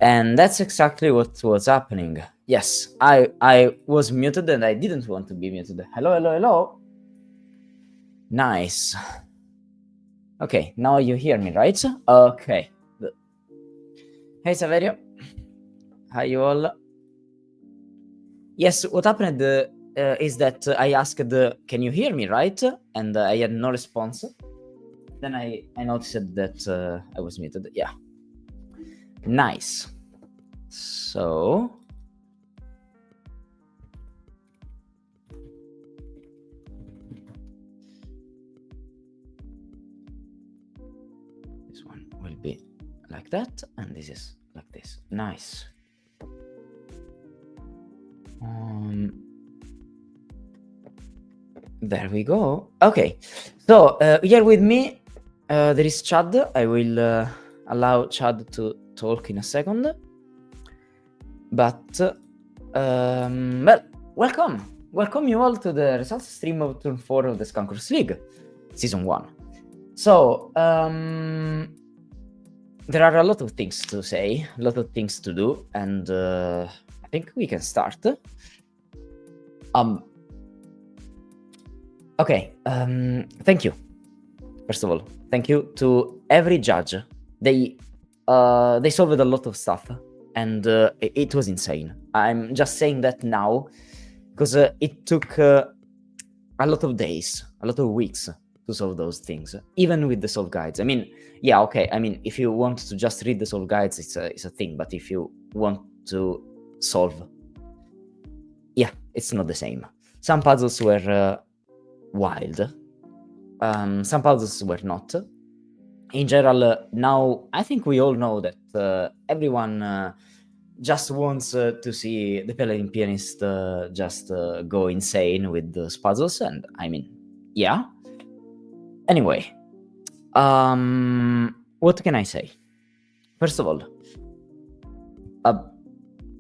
And that's exactly what was happening. Yes, I was muted and I didn't want to be muted. Hello, hello, hello. Nice. Okay, now you hear me, right? Okay. Good. Hey, Saverio. Hi, you all. Yes, what happened is that I asked, can you hear me, right? And I had no response. Then I noticed that I was muted. Yeah. Nice. So... this one will be like that, and this is like this. Nice. There we go. Okay, so here with me there is Chad. I will allow Chad to talk in a second. But well, welcome you all to the results stream of Turn 4 of the Skunkworks League, Season 1. So there are a lot of things to say, a lot of things to do, and I think we can start. Okay, thank you. First of all, thank you to every judge. They solved a lot of stuff, and it was insane. I'm just saying that now because it took a lot of days, a lot of weeks to solve those things, even with the solve guides. I mean, yeah, okay. I mean, if you want to just read the solve guides, it's a thing. But if you want to solve, yeah, it's not the same. Some puzzles were wild. Some puzzles were not. In general, now I think we all know that everyone just wants to see the Paladin Pianist just go insane with those puzzles, and I mean, yeah. Anyway, what can I say? First of all,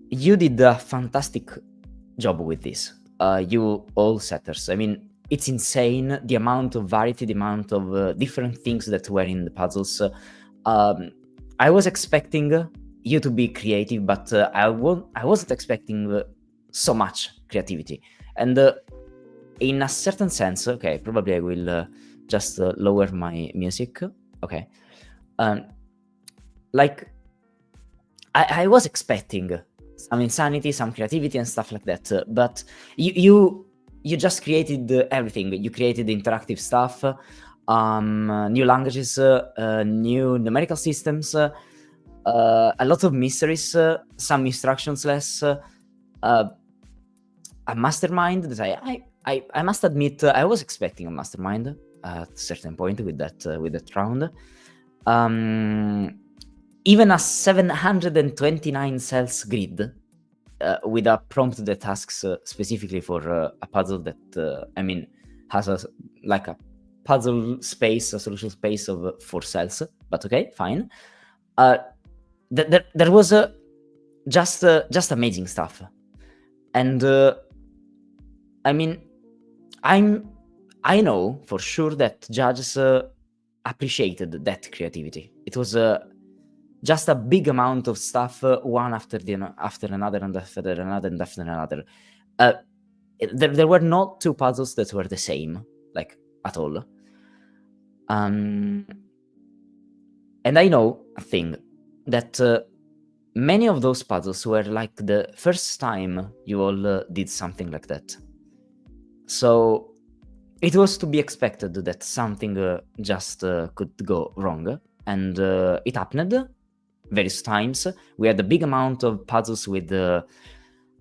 you did a fantastic job with this. You all setters. I mean, it's insane the amount of variety, the amount of different things that were in the puzzles. I was expecting you to be creative, but I wasn't expecting so much creativity. And in a certain sense, okay, probably I will just lower my music. Okay. Like, I was expecting some insanity, some creativity and stuff like that, but you just created everything. You created interactive stuff, new languages, new numerical systems, a lot of mysteries, some instructions less, a mastermind that I must admit I was expecting a mastermind at a certain point with that round. Even a 729 cells grid with a prompt that asks specifically for a puzzle that I mean has a puzzle space, a solution space of 4 cells. But okay, fine. There was just amazing stuff, and I mean, I know for sure that judges appreciated that creativity. It was just a big amount of stuff, one after another and after another and after another. There were not 2 puzzles that were the same, like, at all. And I know a thing, that many of those puzzles were like the first time you all did something like that. So it was to be expected that something just could go wrong, and it happened various times. We had a big amount of puzzles with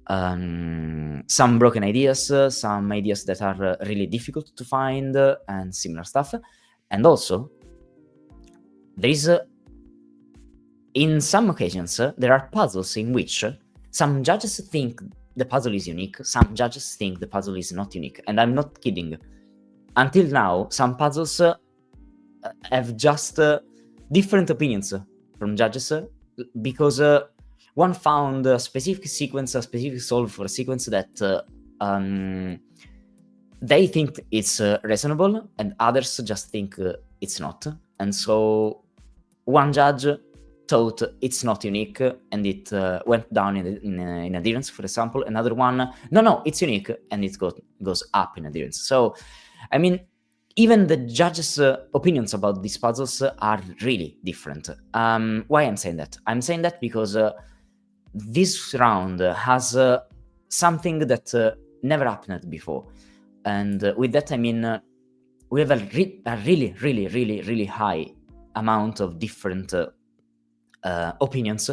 some broken ideas, some ideas that are really difficult to find, and similar stuff. And also, there is in some occasions there are puzzles in which some judges think the puzzle is unique, some judges think the puzzle is not unique, and I'm not kidding. Until now, some puzzles have just different opinions from judges, because one found a specific sequence, a specific solve for a sequence that they think it's reasonable, and others just think it's not. And so one judge thought it's not unique and it went down in adherence, for example. Another one, no, it's unique and it goes up in adherence. So, I mean, even the judges' opinions about these puzzles are really different. Why I'm saying that? I'm saying that because this round has something that never happened before. And with that, I mean, we have a really, really, really, really high amount of different opinions.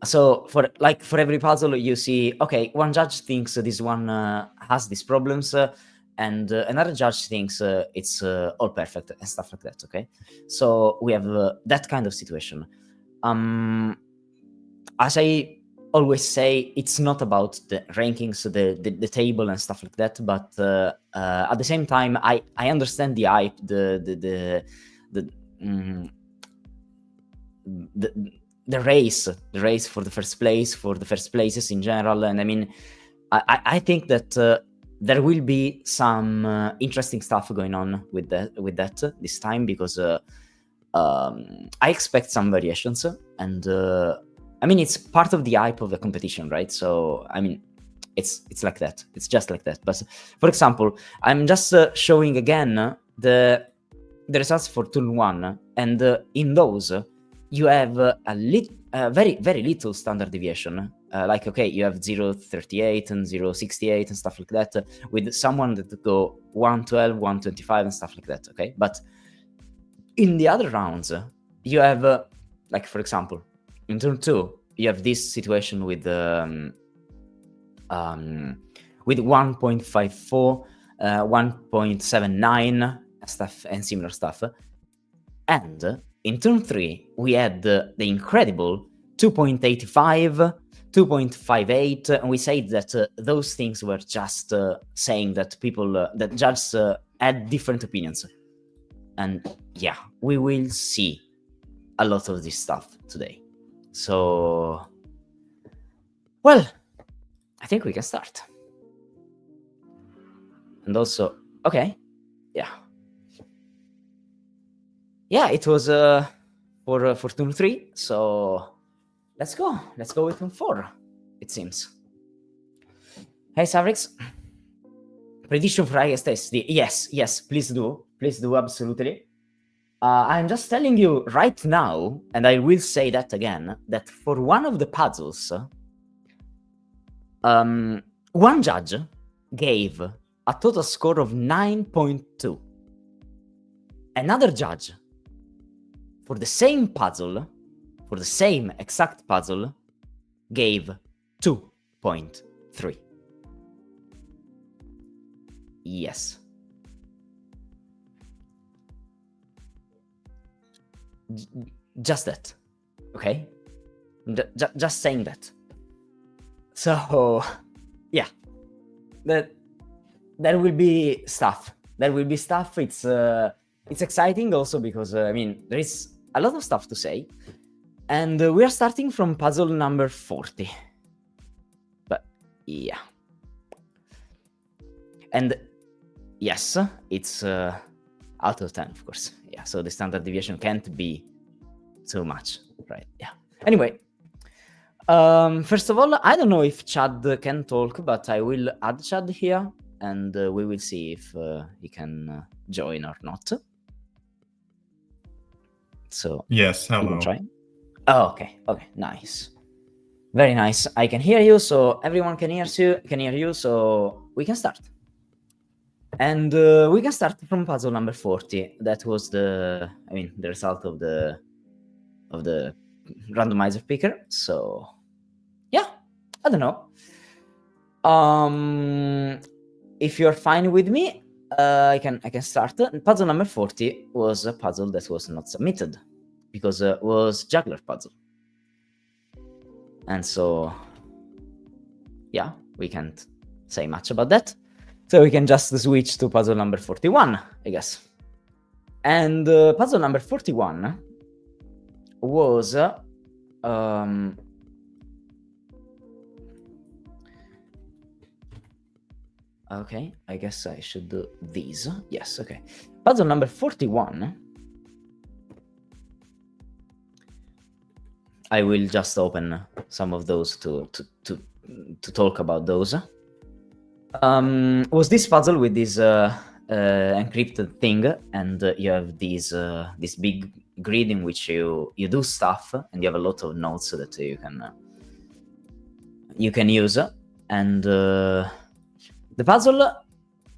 So for every puzzle, you see, okay, one judge thinks this one has these problems, and another judge thinks it's all perfect and stuff like that. Okay, so we have that kind of situation. As I always say, it's not about the rankings, the table and stuff like that, but at the same time, I understand the hype, the race for the first place, for the first places in general. And I mean, I think that there will be some interesting stuff going on with that this time, because I expect some variations, and I mean, it's part of the hype of the competition, right? So I mean, it's like that. It's just like that. But for example, I'm just showing again the results for turn 1, and in those you have a very, very little standard deviation. Like, okay, you have 0.38 and 0.68 and stuff like that, with someone that go 1.12, 1.25 and stuff like that, okay? But in the other rounds, you have, like, for example, in turn 2, you have this situation with 1.54, 1.79 stuff and similar stuff. And in turn 3, we had the incredible 2.85, 2.58, and we said that those things were just saying that people, that judges had different opinions. And yeah, we will see a lot of this stuff today. So, well, I think we can start. And also, okay, yeah. Yeah, it was for turn 3, so let's go with turn 4, it seems. Hey, Savrix. Prediction for highest SD. Yes, please do, absolutely. I'm just telling you right now, and I will say that again, that for one of the puzzles, one judge gave a total score of 9.2. Another judge, for the same puzzle, for the same exact puzzle, gave 2.3. Yes. Just that. Okay? Just saying that. So, yeah. There will be stuff. It's exciting also because, I mean, there is a lot of stuff to say. And we are starting from puzzle number 40. But, yeah. And, yes, it's out of 10, of course. Yeah, so the standard deviation can't be so much, right? Yeah. Anyway, first of all, I don't know if Chad can talk, but I will add Chad here, and we will see if he can join or not. So yes, hello. You can try. Oh, okay, nice, very nice. I can hear you, so everyone can hear you, so we can start. And we can start from puzzle number 40. That was the result of the randomizer picker. So yeah, I don't know. If you're fine with me, I can start. Puzzle number 40 was a puzzle that was not submitted because it was juggler puzzle, and so yeah, we can't say much about that. So we can just switch to puzzle number 41, I guess. And puzzle number 41 was okay, I guess I should do these. Yes, okay. Puzzle number 41 I will just open some of those to talk about those. Was this puzzle with this encrypted thing, and you have this big grid in which you do stuff, and you have a lot of notes that you can use. And the puzzle,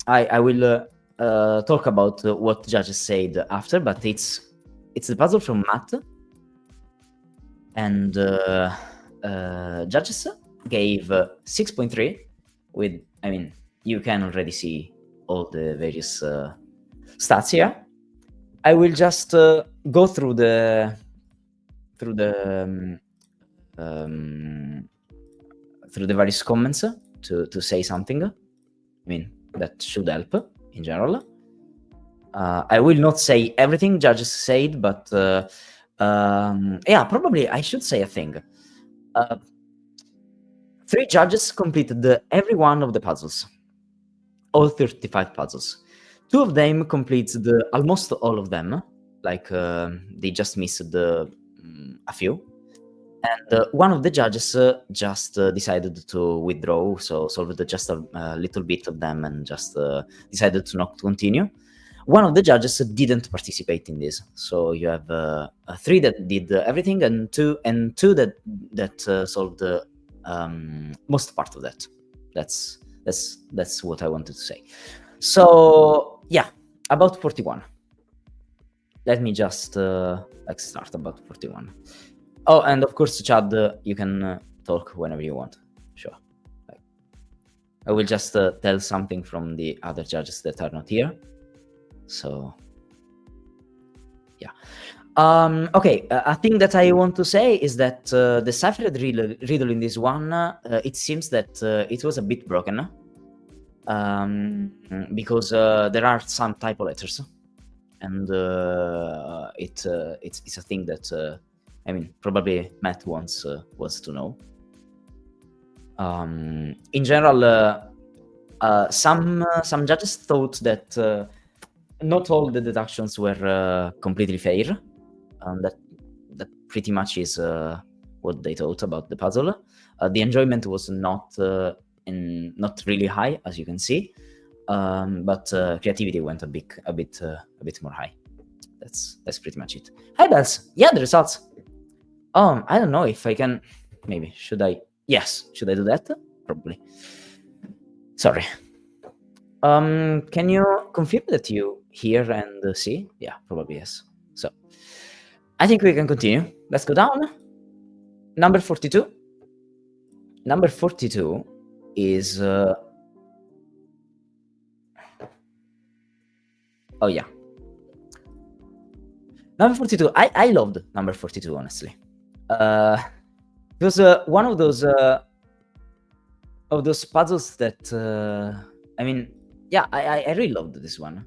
I will talk about what judges said after, but it's the puzzle from Matt, and judges gave 6.3 with, I mean, you can already see all the various stats here. I will just go through the various comments to say something. I mean, that should help in general. I will not say everything judges said, but yeah, probably I should say a thing. 3 judges completed every one of the puzzles, all 35 puzzles. 2 of them completed almost all of them, like they just missed a few. And one of the judges just decided to withdraw, so solved just a little bit of them and just decided to not continue. One of the judges didn't participate in this, so you have 3 that did everything, and two that solved most part of that. That's what I wanted to say. So yeah, about 41. Let me just start about 41. Oh, and of course, Chad, you can talk whenever you want. Sure. I will just tell something from the other judges that are not here. So, yeah. Okay, a thing that I want to say is that the ciphered riddle in this one, it seems that it was a bit broken. Because there are some typo letters. And it's a thing that... I mean, probably Matt wants to know. In general, some judges thought that not all the deductions were completely fair. That pretty much is what they thought about the puzzle. The enjoyment was not really high, as you can see, but creativity went a bit more high. That's pretty much it. Hi, Bells. Yeah, the results. I don't know if I can... Maybe. Should I... Yes. Should I do that? Probably. Sorry. Can you confirm that you hear and see? Yeah, probably yes. So, I think we can continue. Let's go down. Number 42. Number 42 is... Oh, yeah. Number 42. I loved number 42, honestly. It was one of those puzzles that I mean, yeah, I really loved this one.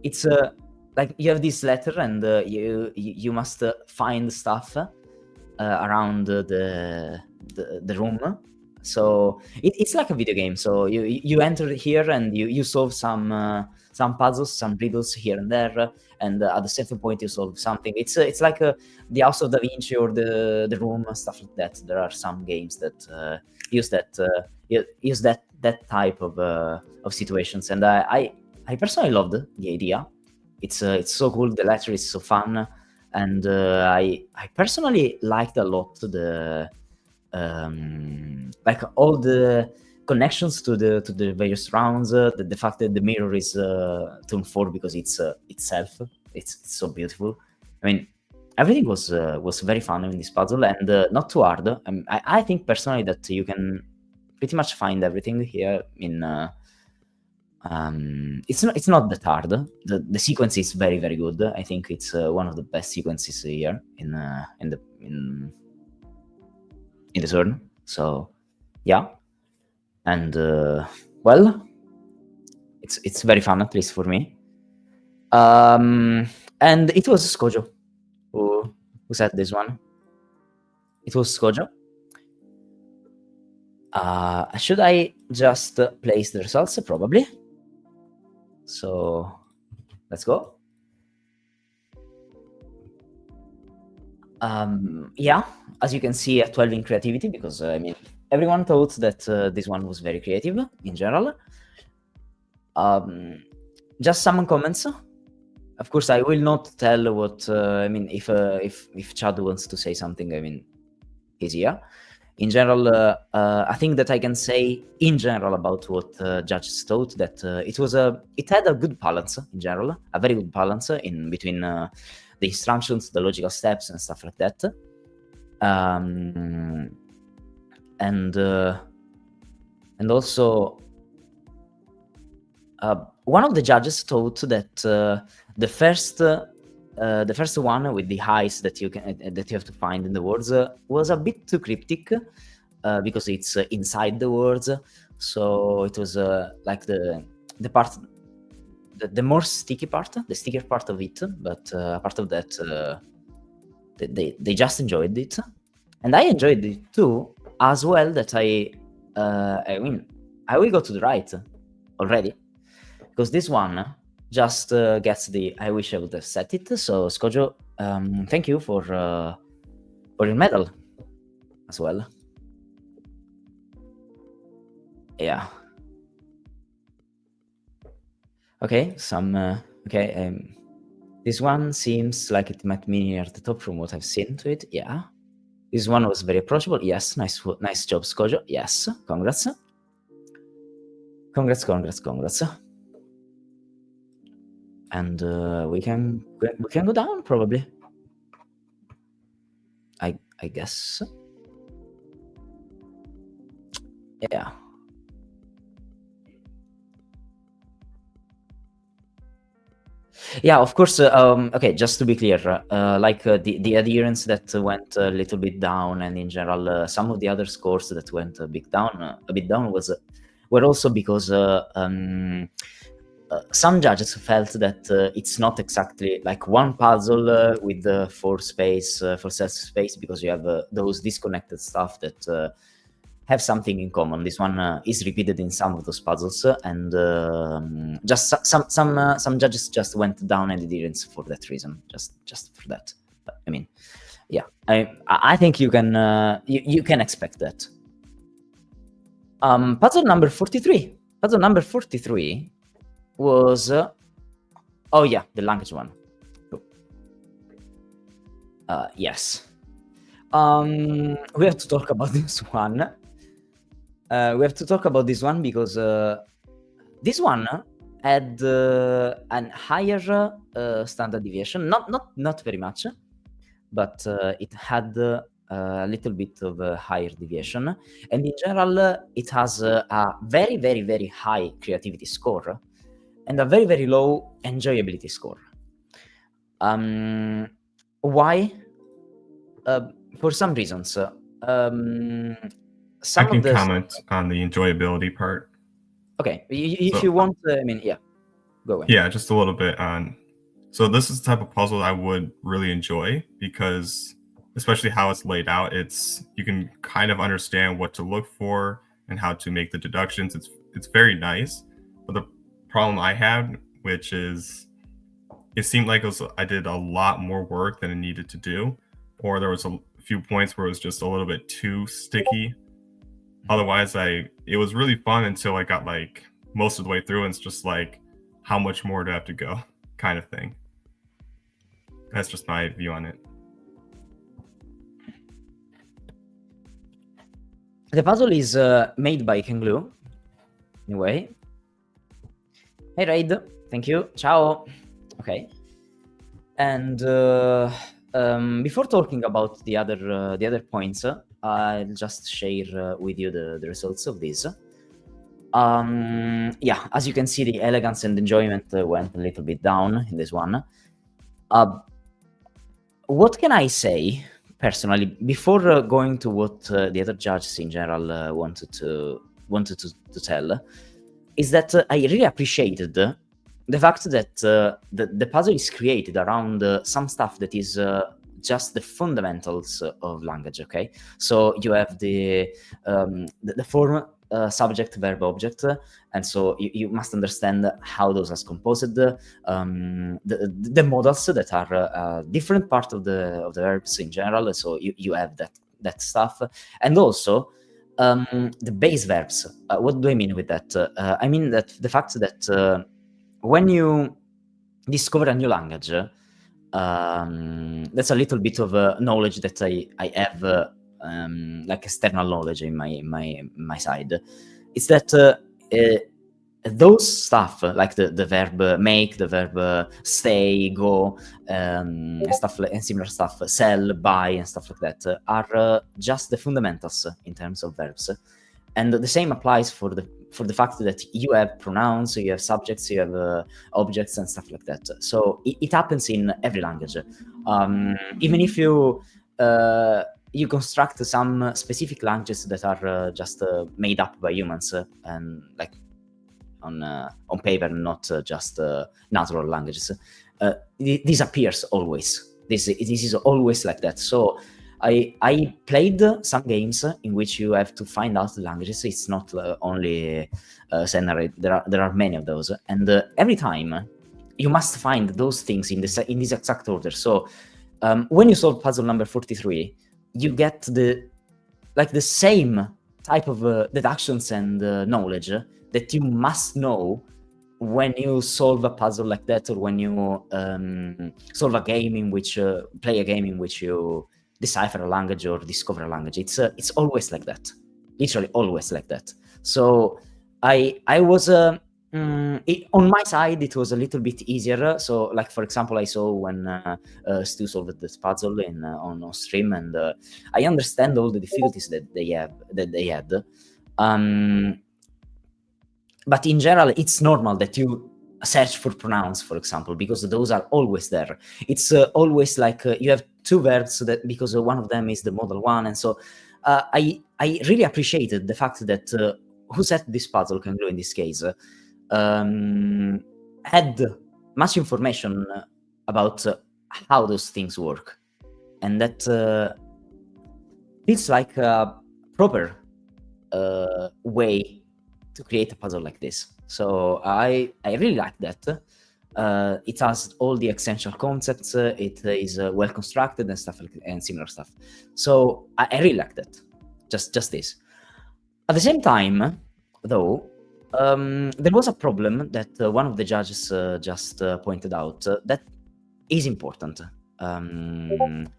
It's like you have this letter, and you must find stuff around the room. So it's like a video game. So you enter here and you solve some puzzles, some riddles here and there, and at a certain point you solve something. It's like the House of Da Vinci or the Room, stuff like that. There are some games that use that type of situations, and I personally loved the idea. It's so cool. The letter is so fun, and I personally liked a lot the like all the connections to the various rounds. The fact that the mirror is turn 4 because it's itself. It's so beautiful. I mean, everything was very fun in this puzzle, and not too hard. I think personally that you can pretty much find everything here in. It's not that hard. The sequence is very, very good. I think it's one of the best sequences here in the turn. So yeah, and well, it's very fun, at least for me. And it was Skojo who said this one. It was Skojo. Should I just place the results? Probably. So let's go. Yeah, as you can see, a 12 in creativity, because I mean, everyone thought that this one was very creative in general. Just some comments. Of course, I will not tell what I mean. If Chad wants to say something, I mean, he's here. In general, I think that I can say in general about what judges thought, that it had a good balance in general, a very good balance in between the instructions, the logical steps, and stuff like that. And also, one of the judges thought that the first one with the eyes that you have to find in the words was a bit too cryptic, because it's inside the words. So it was like the part, the more sticky part, the stickier part of it. But apart of that, they just enjoyed it, and I enjoyed it too as well. That I mean, I will go to the right already, because this one just gets the I wish I would have set it. So Skojo, thank you for your medal as well. Yeah. Okay, okay. This one seems like it might be near the top from what I've seen to it. Yeah. This one was very approachable. Yes, nice job, Skojo. Yes, congrats. Congrats. And we can go down probably. I guess. Yeah. Yeah, of course. Okay, just to be clear, like the adherence that went a little bit down, and in general, some of the other scores that went a bit down, were also because some judges felt that it's not exactly like one puzzle with four cells space, because you have those disconnected stuff that have something in common. This one is repeated in some of those puzzles, and just some judges just went down and adherence for that reason, just for that. But, I mean, yeah, I think you can expect that. Puzzle number 43. Puzzle number 43 was oh yeah, the language one. Yes. We have to talk about this one. We have to talk about this one because this one had an higher standard deviation, not very much, but it had a little bit of a higher deviation, and in general, it has a very, very, very high creativity score and a very, very low enjoyability score. Why? For some reasons. I can comment on the enjoyability part. Okay, if you want, I mean, yeah, go away. Yeah, just a little bit on. So this is the type of puzzle I would really enjoy, because especially how it's laid out, you can kind of understand what to look for and how to make the deductions. It's very nice. But the problem I had, which is it seemed like I did a lot more work than I needed to do, or there was a few points where it was just a little bit too sticky. Otherwise, it was really fun until I got like most of the way through, and it's just like, how much more do I have to go, kind of thing. That's just my view on it. The puzzle is made by Kenglu. Anyway. Hey, Raid. Thank you. Ciao. Okay. And before talking about the other points, I'll just share with you the results of this. Yeah, as you can see, the elegance and enjoyment went a little bit down in this one. What can I say personally before going to what the other judges in general wanted to tell? Is that I really appreciated the fact that the puzzle is created around some stuff that is just the fundamentals of language. Okay, so you have the form subject, verb, object, and so you must understand how those are composed, the modals that are different part of the verbs in general. So you have that stuff, and also the base verbs. What do I mean with that? I mean that the fact that when you discover a new language, that's a little bit of knowledge that I have, like external knowledge in my side. It's that those stuff, like the verb make, the verb stay, go, stuff and similar stuff, sell, buy, and stuff like that, are just the fundamentals in terms of verbs. And the same applies for the fact that you have pronouns, you have subjects, you have objects and stuff like that. So it happens in every language. Even if you construct some specific languages that are just made up by humans, and like on paper, not just natural languages, this appears always. This is always like that. So I played some games in which you have to find out the languages. It's not only Senare. There are many of those, and every time you must find those things in this exact order. So when you solve puzzle number 43, you get the same type of deductions and knowledge that you must know when you solve a puzzle like that, or when you solve a game in which play a game in which you decipher a language or discover a language. It's always like that, literally always like that. So I was on my side, it was a little bit easier. So, like, for example, I saw when Stu solved this puzzle on stream, and I understand all the difficulties that they had. But in general, it's normal that you search for pronouns, for example, because those are always there. It's always like you have two verbs that, because one of them is the modal one, and so I really appreciated the fact that who set this puzzle, Can Glue in this case, had much information about how those things work, and that feels like a proper way to create a puzzle like this. So I really like that. It has all the essential concepts. It is well constructed and stuff and similar stuff. So I really like that. Just this. At the same time, though, there was a problem that one of the judges just pointed out that is important. And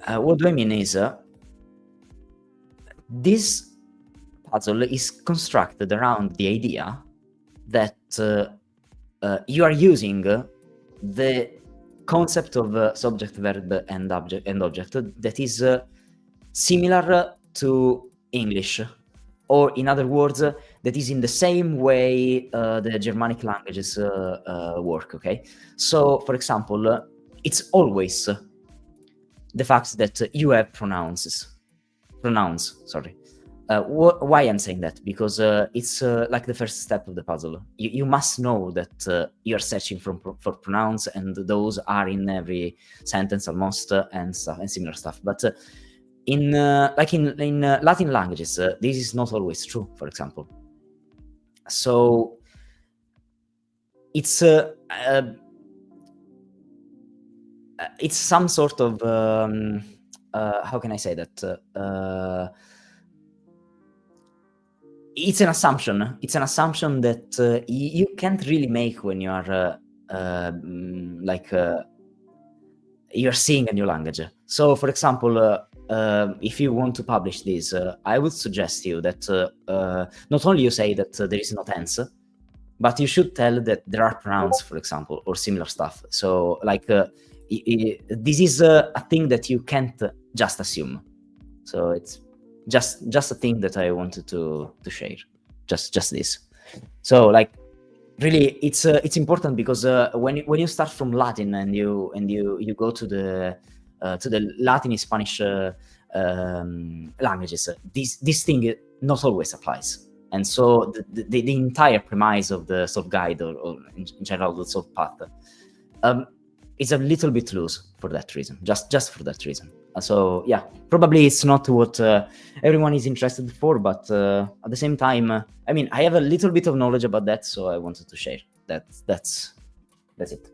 what do I mean is this puzzle is constructed around the idea that you are using the concept of subject, verb, and object that is similar to English, or in other words, that is in the same way the Germanic languages work. Okay, so for example, it's always the fact that you have pronouns. Sorry. Why I'm saying that? Because it's like the first step of the puzzle. You must know that you're searching for pronouns, and those are in every sentence almost, and stuff and similar stuff. But in Latin languages, this is not always true. For example, so it's some sort of how can I say that? It's an assumption. It's an assumption that you can't really make when you are you're seeing a new language. So, for example, if you want to publish this, I would suggest you that not only you say that there is no tense, but you should tell that there are pronouns, for example, or similar stuff. So, like, this is a thing that you can't just assume. So it's just a thing that I wanted to share. Just this. So, like, really, it's important because when you start from Latin and you go to the Latin and Spanish languages, this thing not always applies. And so the entire premise of the solve guide, or in general the solve path, is a little bit loose for that reason. Just for that reason. So yeah, probably it's not what everyone is interested for, but at the same time, I mean, I have a little bit of knowledge about that, so I wanted to share. That's it.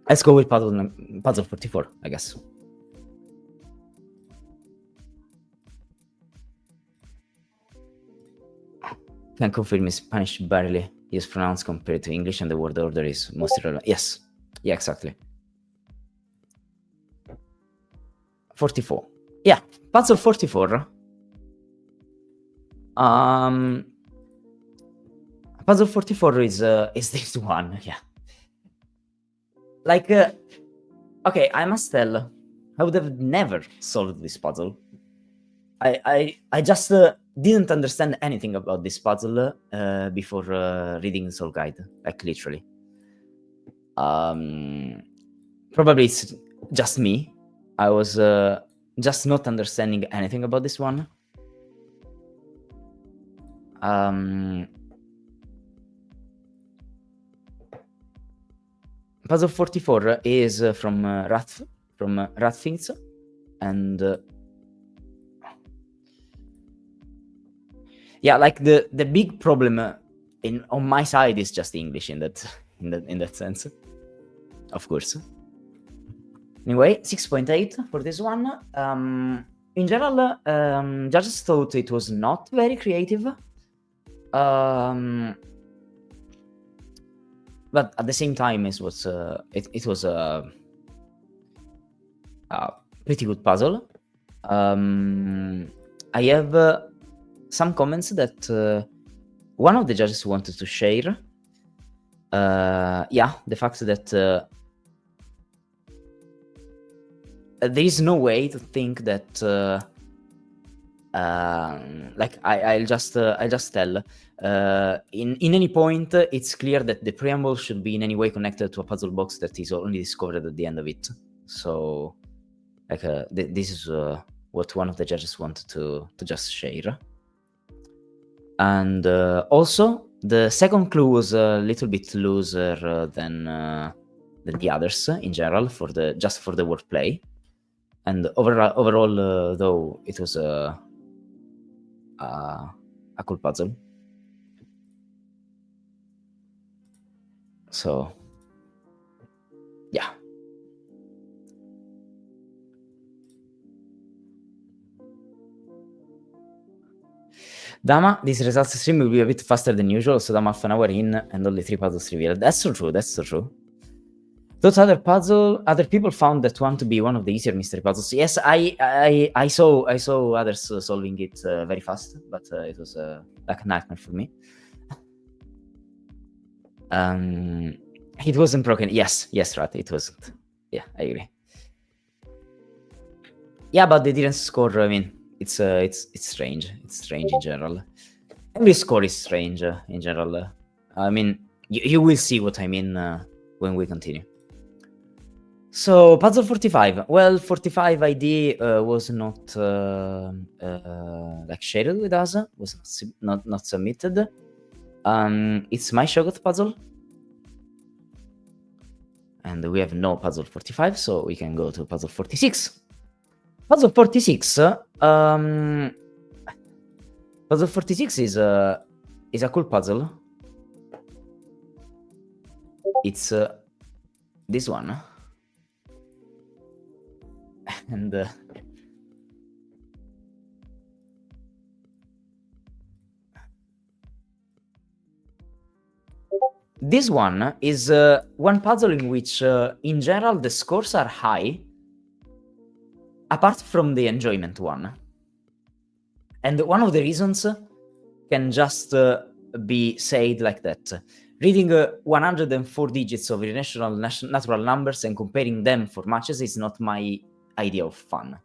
Let's go with puzzle 44, I guess. Can confirm in Spanish barely is pronounced compared to English, and the word order is most relevant. Yes, yeah, exactly. 44. Yeah, puzzle 44. Puzzle 44 is this one. Yeah. Like, okay, I must tell, I would have never solved this puzzle. I just didn't understand anything about this puzzle before reading the Soul Guide, like literally. Probably it's just me. I was just not understanding anything about this one. Puzzle 44 is from Rathfins, and yeah, like the big problem on my side is just English in that sense, of course. Anyway, 6.8 for this one. In general, judges thought it was not very creative. But at the same time, it was a pretty good puzzle. I have some comments that one of the judges wanted to share. Yeah, the fact that there is no way to think that like I'll just tell in any point it's clear that the preamble should be in any way connected to a puzzle box that is only discovered at the end of it. So like this is what one of the judges wanted to just share. And also the second clue was a little bit looser than the others in general for the wordplay. And overall though, it was a cool puzzle. So yeah. Dama, this results stream will be a bit faster than usual, so I'm half an hour in and only 3 puzzles revealed. That's so true, that's so true. Those other people found that one to be one of the easier mystery puzzles. Yes, I saw others solving it very fast, but it was like a nightmare for me. It wasn't broken. Yes, Rat, it wasn't. Yeah, I agree. Yeah, but they didn't score. I mean, it's strange. It's strange in general. Every score is strange in general. I mean, you will see what I mean when we continue. So, puzzle 45. Well, 45 ID was not like shared with us. Was not submitted. It's my Shogot puzzle. And we have no puzzle 45, so we can go to puzzle 46. Puzzle 46. Puzzle 46 is a cool puzzle. It's this one. And this one is one puzzle in which, in general, the scores are high, apart from the enjoyment one. And one of the reasons can just be said like that. Reading 104 digits of irrational natural numbers and comparing them for matches is not my idea of fun.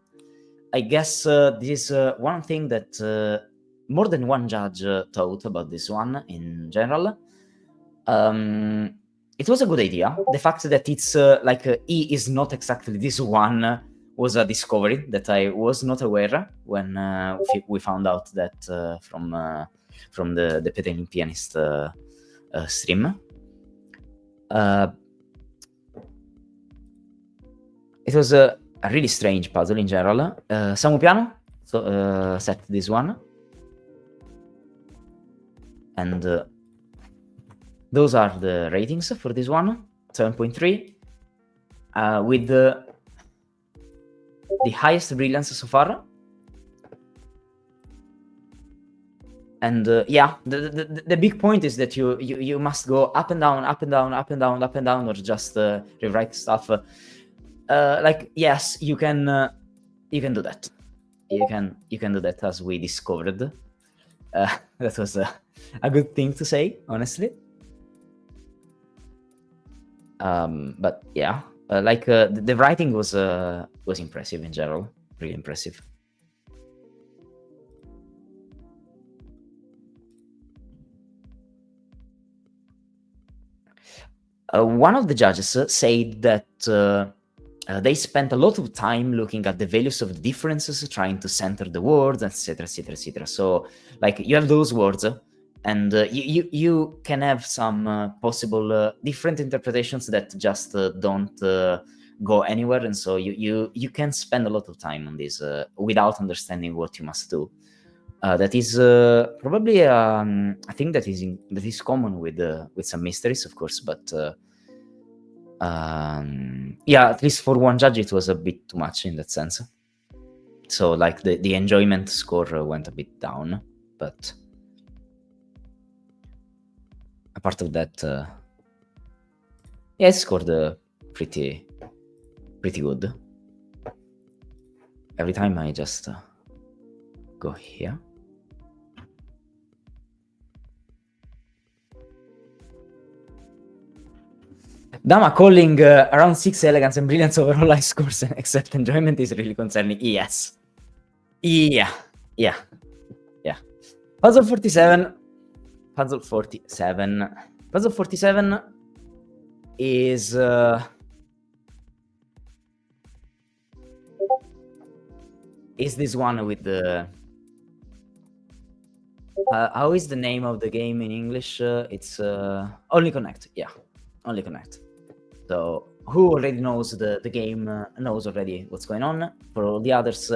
I guess this is one thing that more than one judge thought about this one in general. It was a good idea. The fact that it's like E is not exactly this one was a discovery that I was not aware when we found out that from the Pedaling Pianist stream. it was a really strange puzzle in general. Samu piano, so set this one, and those are the ratings for this one: 7.3, with the highest brilliance so far. And yeah, the big point is that you must go up and down, up and down, up and down, up and down, or just rewrite stuff. Like, yes, you can do that. You can do that, as we discovered. That was a good thing to say, honestly. But yeah, like the writing was impressive in general, really impressive. One of the judges said that they spent a lot of time looking at the values of the differences, trying to center the words, etc., etc., etc. So, like, you have those words, and you can have some possible different interpretations that just don't go anywhere, and so you can spend a lot of time on this without understanding what you must do. That is probably a thing that is common with some mysteries, of course, but yeah, at least for one judge, it was a bit too much in that sense. So, like, the enjoyment score went a bit down, but apart of that, yeah, it scored pretty good. Every time I just go here. Dama calling around 6 elegance and brilliance overall high scores, except enjoyment is really concerning. Yes. Yeah. Puzzle 47 is this one with the how is the name of the game in English? It's Only Connect. Yeah, Only Connect. So who already knows the game knows already what's going on. For all the others,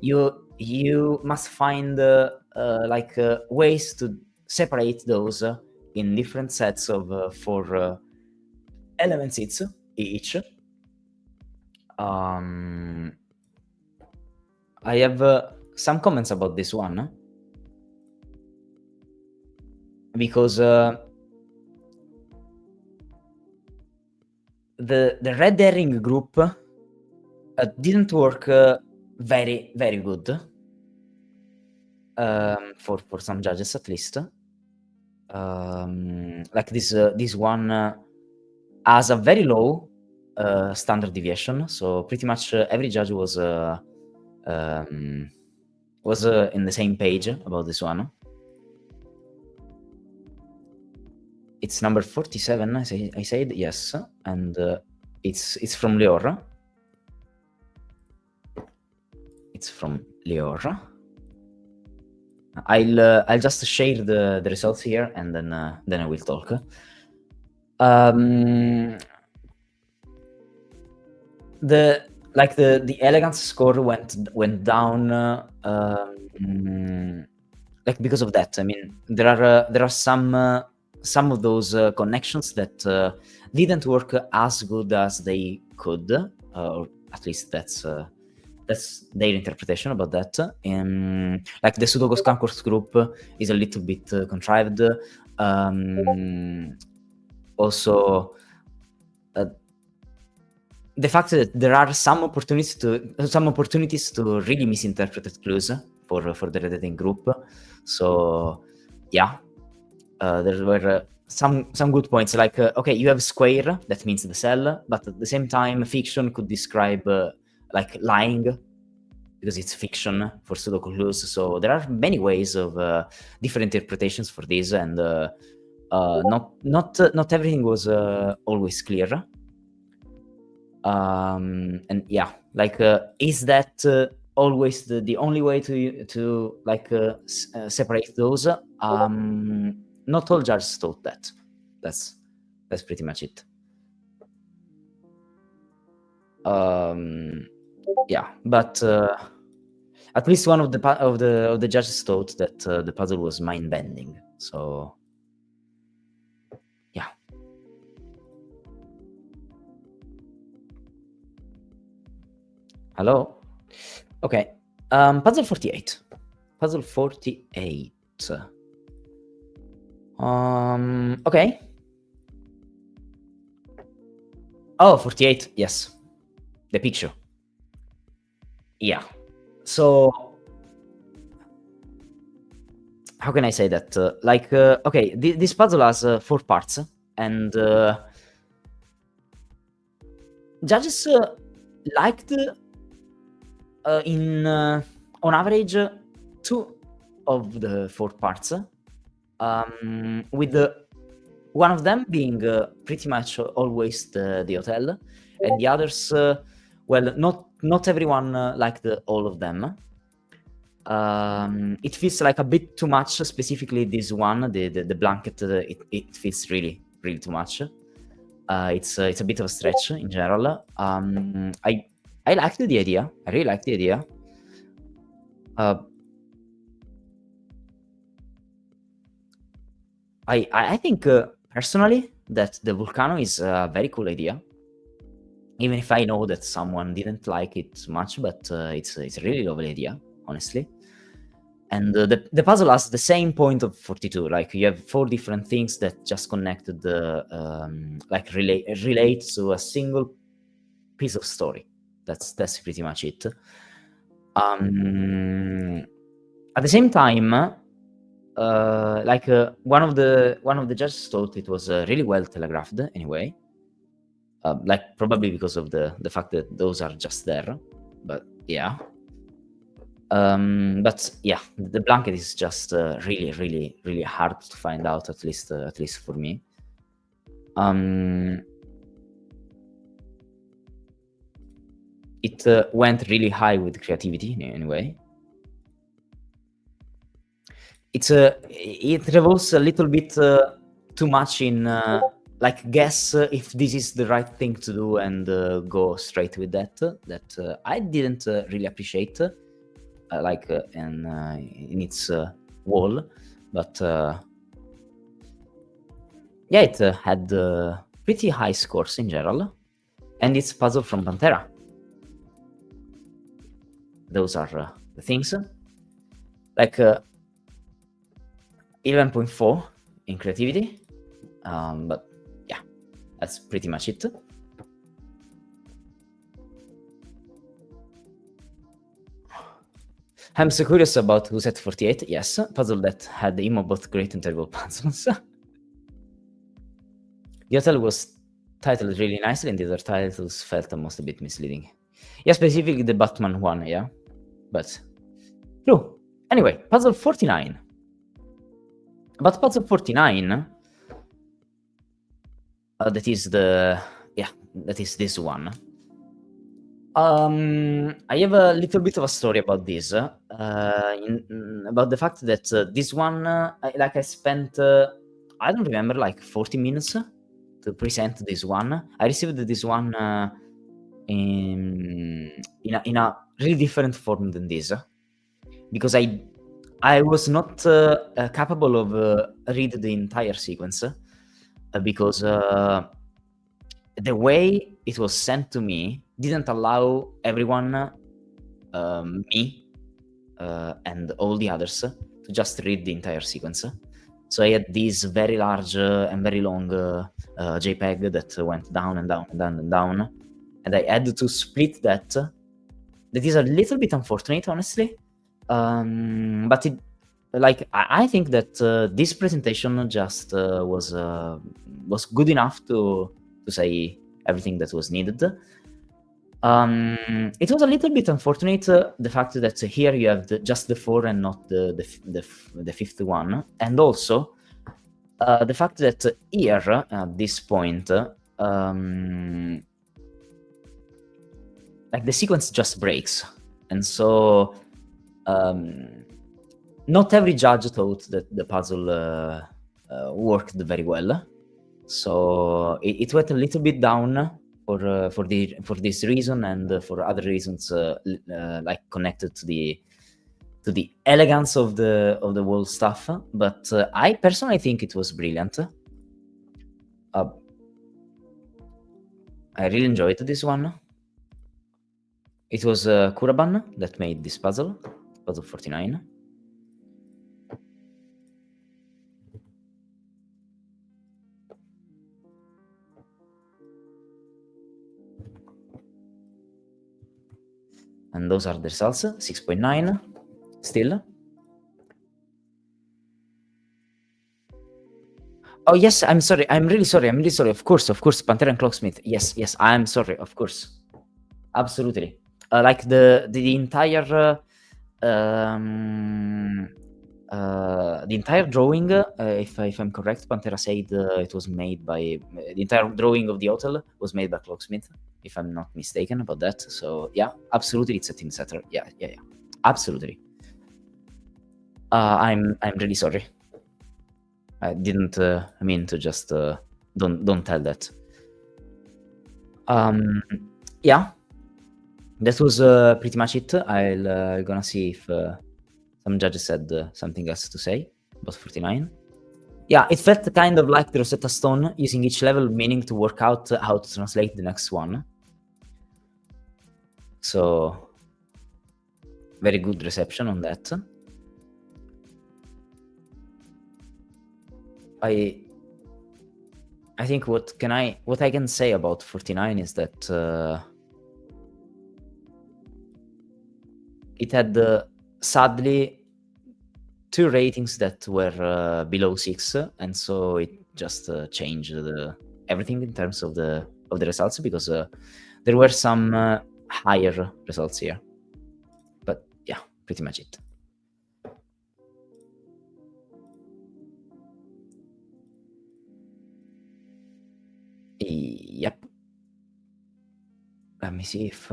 you must find like ways to separate those in different sets of 4 elements each. I have some comments about this one because the red herring group didn't work very, very good for some judges, at least. Like this one has a very low standard deviation, so pretty much every judge was in the same page about this one. It's number 47. I said yes, and it's from Leora. It's from Leora. I'll just share the results here, and then I will talk. The elegance score went down like because of that. I mean, there are some of those connections that didn't work as good as they could, or at least that's their interpretation about that. Like the Sudoku Skunkworks group is a little bit contrived. Also, the fact that there are some opportunities to really misinterpret clues for the Red Herring group. So yeah, there were some good points. Like okay, you have square, that means the cell, but at the same time, fiction could describe like lying, because it's fiction for Sudoku clues. So there are many ways of different interpretations for this, and not everything was always clear. And yeah, like is that always the only way to like separate those? Not all judges thought that. That's pretty much it. Yeah, but at least one of the judges thought that the puzzle was mind bending. So yeah. Hello. Okay. Puzzle 48. Puzzle 48. Okay. Oh, 48. Yes. The picture. Yeah. So how can I say that? Okay, this puzzle has 4 parts, and judges liked on average 2 of the 4 parts, with one of them being pretty much always the hotel, and the others, well, not everyone liked all of them. It feels like a bit too much, specifically this one, the blanket. It feels really too much. It's a bit of a stretch in general. I liked the idea. I really liked the idea. I think personally that the volcano is a very cool idea. Even if I know that someone didn't like it much, but it's a really lovely idea, honestly. And the puzzle has the same point of 42. Like, you have 4 different things that just connected, like relate to a single piece of story. That's pretty much it. At the same time, one of the judges thought it was really well telegraphed anyway. Like, probably because of the fact that those are just there. But yeah. But yeah, the blanket is just really hard to find out, at least for me. It went really high with creativity anyway. It revolves a little bit too much in like, guess if this is the right thing to do and go straight with that. I didn't really appreciate. In its wall, but yeah, it had pretty high scores in general, and it's puzzle from Pantera. Those are the things. Like 11.4 in creativity, but yeah, that's pretty much it. I'm so curious about Who's at 48. Yes, puzzle that had the emo both great and terrible puzzles. The hotel was titled really nicely, and the other titles felt almost a bit misleading. Yeah, specifically the Batman one, yeah. But true. Anyway, puzzle 49. About puzzle 49, that is this one. I have a little bit of a story about this. About the fact that this one, I spent, I don't remember, like 40 minutes to present this one. I received this one in a really different form than this, because I was not capable of read the entire sequence, because the way it was sent to me didn't allow everyone, me and all the others, to just read the entire sequence. So I had this very large and very long JPEG that went down and down and down and down, and I had to split that. That is a little bit unfortunate, honestly, but I think that this presentation just was good enough to say everything that was needed. It was a little bit unfortunate, the fact that here you have just the 4 and not the 5th one, and also the fact that here at this point, like, the sequence just breaks, and so not every judge thought that the puzzle worked very well. So it went a little bit down for this reason and for other reasons, like connected to the elegance of the whole stuff. But I personally think it was brilliant. I really enjoyed this one. It was Kuraban that made this puzzle 49. And those are the results, 6.9 still. Oh yes, I'm sorry. I'm really sorry. Of course, Pantera and Clocksmith. Yes, I'm sorry. Of course, absolutely. Like the entire the entire drawing, if I'm correct, Pantera said it was made by the entire drawing of the hotel was made by Clocksmith, if I'm not mistaken about that. So yeah, absolutely, it's a team setter. Yeah, absolutely. I'm really sorry. I didn't mean to just don't tell that. Yeah, that was pretty much it. I'll gonna see if some judges had something else to say about 49. Yeah, it felt kind of like the Rosetta Stone, using each level meaning to work out how to translate the next one. So very good reception on that. I think what I can say about 49 is that it had sadly 2 ratings that were below 6, and so it just changed everything in terms of the results, because there were some higher results here. But yeah, pretty much it. Yep. Let me see if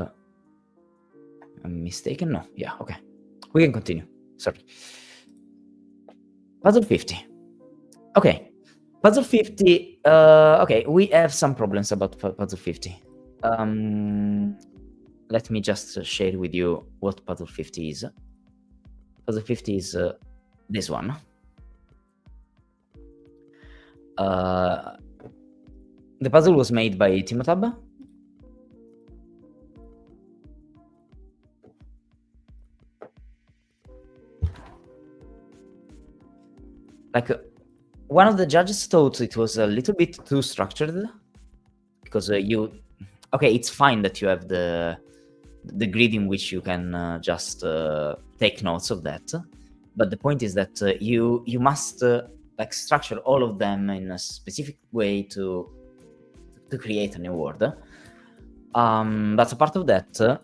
I'm mistaken. No, yeah, okay. We can continue. Sorry. Puzzle 50. Okay. Puzzle 50. Okay, we have some problems about Puzzle 50. Let me just share with you what Puzzle 50 is. Puzzle 50 is this one. The puzzle was made by Timotab. Like, one of the judges thought it was a little bit too structured, because okay, it's fine that you have the grid in which you can just take notes of that, but the point is that you must like structure all of them in a specific way to create a new word. But apart of that,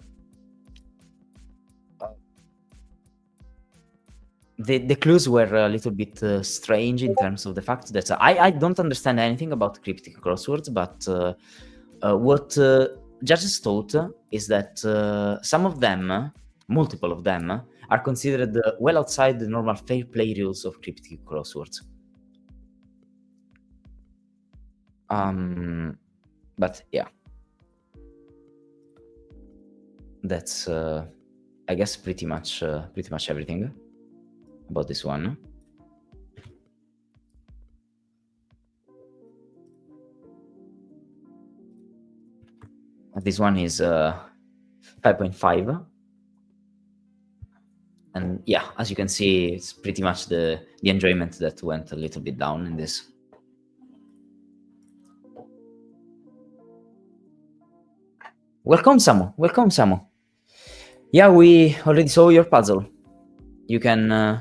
the clues were a little bit strange in terms of the fact that I don't understand anything about cryptic crosswords, but what judges thought is that some of them, multiple of them, are considered well outside the normal fair play rules of cryptic crosswords. But yeah, that's I guess pretty much everything about this one. This one is 5.5, and yeah, as you can see, it's pretty much the enjoyment that went a little bit down in this. Welcome, Samu. Yeah, we already saw your puzzle. You can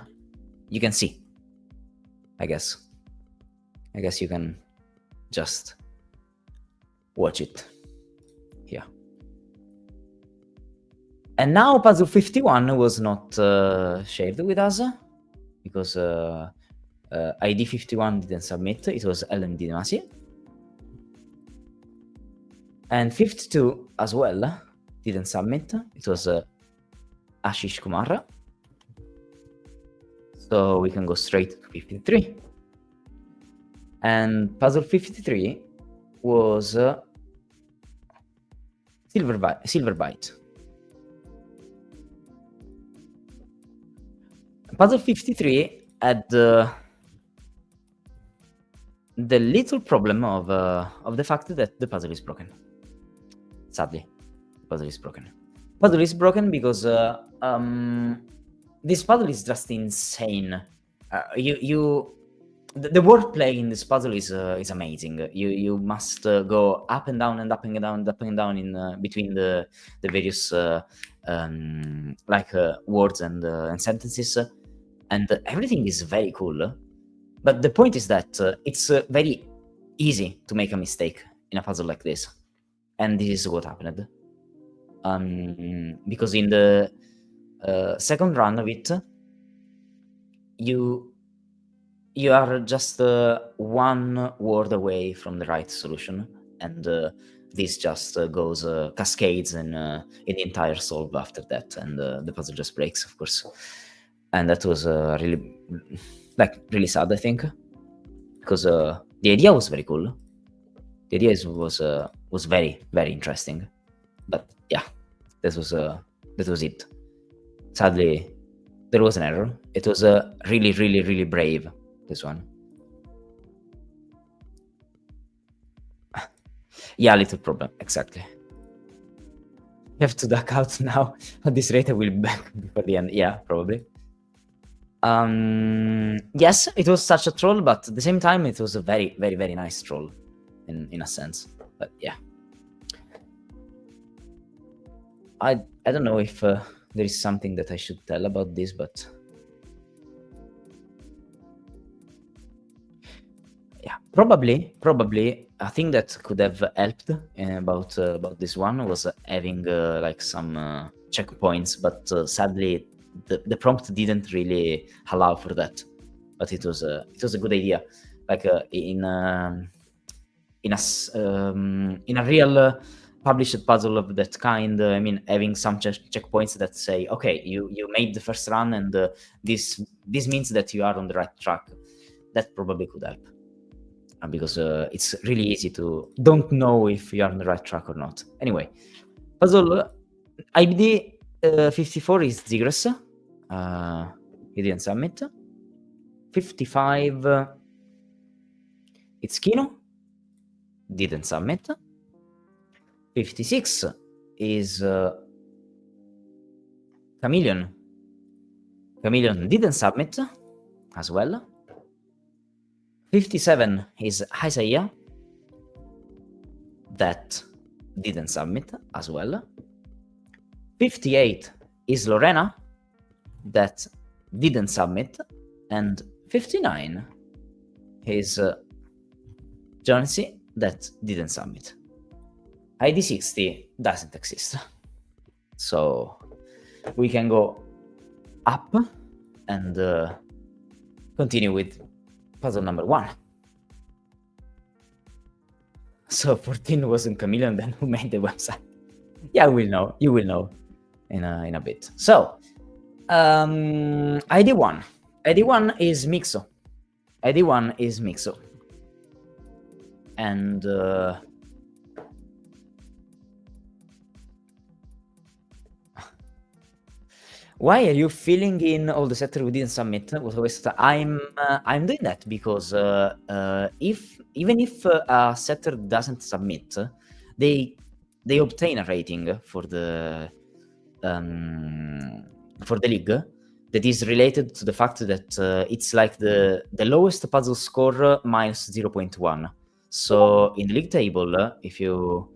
see. I guess you can just watch it. Yeah. And now puzzle 51 was not shared with us, because ID 51 didn't submit. It was Ellen Dinamasi. And 52 as well didn't submit. It was Ashish Kumar. So we can go straight to 53. And puzzle 53 was Silver Bite. Puzzle 53 had the little problem of the fact that the puzzle is broken. Sadly, the puzzle is broken. Puzzle is broken because this puzzle is just insane. The wordplay in this puzzle is amazing. You must go up and down and up and down and up and down in between the various words and sentences, and everything is very cool. But the point is that it's very easy to make a mistake in a puzzle like this, and this is what happened. Because in the second run of it, you are just one word away from the right solution, and this just goes cascades in the entire solve after that, and the puzzle just breaks, of course. And that was really sad, I think, because the idea was very cool. The idea was very, very interesting, but yeah, that was it. Sadly, there was an error. It was really, really, really brave, this one. Yeah, little problem, exactly. You have to duck out now. At this rate, I will be back before the end. Yeah, probably. Yes, it was such a troll, but at the same time, it was a very, very, very nice troll, in a sense. But yeah, I don't know if there is something that I should tell about this, but yeah, probably a thing that could have helped about this one was having like some checkpoints, but sadly the prompt didn't really allow for that. But it was a good idea, like in a real published puzzle of that kind. I mean, having some checkpoints that say, okay, you made the first run, and this means that you are on the right track. That probably could help, because it's really easy to don't know if you are on the right track or not. Anyway, puzzle IBD 54 is Zigres. He didn't submit. 55 it's Kino. Didn't submit. 56 is Chameleon. Chameleon didn't submit as well. 57 is Isaiah. That didn't submit as well. 58 is Lorena. That didn't submit. And 59 is Jonesy. That didn't submit. ID 60 doesn't exist. So we can go up and continue with puzzle number 1. So 14 wasn't Chameleon, then who made the website? Yeah, you will know in a bit. So ID 1 is Mixo. ID 1 is Mixo. And why are you filling in all the setter we didn't submit? I'm doing that because even if a setter doesn't submit, they obtain a rating for the league that is related to the fact that it's like the lowest puzzle score minus 0.1. So in the league table, if you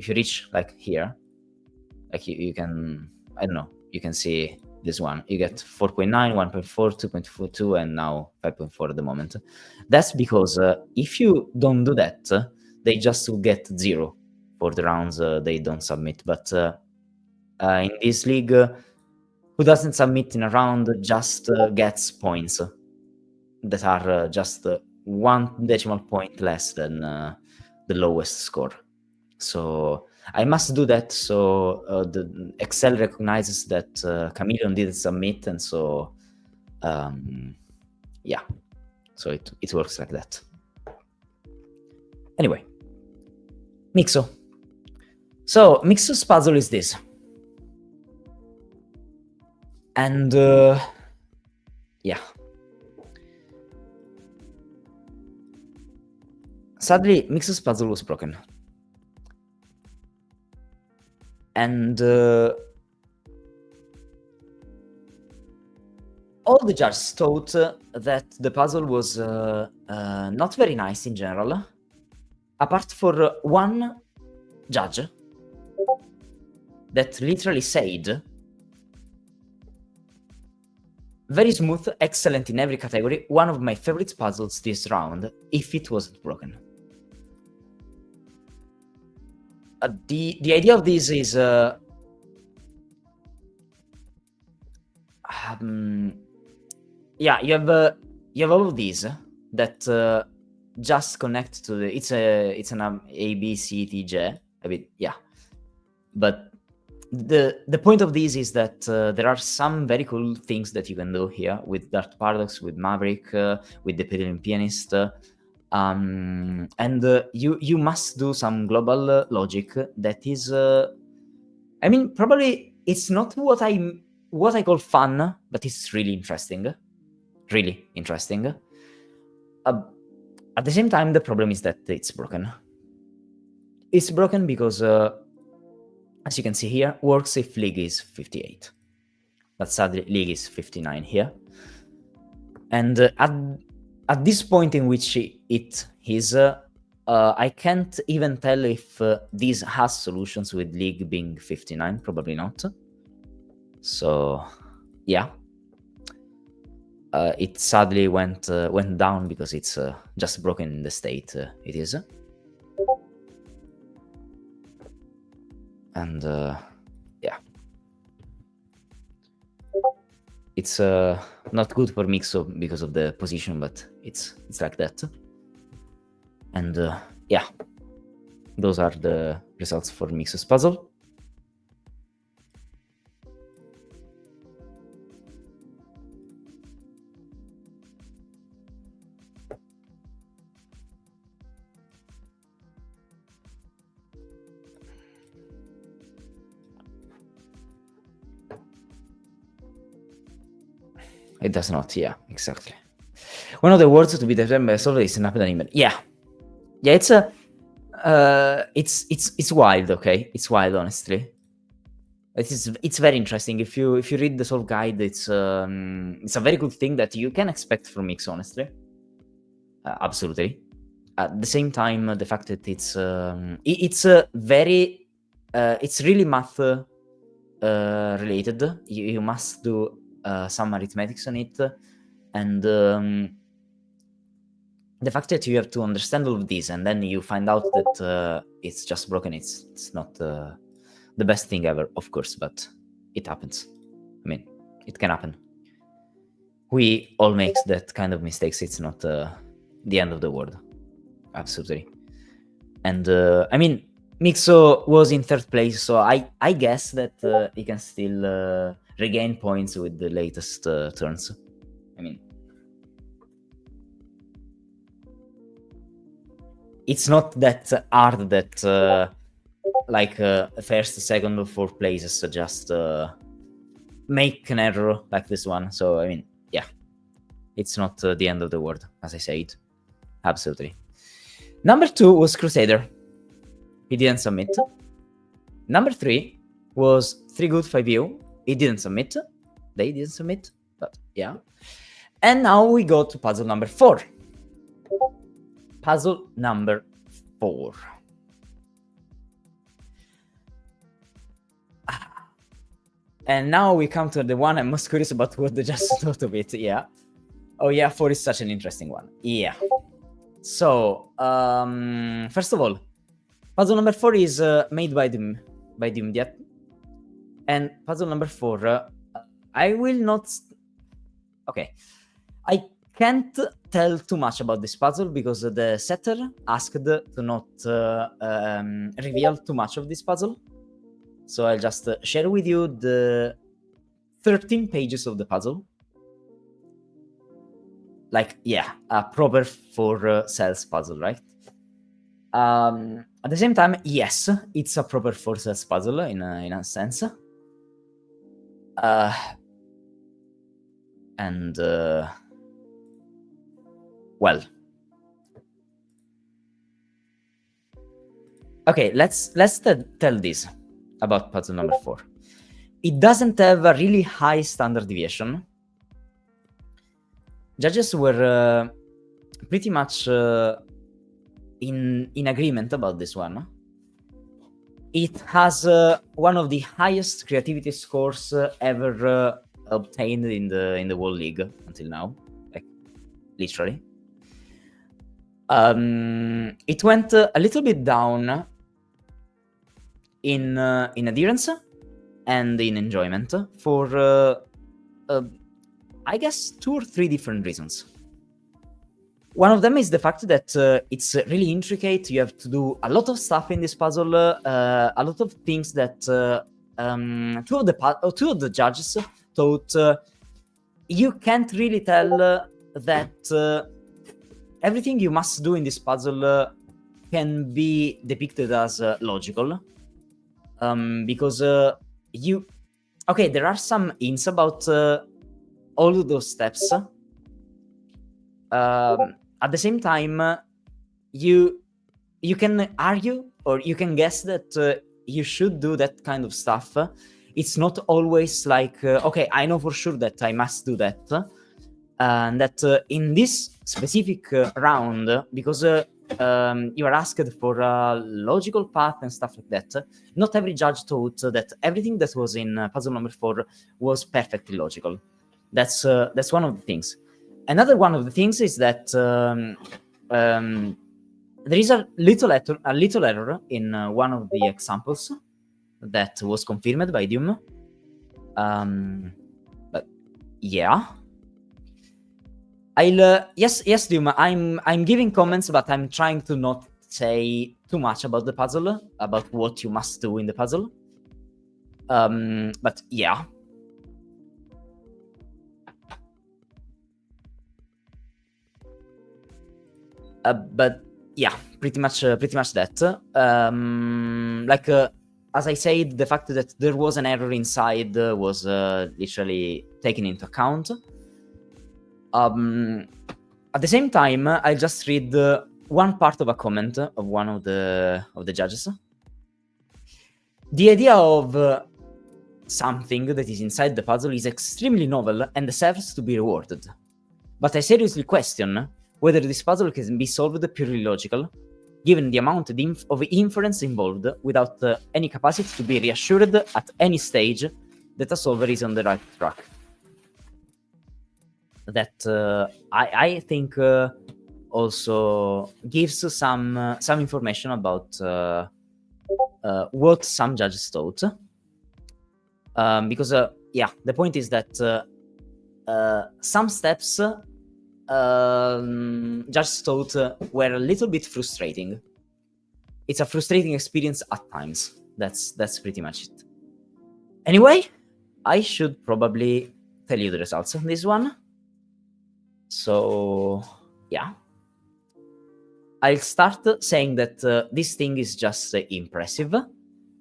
reach like here, like you can, I don't know, you can see this one. You get 4.9, 1.4, 2.42, and now 5.4 at the moment. That's because if you don't do that, they just will get 0 for the rounds they don't submit. But in this league, who doesn't submit in a round just gets points that are just 1 decimal point less than the lowest score. So I must do that, so the Excel recognizes that Chameleon didn't submit, and so yeah, so it works like that. Anyway, Mixo. So Mixus puzzle is this. And yeah. Sadly, Mixus puzzle was broken. And all the judges thought that the puzzle was not very nice in general, apart for one judge that literally said, very smooth, excellent in every category, one of my favorite puzzles this round, if it wasn't broken. The idea of this is yeah, you have all of these that just connect to the it's an A B C T J. I mean, yeah, but the point of this is that there are some very cool things that you can do here with Dark Paradox, with Maverick, with the Pedaling Pianist, and you must do some global logic that is, I mean, probably it's not what I call fun, but it's really interesting. Really interesting. At the same time, the problem is that it's broken. It's broken because, as you can see here, works if League is 58. But sadly, League is 59 here. And at this point in which it is, I can't even tell if this has solutions with League being 59. Probably not. So, yeah. It sadly went down because it's just broken in the state it is. And yeah, it's not good for Mixo because of the position, but it's like that. And yeah, those are the results for Mixo's puzzle. It does not, yeah, exactly. One of the words to be determined by solver is snap an email. Yeah, it's a it's wild. Okay, it's wild, honestly. It's very interesting. If you read the solve guide, it's a very good thing that you can expect from Mix, honestly. Absolutely. At the same time, the fact that it's very it's really math related. You must do some arithmetics on it, and the fact that you have to understand all of this and then you find out that it's just broken, it's not the best thing ever, of course, but it happens. I mean, it can happen. We all make that kind of mistakes. It's not the end of the world. Absolutely. And I mean, Mixo was in third place, so I guess that he can still regain points with the latest turns. I mean, it's not that hard that like first, second, or fourth places just make an error like this one. So I mean, yeah, it's not the end of the world, as I said. Absolutely. Number 2 was Crusader. He didn't submit. Number 3 was 3 Good 5U. He didn't submit. They didn't submit, but yeah. And now we go to puzzle number 4. Puzzle number 4. And now we come to the one I'm most curious about what the judges thought of it. Yeah. Oh yeah, 4 is such an interesting one. Yeah. So, first of all, puzzle number 4 is made by the Immediate. And puzzle number 4, I will not... Okay. I can't tell too much about this puzzle because the setter asked to not reveal too much of this puzzle. So I'll just share with you the 13 pages of the puzzle. Like, yeah, a proper 4 cells puzzle, right? At the same time, yes, it's a proper forces puzzle in a sense. And well, okay, let's tell this about puzzle number 4. It doesn't have a really high standard deviation. Judges were pretty much in agreement about this one. It has one of the highest creativity scores ever obtained in the World League until now, like literally. It went a little bit down in adherence and in enjoyment for I guess 2 or 3 different reasons. One of them is the fact that it's really intricate. You have to do a lot of stuff in this puzzle, a lot of things that 2 of the judges thought you can't really tell that everything you must do in this puzzle can be depicted as logical, because there are some hints about all of those steps. At the same time, you can argue or you can guess that you should do that kind of stuff. It's not always like, okay, I know for sure that I must do that. And that in this specific round, because you are asked for a logical path and stuff like that, not every judge thought that everything that was in puzzle number 4 was perfectly logical. That's one of the things. Another one of the things is that there is a little error in one of the examples that was confirmed by Doom. But yeah, yes, Doom. I'm giving comments, but I'm trying to not say too much about the puzzle, about what you must do in the puzzle. But yeah. But yeah, pretty much that. As I said, the fact that there was an error inside was literally taken into account. At the same time, I'll just read one part of a comment of one of the judges. The idea of something that is inside the puzzle is extremely novel and deserves to be rewarded. But I seriously question whether this puzzle can be solved purely logical, given the amount of inference involved, without any capacity to be reassured at any stage that a solver is on the right track. That I think also gives some information about what some judges thought. Because yeah, the point is that some steps judges thought were a little bit frustrating. It's a frustrating experience at times. That's pretty much it. Anyway, I should probably tell you the results of this one. So yeah, I'll start saying that this thing is just impressive,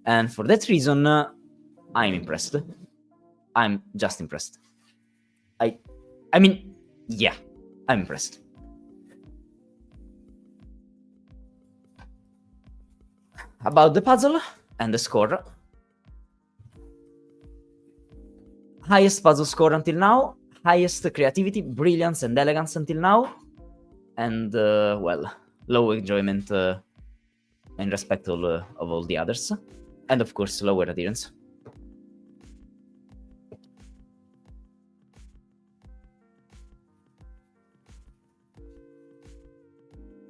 and for that reason, I'm impressed. I'm just impressed. I mean, yeah, I'm impressed. About the puzzle and the score. Highest puzzle score until now, highest creativity, brilliance, and elegance until now, and well, low enjoyment in respect of all the others, and of course lower adherence.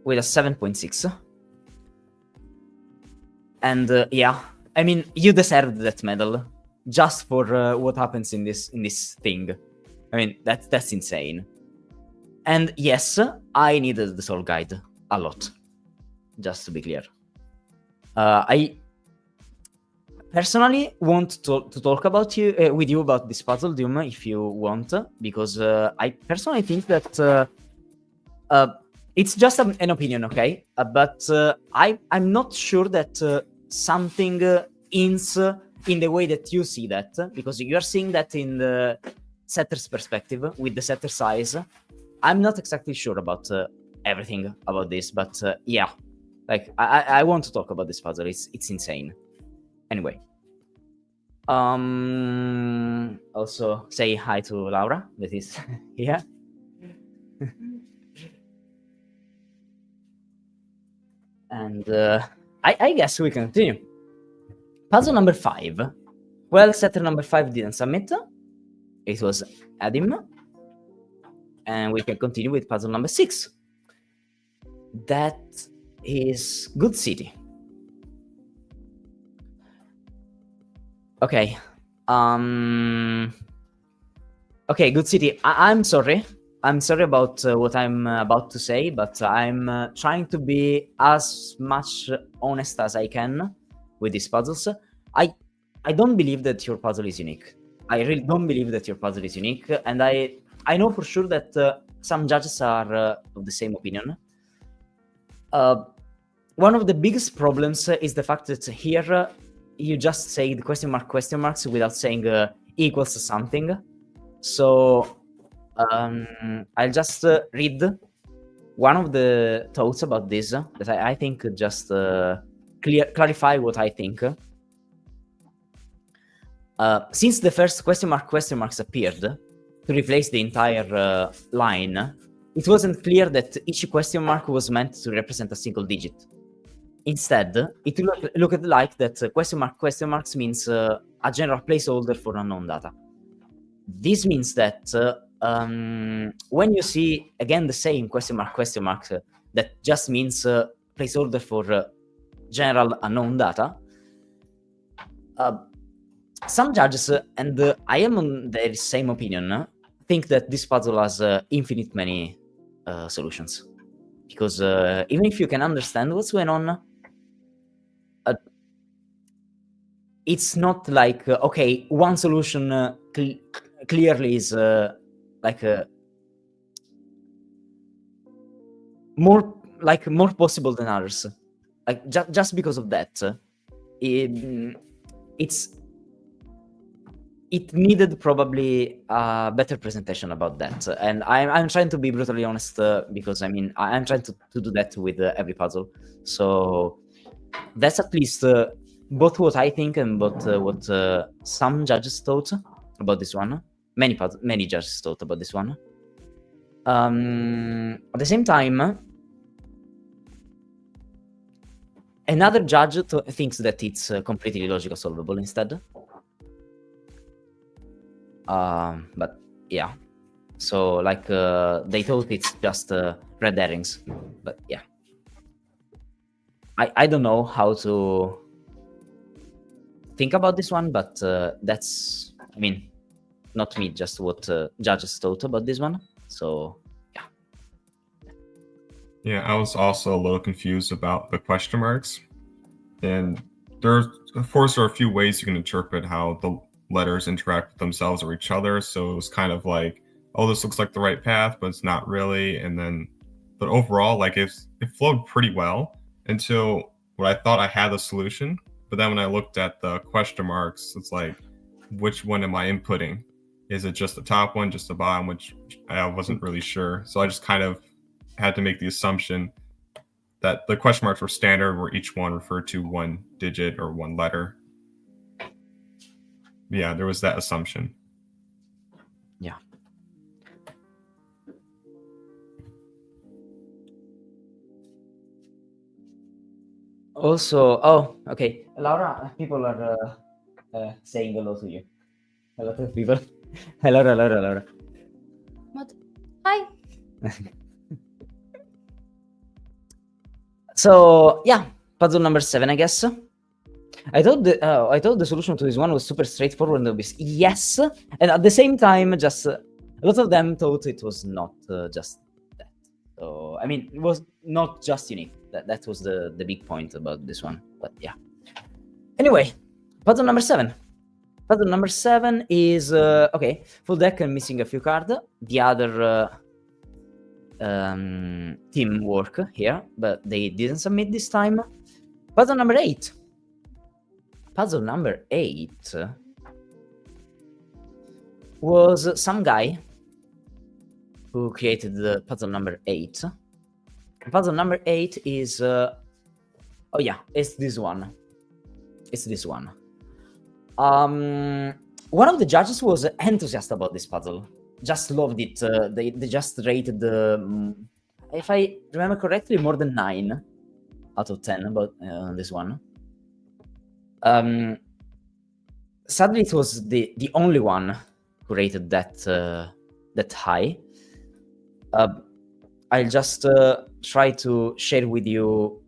With a 7.6. And yeah, I mean, you deserved that medal just for what happens in this thing. I mean, that's insane. And yes, I needed the soul guide a lot, just to be clear. I personally want to talk about with you about this puzzle, Doom, if you want, because I personally think that it's just an opinion, okay? But I'm not sure that something hints in the way that you see that, because you are seeing that in the setter's perspective with the setter size. I'm not exactly sure about everything about this, but yeah, like I want to talk about this puzzle. It's insane. Anyway, also say hi to Laura, that is here. And I guess we can continue. Puzzle number 5. Well, setter number 5 didn't submit. It was Adim. And we can continue with puzzle number 6. That is Good City. Okay. Okay, Good City. I'm sorry. I'm sorry about what I'm about to say, but I'm trying to be as much honest as I can with these puzzles. I don't believe that your puzzle is unique. I really don't believe that your puzzle is unique, and I know for sure that some judges are of the same opinion. One of the biggest problems is the fact that here you just say the question marks without saying equals something. So I'll just read one of the thoughts about this that I think just clarify what I think. Since the first question marks appeared to replace the entire line, it wasn't clear that each question mark was meant to represent a single digit. Instead, it looked like that question marks means a general placeholder for unknown data. This means that when you see again the same question mark that just means placeholder for general unknown data, some judges, and I am on the same opinion, think that this puzzle has infinite many solutions. Because even if you can understand what's going on, it's not like, okay, one solution clearly is like more possible than others. Like just because of that, it needed probably a better presentation about that. And I'm trying to be brutally honest because I mean I'm trying to do that with every puzzle. So that's at least both what I think and both what some judges thought about this one. Many judges thought about this one. At the same time, another judge thinks that it's completely logical solvable instead. But yeah, so like they thought it's just red herrings, but yeah, I don't know how to think about this one, but that's, I mean, not me, just what judges thought about this one. So yeah. Yeah, I was also a little confused about the question marks, and there's of course there are a few ways you can interpret how the letters interact with themselves or each other. So it was kind of like, oh, this looks like the right path, but it's not really. And then, but overall, like it flowed pretty well until what I thought I had the solution. But then when I looked at the question marks, it's like, which one am I inputting? Is it just the top one, just the bottom, which I wasn't really sure. So I just kind of had to make the assumption that the question marks were standard, where each one referred to one digit or one letter. Yeah, there was that assumption. Yeah. Also, oh, okay, Laura, people are saying hello to you. A lot of people. Hello, Laura. What? Hi. So yeah, puzzle number 7, I guess. I thought the solution to this one was super straightforward and obvious. Yes, and at the same time, just a lot of them thought it was not just that. So I mean, it was not just unique. That was the big point about this one. But yeah. Anyway, puzzle number 7. Puzzle number 7 is okay. Full deck and missing a few cards. The other teamwork here, but they didn't submit this time. Puzzle number 8. Puzzle number 8 was some guy who created the puzzle number 8. Puzzle number 8 is oh yeah, it's this one. It's this one. One of the judges was enthusiastic about this puzzle. Just loved it. They just rated the, if I remember correctly, more than 9 out of 10 about this one. Sadly, it was the only one who rated that high. I'll just try to share with you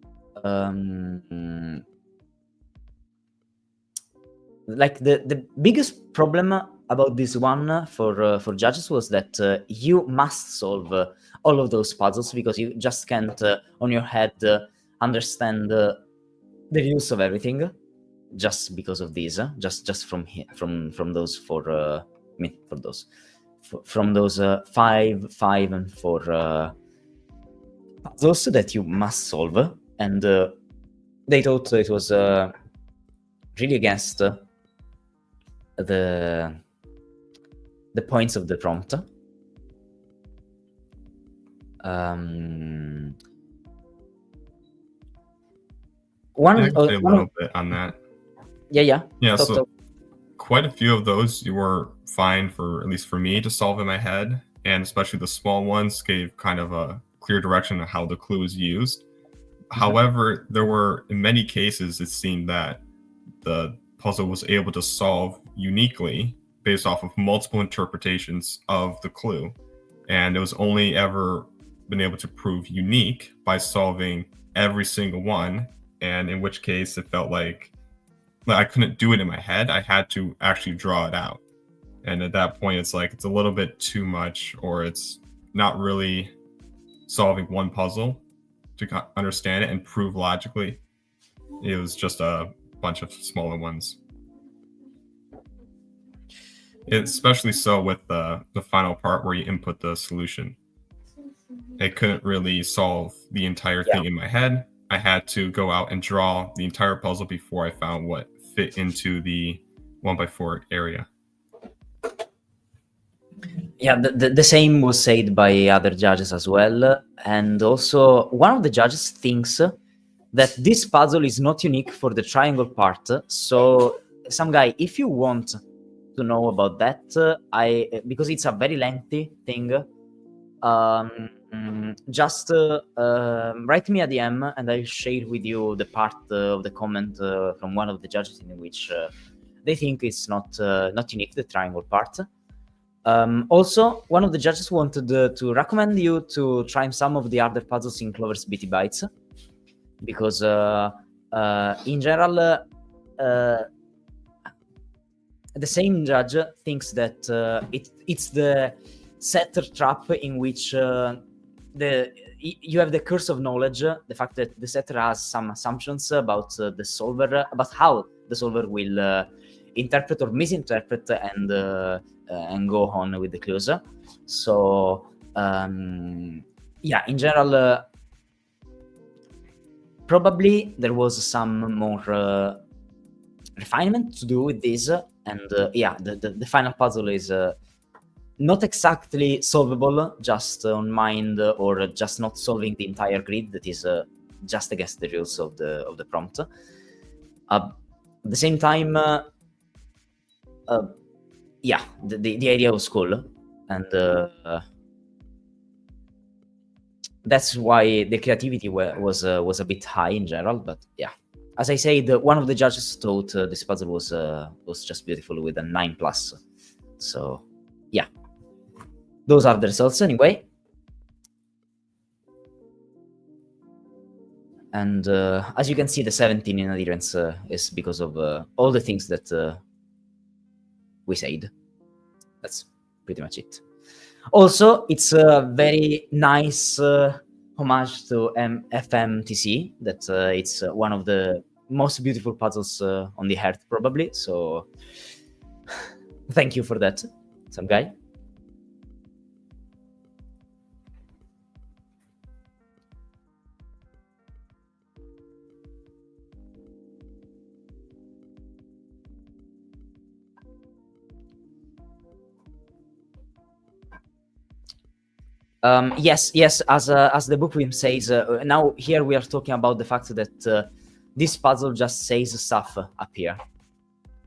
like the biggest problem about this one for judges was that you must solve all of those puzzles, because you just can't on your head understand the use of everything just because of these, just from those for from those 5, and 4 puzzles that you must solve, and they thought it was really against the points of the prompt. One a little bit on that. Yeah. So quite a few of those you were fine for, at least for me, to solve in my head, and especially the small ones gave kind of a clear direction of how the clue is used. However, there were, in many cases, it seemed that the puzzle was able to solve uniquely based off of multiple interpretations of the clue, and it was only ever been able to prove unique by solving every single one, and in which case it felt like I couldn't do it in my head. I had to actually draw it out, and at that point it's like it's a little bit too much, or it's not really solving one puzzle to understand it and prove logically. It was just a bunch of smaller ones. Especially so with the final part where you input the solution. I couldn't really solve the entire thing in my head. I had to go out and draw the entire puzzle before I found what fit into the 1x4 area. Yeah, the same was said by other judges as well. And also, one of the judges thinks that this puzzle is not unique for the triangle part. So, some guy, if you want to know about that, because it's a very lengthy thing, just write me a DM and I'll share with you the part of the comment from one of the judges in which they think it's not unique, the triangle part. Also, one of the judges wanted to recommend you to try some of the other puzzles in Clover's Bitty Bytes, because in general, the same judge thinks that it's the setter trap in which you have the curse of knowledge, the fact that the setter has some assumptions about the solver, about how the solver will interpret or misinterpret and go on with the clues. So yeah, in general, probably there was some more refinement to do with this, and yeah, the final puzzle is not exactly solvable just on mind, or just not solving the entire grid that is just against the rules of the prompt. At the same time, yeah, the idea was cool, and that's why the creativity was a bit high in general. But yeah, as I said, one of the judges thought this puzzle was just beautiful with a 9+. So yeah, those are the results anyway. And as you can see, the 17 in adherence is because of all the things that we said. That's pretty much it. Also, it's a very nice homage to FMTC, that it's one of the most beautiful puzzles on the earth, probably. So thank you for that, some guy. Yes, as the bookworm says, now here we are talking about the fact that this puzzle just says stuff up here.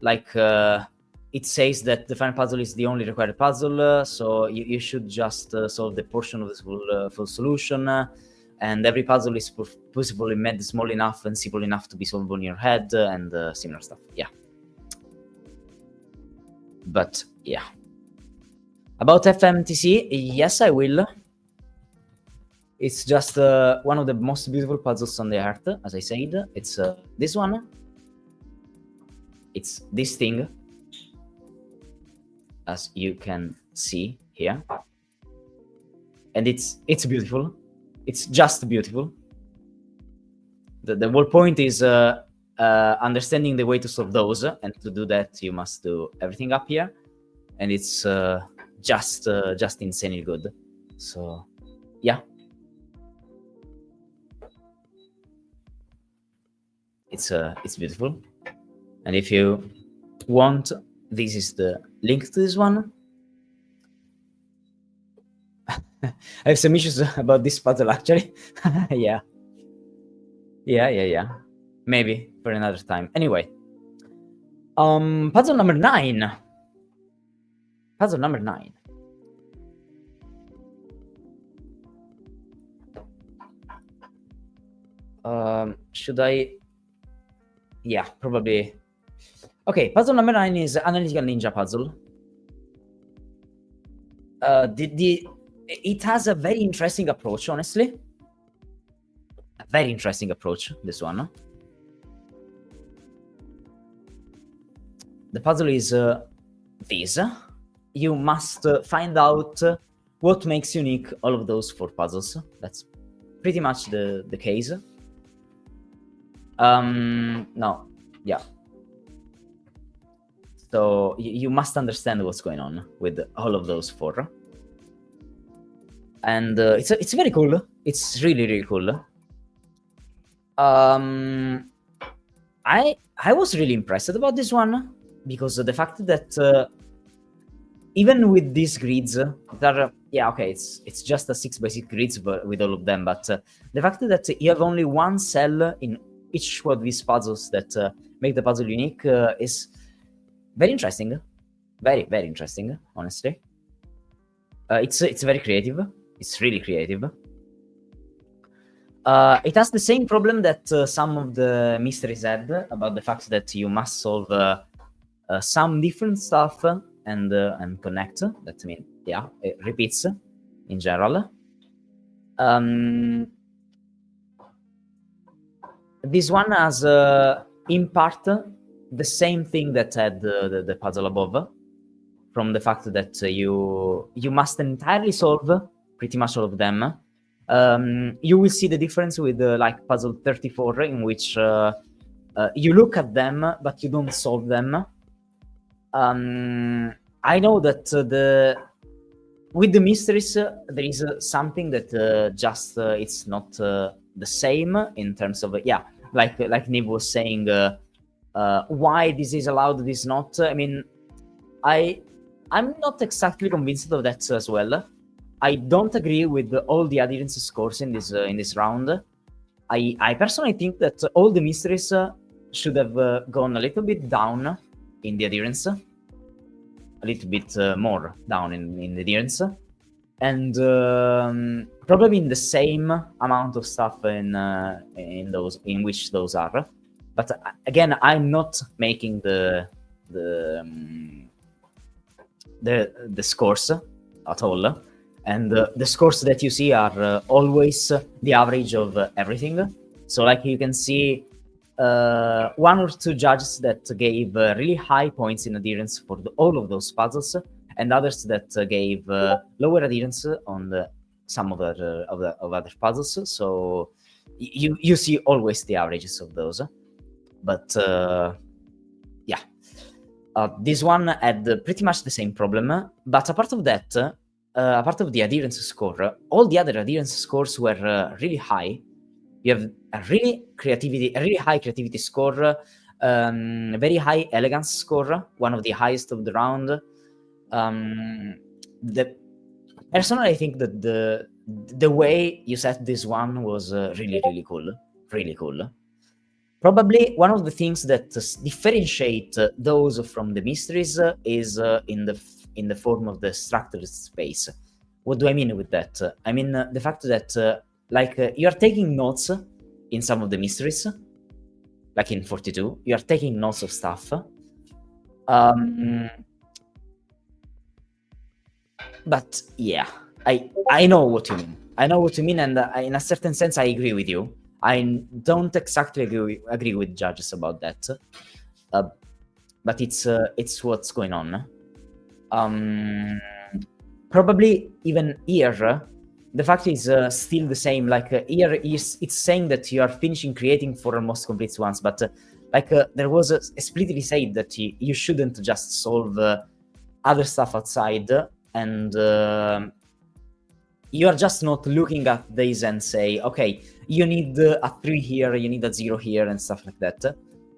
Like, it says that the final puzzle is the only required puzzle, so you should just solve the portion of the full solution, and every puzzle is possibly made small enough and simple enough to be solvable in your head, and similar stuff. Yeah. But, yeah. About FMTC, yes, I will. It's just one of the most beautiful puzzles on the earth, as I said. It's this one. It's this thing, as you can see here. And it's beautiful. It's just beautiful. The whole point is understanding the way to solve those, and to do that, you must do everything up here. And it's just insanely good. So, yeah. It's beautiful. And if you want, this is the link to this one. I have some issues about this puzzle, actually. Yeah. Maybe for another time. Anyway. Puzzle number 9. Puzzle number 9. Should I... Yeah, probably. Okay, puzzle number 9 is Analytical Ninja puzzle. It has a very interesting approach, honestly. A very interesting approach, this one. The puzzle is this. You must find out what makes unique all of those 4 puzzles. That's pretty much the case. No, yeah. So you must understand what's going on with all of those 4. And it's very cool. It's really cool. I was really impressed about this one, because of the fact that even with these grids that are, yeah, okay, it's just a 6x6 grids with all of them, but the fact that you have only one cell in each one of these puzzles that make the puzzle unique is very interesting. Very interesting, honestly. It's very creative. It's really creative. It has the same problem that some of the mysteries had, about the fact that you must solve some different stuff and connect. That means, yeah, it repeats in general. This one has, in part, the same thing that had the puzzle above, from the fact that you must entirely solve pretty much all of them. You will see the difference with like puzzle 34, in which you look at them but you don't solve them. I know that with the mysteries there is something that just it's not the same in terms of yeah, like Niv was saying, why this is allowed, this not. I mean, I'm not exactly convinced of that as well. I don't agree with all the adherence scores in this round. I personally think that all the mysteries should have gone a little bit down in the adherence, a little bit more down in the adherence, and probably in the same amount of stuff in those in which those are. But again, I'm not making the scores at all. And the scores that you see are always the average of everything. So like you can see 1 or 2 judges that gave really high points in adherence for all of those puzzles, and others that gave lower adherence on some of other puzzles. So you see always the averages of those. But yeah, this one had pretty much the same problem. But apart of that, apart of the adherence score, all the other adherence scores were really high. You have a really high creativity score, very high elegance score, one of the highest of the round. The Personally, I think that the way you set this one was really cool, really cool. Probably one of the things that differentiate those from the mysteries is in the form of the structured space. What do I mean with that? I mean the fact that you are taking notes in some of the mysteries, like in 42, you are taking notes of stuff. But yeah, I know what you mean. I know what you mean, and in a certain sense, I agree with you. I don't exactly agree with judges about that, but it's what's going on. Probably even here, the fact is still the same. Like here, it's saying that you are finishing creating for almost complete ones, but there was explicitly said that you shouldn't just solve other stuff outside, and you are just not looking at these and say, okay, you need a 3 here, you need a 0 here, and stuff like that.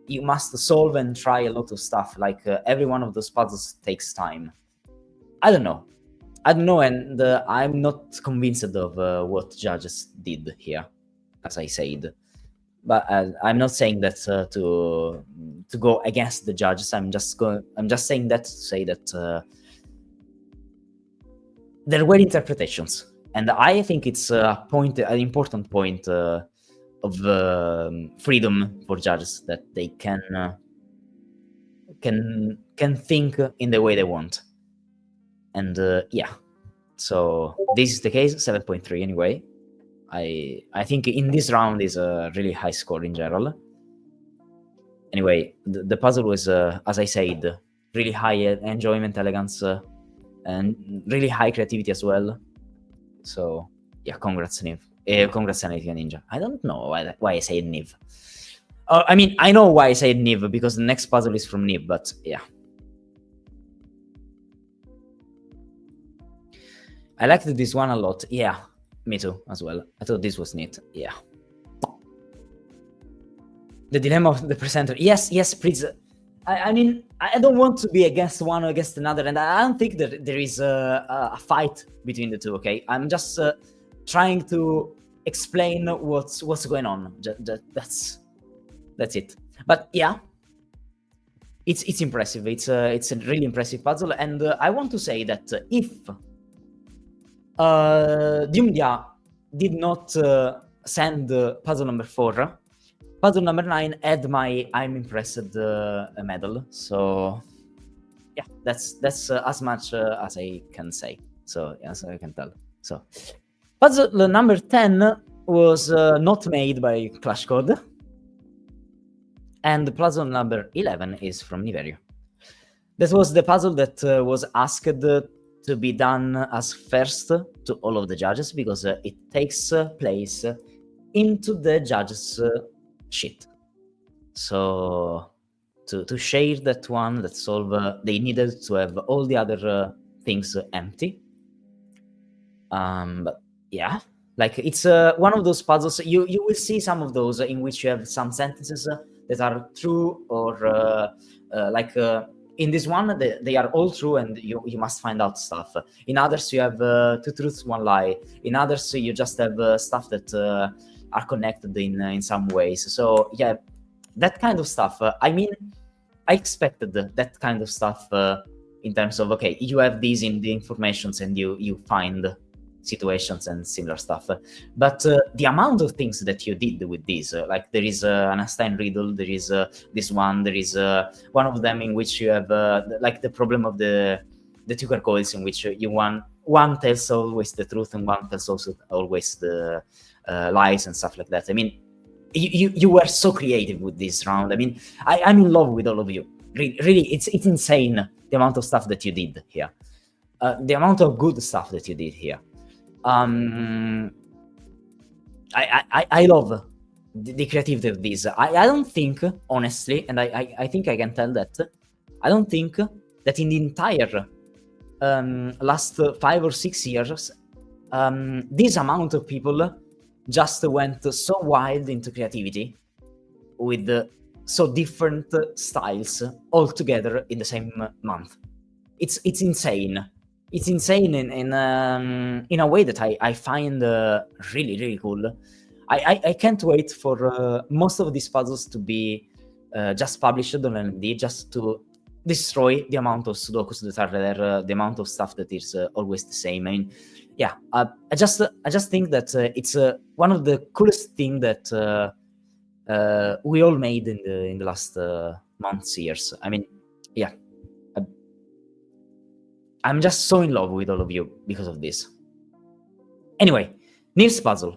You must solve and try a lot of stuff. Like every one of those puzzles takes time. I don't know, and I'm not convinced of what judges did here, as I said. But I'm not saying that to go against the judges. I'm just saying that to say that there were interpretations, and I think it's an important point of freedom for judges, that they can think in the way they want. And yeah, so this is the case. 7.3 anyway. I think in this round is a really high score in general. Anyway, the puzzle was, as I said, really high enjoyment, elegance, and really high creativity as well. So yeah, congrats Niv. Congrats Analytica Ninja. I don't know why I say Niv. I mean, I know why I say Niv, because the next puzzle is from Niv, but yeah. I liked this one a lot. Yeah, me too, as well. I thought this was neat. Yeah. The dilemma of the presenter. Yes, please. I mean, I don't want to be against one or against another, and I don't think that there is a fight between the two, okay? I'm just trying to explain what's going on. That's it. But yeah, it's impressive. It's a really impressive puzzle, and I want to say that if Dumdia did not send puzzle number 4, puzzle number 9 had my I'm impressed medal. So yeah, that's as much as I can say. So as I can tell. So puzzle number 10 was not made by Clash Code, and the puzzle number 11 is from Niverio. That was the puzzle that was asked to be done as first to all of the judges, because it takes place into the judges' sheet. So to share that one, that solve, they needed to have all the other things empty. But yeah, like it's one of those puzzles. You will see some of those in which you have some sentences that are true, or in this one, they are all true, and you must find out stuff. In others, you have 2 truths, 1 lie. In others, you just have stuff that are connected in some ways. So yeah, that kind of stuff. I mean, I expected that kind of stuff in terms of, okay, you have these in the informations, and you find situations and similar stuff. But the amount of things that you did with these, like there is an Einstein riddle, there is this one, there is one of them in which you have like the problem of the Tucker coils, in which one tells always the truth and one tells also always the lies and stuff like that. I mean, you were so creative with this round. I mean, I'm in love with all of you. Really, it's insane the amount of stuff that you did here, the amount of good stuff that you did here. I love the creativity of this. I don't think, honestly, and I think I can tell that, I don't think that in the entire last 5 or 6 years, this amount of people just went so wild into creativity with so different styles all together in the same month. It's insane. it's insane in a way that I find really, really cool. I can't wait for most of these puzzles to be just published on LND, just to destroy the amount of sudokus that are there, the amount of stuff that is always the same. I mean, yeah, I just think that it's one of the coolest thing that we all made in the last months, years. I mean, yeah, I'm just so in love with all of you because of this. Anyway, Niv's puzzle.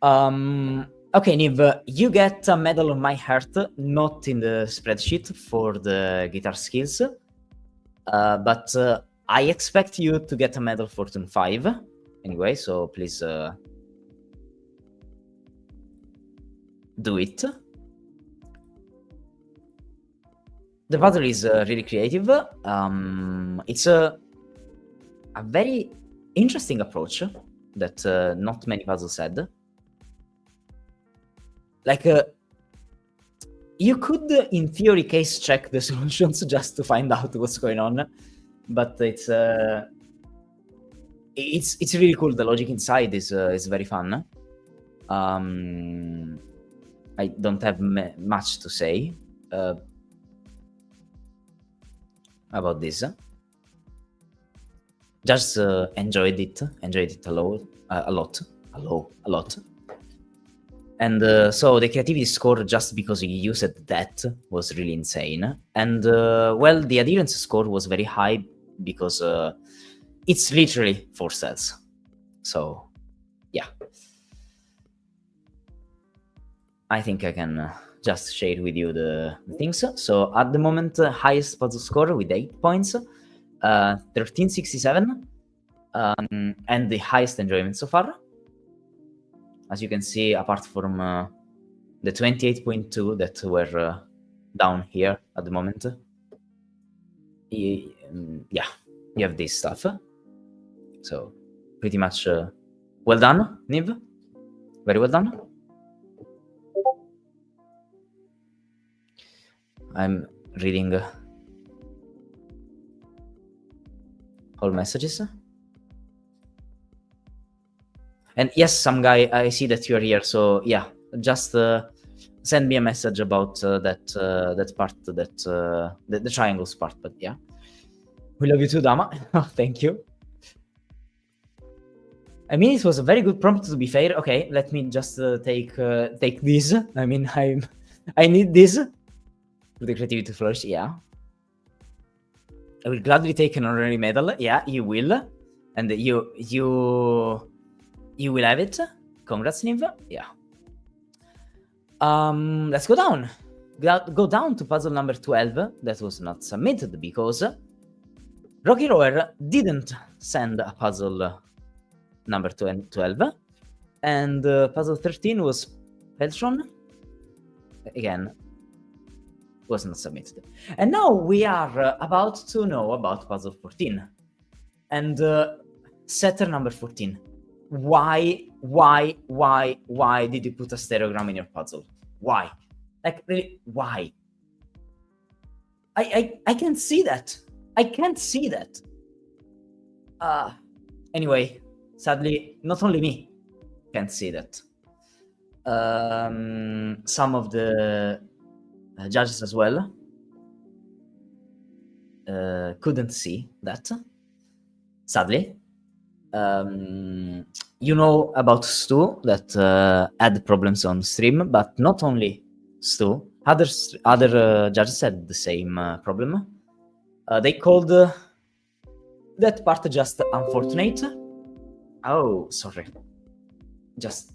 Okay, Niv, you get a medal on my heart, not in the spreadsheet for the guitar skills, but I expect you to get a medal for Tune 5. Anyway, so please do it. The puzzle is really creative. It's a very interesting approach that not many puzzles had. Like, you could, in theory, case check the solutions just to find out what's going on, but it's really cool. The logic inside is very fun. I don't have much to say about this. Just enjoyed it a lot. And so the creativity score, just because you used that, was really insane. And well, the adherence score was very high because it's literally 4 cells. So yeah, I think I can just share with you the things. So at the moment, highest puzzle score with 8 points, 1367, and the highest enjoyment so far. As you can see, apart from the 28.2 that were down here at the moment, yeah, you have this stuff. So pretty much well done, Niv. Very well done. I'm reading all messages. And yes, some guy, I see that you are here. So yeah, just send me a message about that part, the triangles part. But yeah, we love you too, Dama. Thank you. I mean, it was a very good prompt, to be fair. Okay, let me just take this. I mean, I need this for the creativity to flourish. Yeah, I will gladly take an honorary medal. Yeah, you will, and you will have it. Congrats, Niv. Yeah. Let's go down. Go down to puzzle number 12. That was not submitted because Rocky Rower didn't send a puzzle number 12. And puzzle 13 was Peltron. Again, was not submitted. And now we are about to know about puzzle 14. And setter number 14. Why did you put a stereogram in your puzzle? Why? Like, really, why? I can't see that. I can't see that. Anyway, sadly, not only me can't see that. Some of the judges as well couldn't see that, sadly. You know about Stu that had problems on stream, but not only Stu. Other judges had the same problem. They called that part just unfortunate. Oh, sorry. Just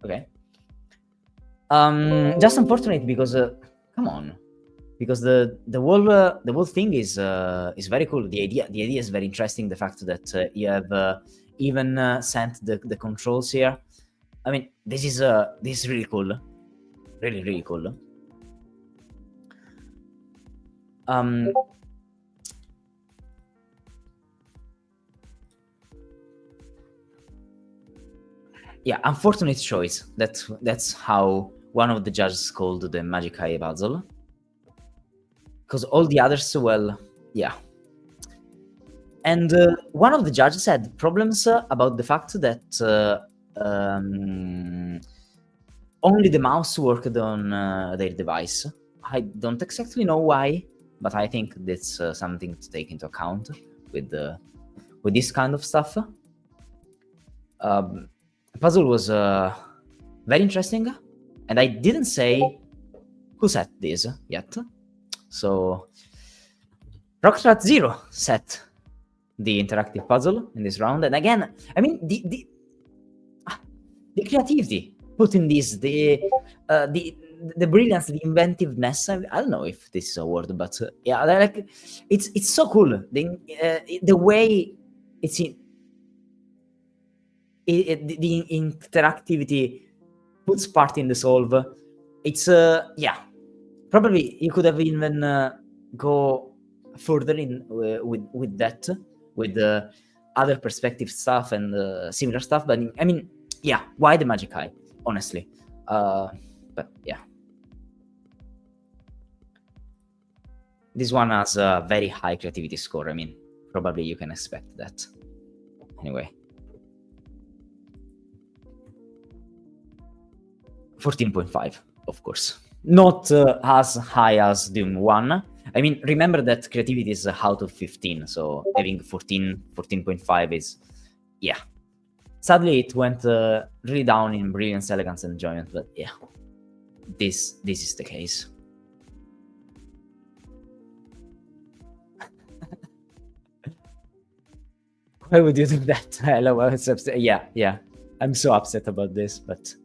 okay. Just unfortunate because come on, because the whole thing is very cool. The idea is very interesting. The fact that you have even sent the controls here. I mean, this is really cool, really cool. Yeah, unfortunate choice. That's how one of the judges called the Magic Eye puzzle. Because all the others, well, yeah. And one of the judges had problems about the fact that only the mouse worked on their device. I don't exactly know why, but I think that's something to take into account with this kind of stuff. The puzzle was very interesting, and I didn't say who set this yet. So Rockstrat Zero set the interactive puzzle in this round, and again, I mean the creativity put in this, the brilliance, the inventiveness. I don't know if this is a word, but yeah, like it's so cool. The way it's in, the interactivity puts part in the solve. It's yeah, probably you could have even go further in with that, with other perspective stuff and similar stuff. But I mean, yeah, why the magic eye? Honestly, but yeah, this one has a very high creativity score. I mean, probably you can expect that. Anyway, 14.5, of course. Not as high as Doom 1. I mean, remember that creativity is out of 15, so having 14.5 is, yeah. Sadly, it went really down in brilliance, elegance, and enjoyment, but yeah, this is the case. Why would you do that? Hello, it's upset. Yeah. I'm so upset about this, but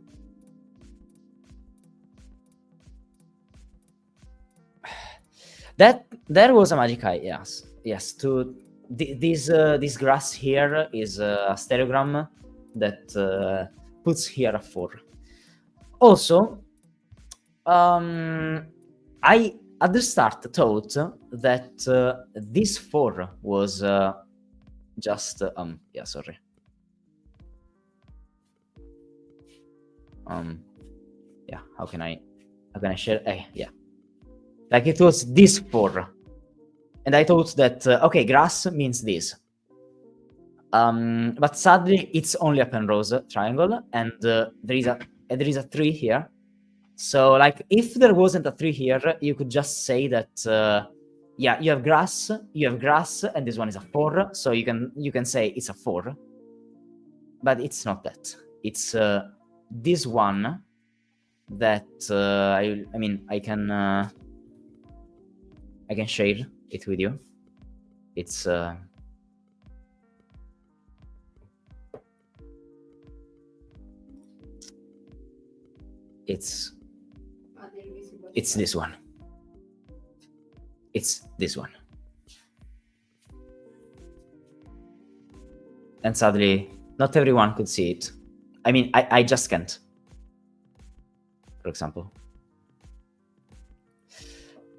there was a magic eye. Yes. To this grass here is a stereogram that puts here a 4. Also, I at the start thought that this 4 was just yeah, sorry. Yeah, how can I share? Yeah, like it was this 4, and I thought that okay, grass means this. But sadly, it's only a Penrose triangle, and there is a 3 here. So, like, if there wasn't a 3 here, you could just say that yeah, you have grass, and this one is a 4. So you can say it's a 4, but it's not that. It's this one that I mean I can share it with you. It's this one. It's this one. And sadly, not everyone could see it. I mean, I just can't, for example.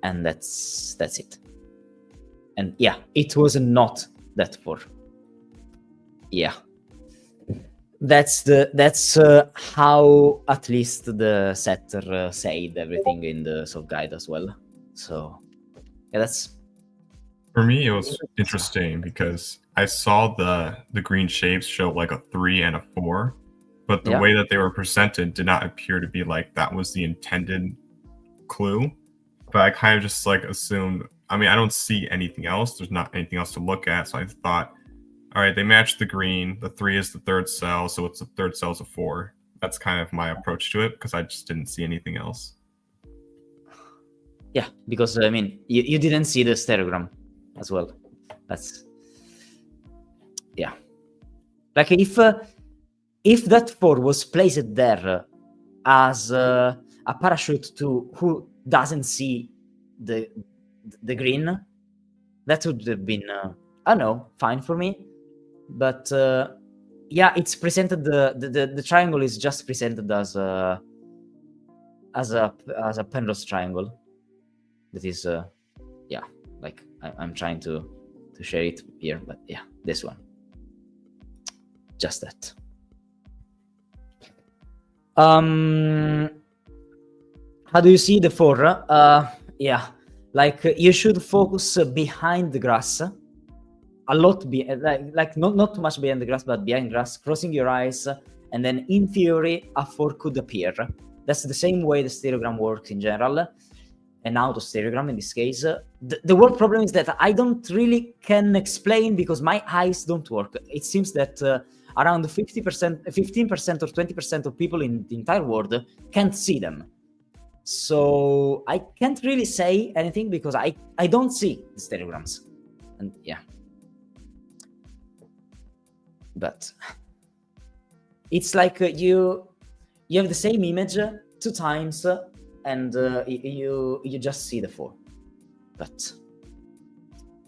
And that's it. And yeah, it was not that 4. Yeah. That's how at least the setter said everything in the soft guide as well. So yeah, that's For me, it was interesting because I saw the green shapes show like a 3 and a 4, but the way that they were presented did not appear to be like that was the intended clue. But I kind of just like assumed, I mean, I don't see anything else. There's not anything else to look at. So I thought, all right, they matched the green. The 3 is the third cell. So it's the third cell is a 4. That's kind of my approach to it because I just didn't see anything else. Yeah, because I mean, you didn't see the stereogram as well. That's, yeah. Like if that 4 was placed there as a parachute to who doesn't see the green, that would have been I don't know, fine for me. But yeah, it's presented, the triangle is just presented as a Penrose triangle. That is yeah, like I'm trying to share it here, but yeah, this one, just that. How do you see the 4? Yeah, like you should focus behind the grass, a lot like not too much behind the grass, but behind grass, crossing your eyes, and then in theory a 4 could appear. That's the same way the stereogram works in general, an auto-stereogram in this case. The word problem is that I don't really can explain because my eyes don't work. It seems that around 50%, 15% or 20% of people in the entire world can't see them. So I can't really say anything because I don't see the stereograms. And yeah. But it's like you have the same image 2 times and you just see the 4. But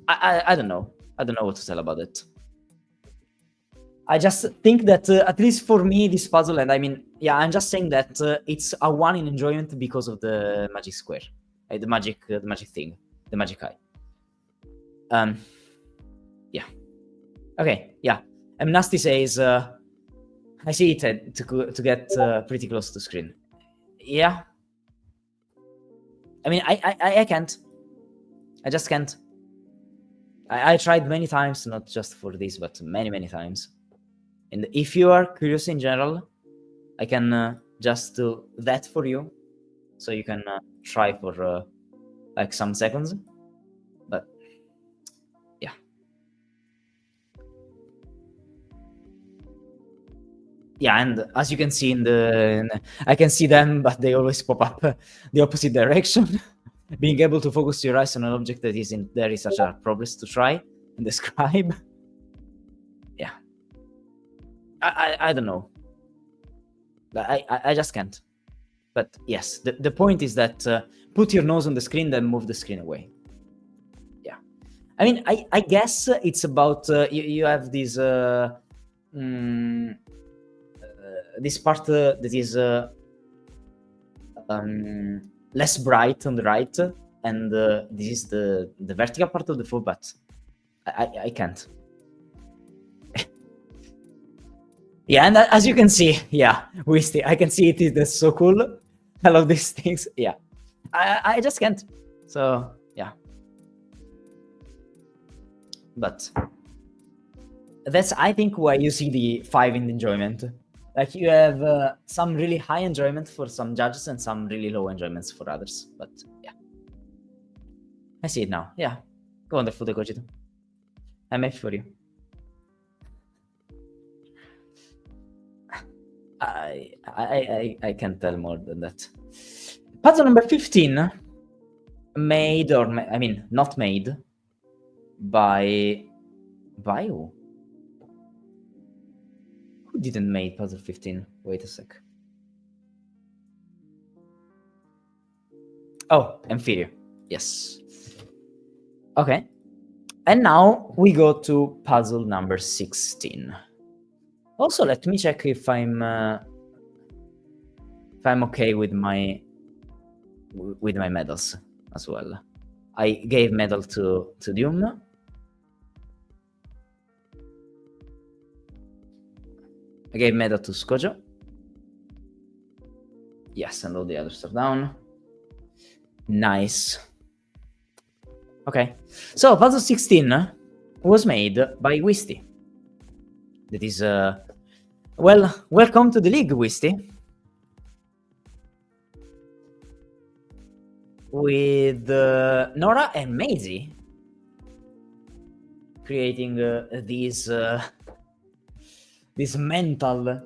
I don't know. I don't know what to tell about it. I just think that at least for me, this puzzle, and I mean, yeah, I'm just saying that it's a 1 in enjoyment because of the magic square, the magic thing, the magic eye. Yeah. Okay. Yeah. Nasty says, I see it to get pretty close to screen. Yeah. I mean, I can't. I just can't. I tried many times, not just for this, but many times. And if you are curious in general, I can just do that for you, so you can try for like some seconds. But yeah. Yeah, and as you can see I can see them, but they always pop up the opposite direction. Being able to focus your eyes on an object that isn't there is such a problem to try and describe. Yeah. I don't know. I just can't. But yes, the point is that put your nose on the screen, then move the screen away. Yeah. I mean, I guess it's about you have this this part that is less bright on the right, and this is the vertical part of the foot, but I can't. Yeah, and as you can see, yeah, Wisty, I can see it is so cool. I love these things. Yeah, I just can't. So yeah, but that's, I think, why you see the 5 in enjoyment. Like you have some really high enjoyment for some judges and some really low enjoyments for others. But yeah, I see it now. Yeah, go on the food, Cogito. I'm happy for you. I can't tell more than that. Puzzle number 15, made, or I mean, not made by who? Who didn't make puzzle 15? Wait a sec. Oh, Inferior. Yes. Okay. And now we go to puzzle number 16. Also, let me check if I'm okay with my medals as well. I gave medal to Doom. I gave medal to Skojo. Yes, and all the others are down. Nice. Okay, so puzzle 16 was made by Wisty. That is, well, welcome to the league, Wisty. With Nora and Maisie creating these mental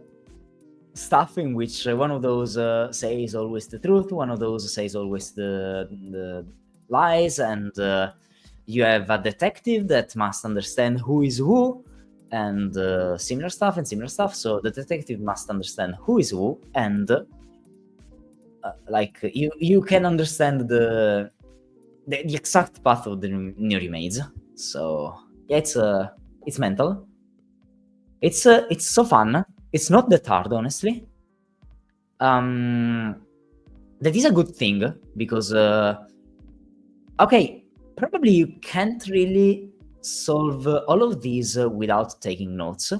stuff in which one of those says always the truth, one of those says always the lies, and you have a detective that must understand who is who, and similar stuff. So the detective must understand who is who, and like you can understand the exact path of the new remains. So yeah, it's mental. It's so fun. It's not that hard, honestly. That is a good thing because okay, probably you can't really solve all of these without taking notes,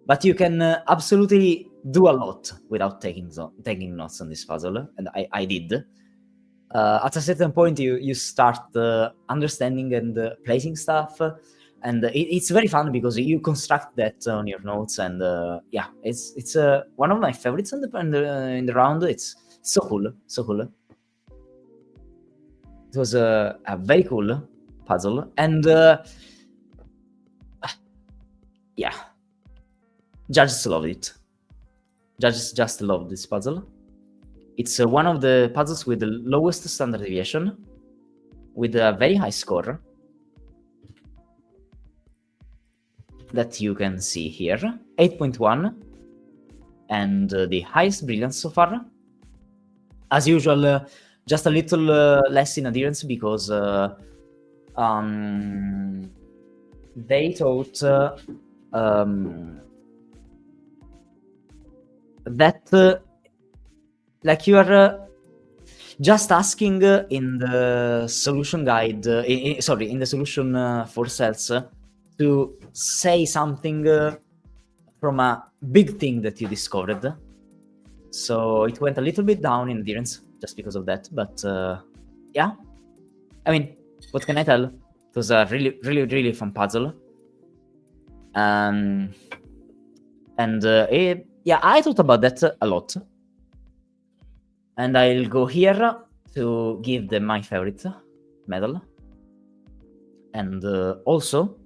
but you can absolutely do a lot without taking notes on this puzzle, and I did. At a certain point, you start understanding and placing stuff. and it's very fun because you construct that on your notes, and yeah, it's one of my favorites in the round. It's so cool, so cool. It was a very cool puzzle, and yeah, judges loved it. Judges just loved this puzzle. It's one of the puzzles with the lowest standard deviation, with a very high score that you can see here, 8.1, and the highest brilliance so far. As usual, just a little less in adherence because they thought that like you are just asking in the solution guide, sorry, in the solution for cells, to say something from a big thing that you discovered. So it went a little bit down in adherence just because of that. But yeah, I mean, what can I tell? It was a really, really, really fun puzzle. And yeah, I thought about that a lot. And I'll go here to give them my favorite medal. And also,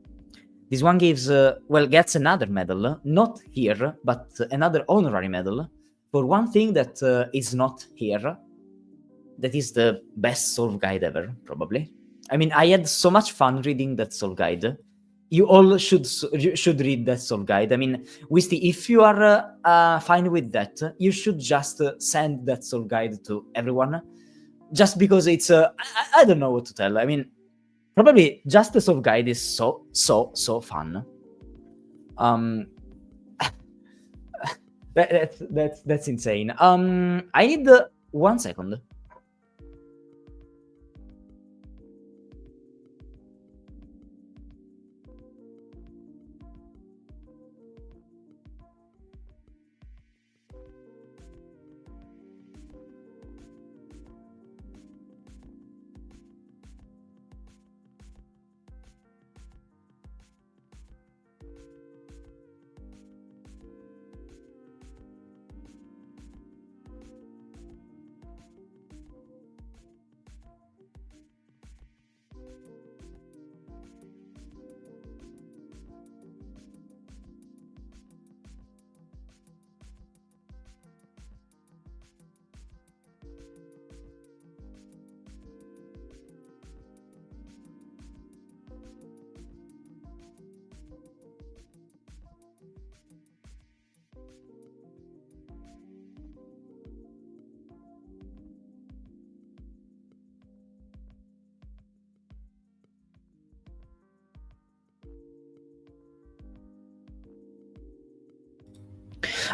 this one gives, gets another medal, not here, but another honorary medal for one thing that is not here. That is the best solve guide ever, probably. I mean, I had so much fun reading that solve guide. You all should read that solve guide. I mean, Wisty, if you are fine with that, you should just send that solve guide to everyone. Just because it's, I don't know what to tell. I mean, probably just the solve guide is so fun. That's insane. I need 1 second.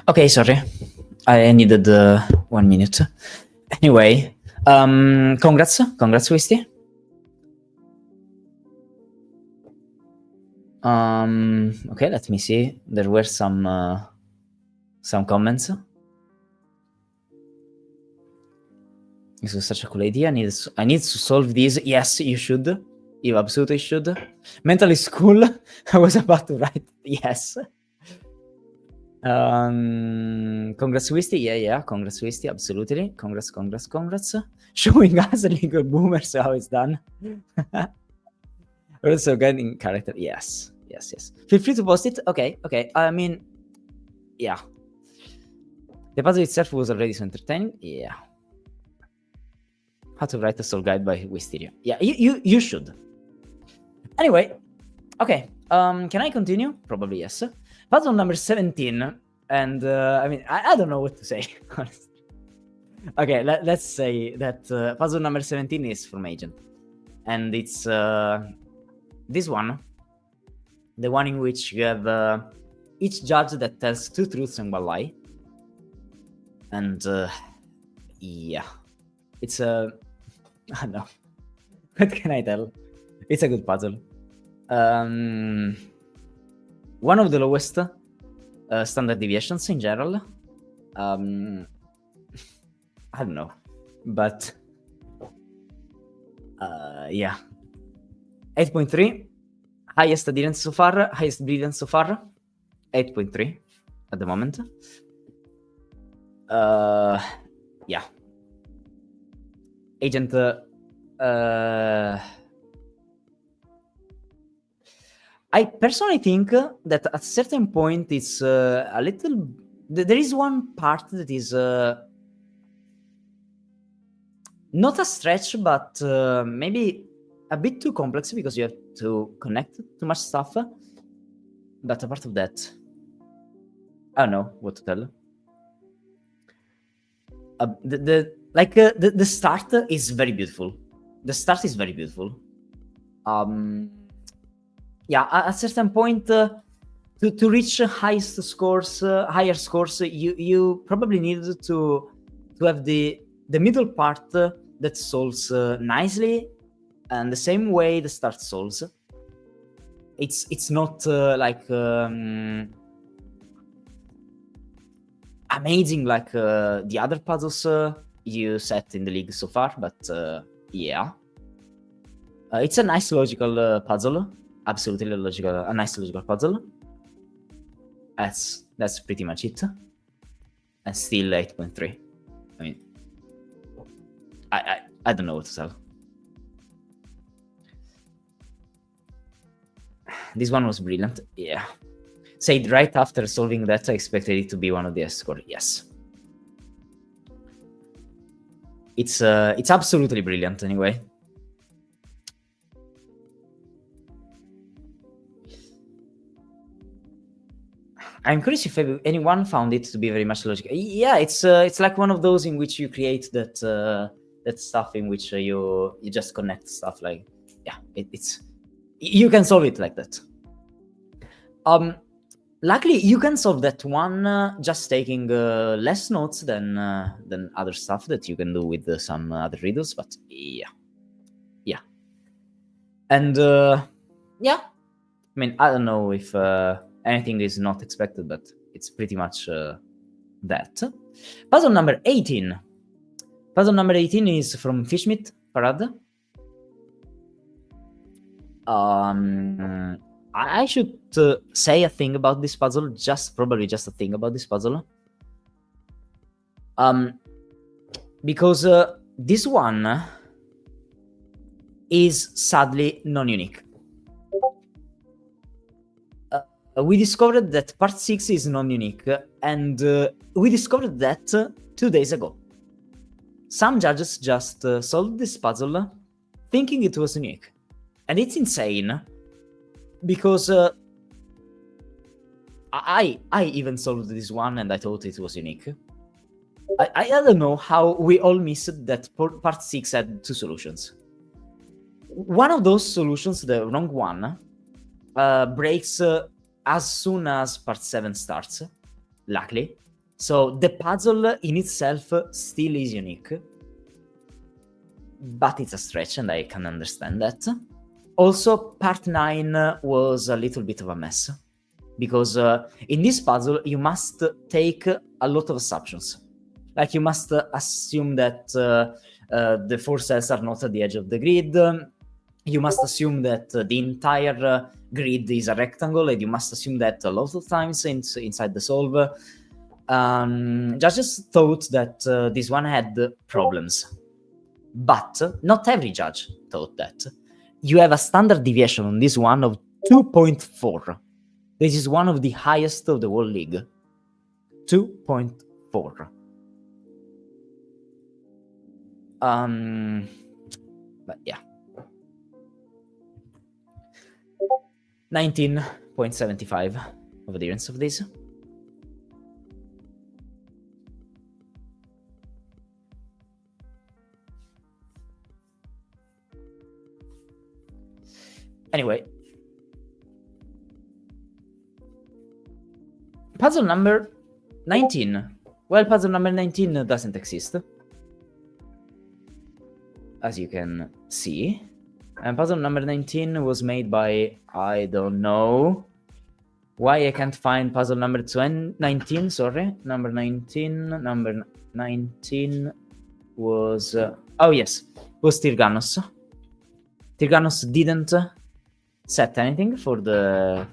Okay, sorry. I needed 1 minute. Anyway, congrats, Wisty. Okay, let me see. There were some comments. This was such a cool idea. I need to solve this. Yes, you should. You absolutely should. Mentally school. I was about to write yes. Congrats, Wisty. Yeah. Congrats, Wisty. Absolutely. Congrats. Showing us League of Boomers how it's done. Also getting character. Yes. Feel free to post it. Okay. I mean, yeah. The puzzle itself was already so entertaining. Yeah. How to write a soul guide by Wisteria. Yeah, you should. Anyway, okay. Can I continue? Probably yes. Puzzle number 17, and I mean, I don't know what to say, honestly. Okay, let's say that puzzle number 17 is from Agent, and it's this one, the one in which you have each judge that tells 2 truths and 1 lie, and yeah, it's a I don't know. What can I tell? It's a good puzzle. One of the lowest standard deviations in general. I don't know, but yeah, 8.3, Highest adherence so far, highest brilliance so far, 8.3 at the moment. Yeah. Agent. I personally think that at a certain point it's a little. There is one part that is not a stretch, but maybe a bit too complex because you have to connect too much stuff. But apart of that, I don't know what to tell. The start is very beautiful. The start is very beautiful. Yeah, at a certain point, to reach higher scores, you probably need to have the middle part that solves nicely, and the same way the start solves. It's not like amazing like the other puzzles you set in the league so far, but yeah, it's a nice logical puzzle. Absolutely logical, a nice logical puzzle. That's pretty much it. And still 8.3. I mean, I don't know what to tell. This one was brilliant. Yeah. Said right after solving that, I expected it to be one of the S score. Yes. It's absolutely brilliant anyway. I'm curious if anyone found it to be very much logical. Yeah, it's like one of those in which you create that stuff in which you just connect stuff. Like, yeah, it's you can solve it like that. Luckily, you can solve that one just taking less notes than other stuff that you can do with some other riddles. But yeah, and yeah. I mean, I don't know if anything is not expected, but it's pretty much that. Puzzle number 18. Puzzle number 18 is from Fishmeat Farad. I should say a thing about this puzzle, probably just a thing about this puzzle. Because this one is sadly non-unique. We discovered that part 6 is non-unique, and we discovered that 2 days ago. Some judges just solved this puzzle thinking it was unique. And it's insane, because I even solved this one and I thought it was unique. I don't know how we all missed that part 6 had 2 solutions. One of those solutions, the wrong one, breaks as soon as part 7 starts, luckily. So the puzzle in itself still is unique. But it's a stretch and I can understand that. Also, part 9 was a little bit of a mess. Because in this puzzle, you must take a lot of assumptions. Like, you must assume that the 4 cells are not at the edge of the grid. You must assume that the entire grid is a rectangle, and you must assume that a lot of times inside the solve. Judges thought that this one had problems. But not every judge thought that. You have a standard deviation on this one of 2.4. This is one of the highest of the whole league. 2.4. But yeah. 19.75 of adherence of this. Anyway. Puzzle number 19. Well, puzzle number 19 doesn't exist, as you can see. And puzzle number 19 was made by, I don't know why I can't find puzzle number 19, sorry. Number 19 was, oh yes, was Tirganos. Tirganos didn't set anything for the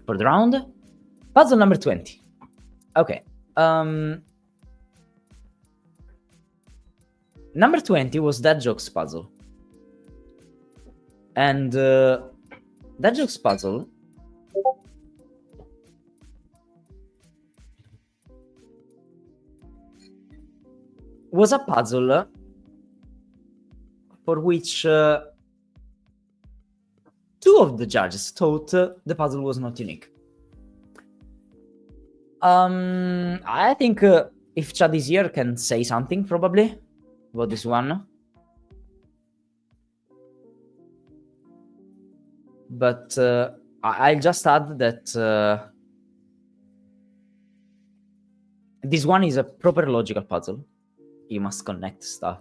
round. Puzzle number 20. Okay. Number 20 was That Joke's puzzle. And That Joke's puzzle was a puzzle for which two of the judges thought the puzzle was not unique. I think if Chad is here, can say something probably about this one. But I'll just add that this one is a proper logical puzzle. You must connect stuff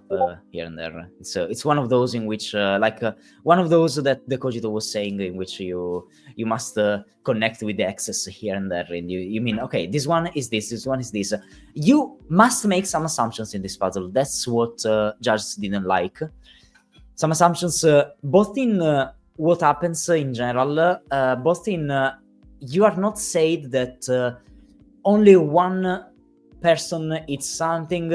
here and there. It's one of those in which, one of those that the Cogito was saying, in which you must connect with the excess here and there, and you mean, okay, this one is this one is this. You must make some assumptions in this puzzle. That's what judges didn't like. Some assumptions, both in what happens in general, both in you are not said that only one person eats something.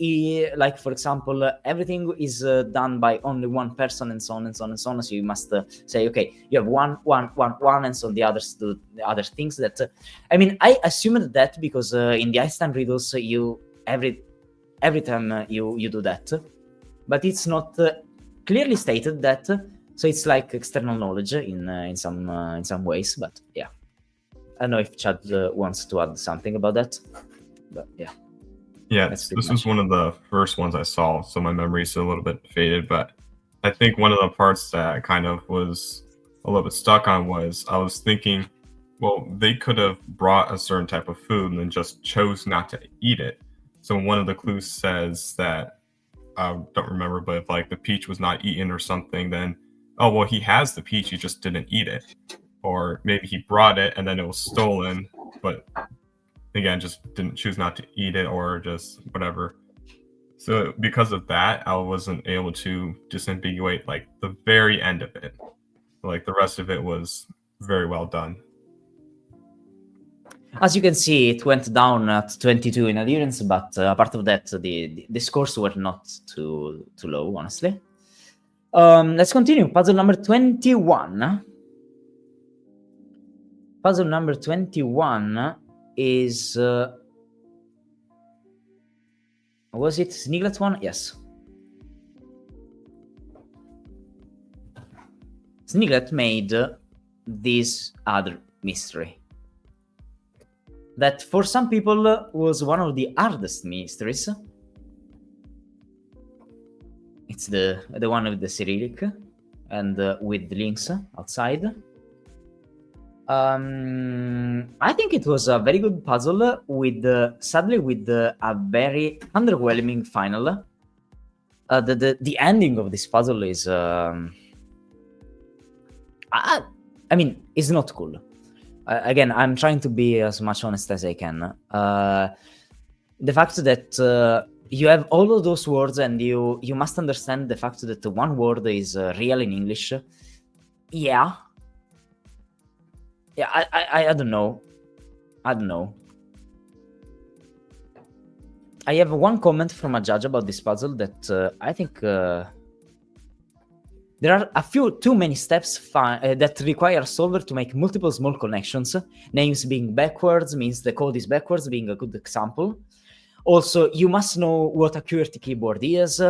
Like, for example, everything is done by only one person, and so on and so on and so on. So you must say, okay, you have one, and so the others do the other things. That I mean, I assumed that because in the Einstein riddles, you every time you do that, but it's not clearly stated that. So it's like external knowledge in some ways. But yeah, I don't know if Chad wants to add something about that. But yeah. Yeah, this was one of the first ones I saw, so my memory's a little bit faded, but I think one of the parts that I kind of was a little bit stuck on was I was thinking, well, they could have brought a certain type of food and then just chose not to eat it. So one of the clues says that, I don't remember, but if like the peach was not eaten or something, then, oh, well, he has the peach, he just didn't eat it. Or maybe he brought it and then it was stolen, but again, just didn't choose not to eat it or just whatever. So because of that, I wasn't able to disambiguate like the very end of it. Like the rest of it was very well done. As you can see, it went down at 22 in adherence, but apart of that, the scores were not too low, honestly. Let's continue. Puzzle number 21. Puzzle number 21 is was it Sniglet one? Yes. Sniglet made this other mystery that for some people was one of the hardest mysteries. It's the one with the Cyrillic and with links outside. I think it was a very good puzzle with, sadly, with a very underwhelming final. The ending of this puzzle is, I mean, it's not cool. Again, I'm trying to be as much honest as I can. The fact that you have all of those words and you must understand the fact that one word is real in English. Yeah. Yeah, I don't know. I don't know. I have one comment from a judge about this puzzle that I think there are too many steps that require a solver to make multiple small connections. Names being backwards means the code is backwards, being a good example. Also, you must know what a QWERTY keyboard is.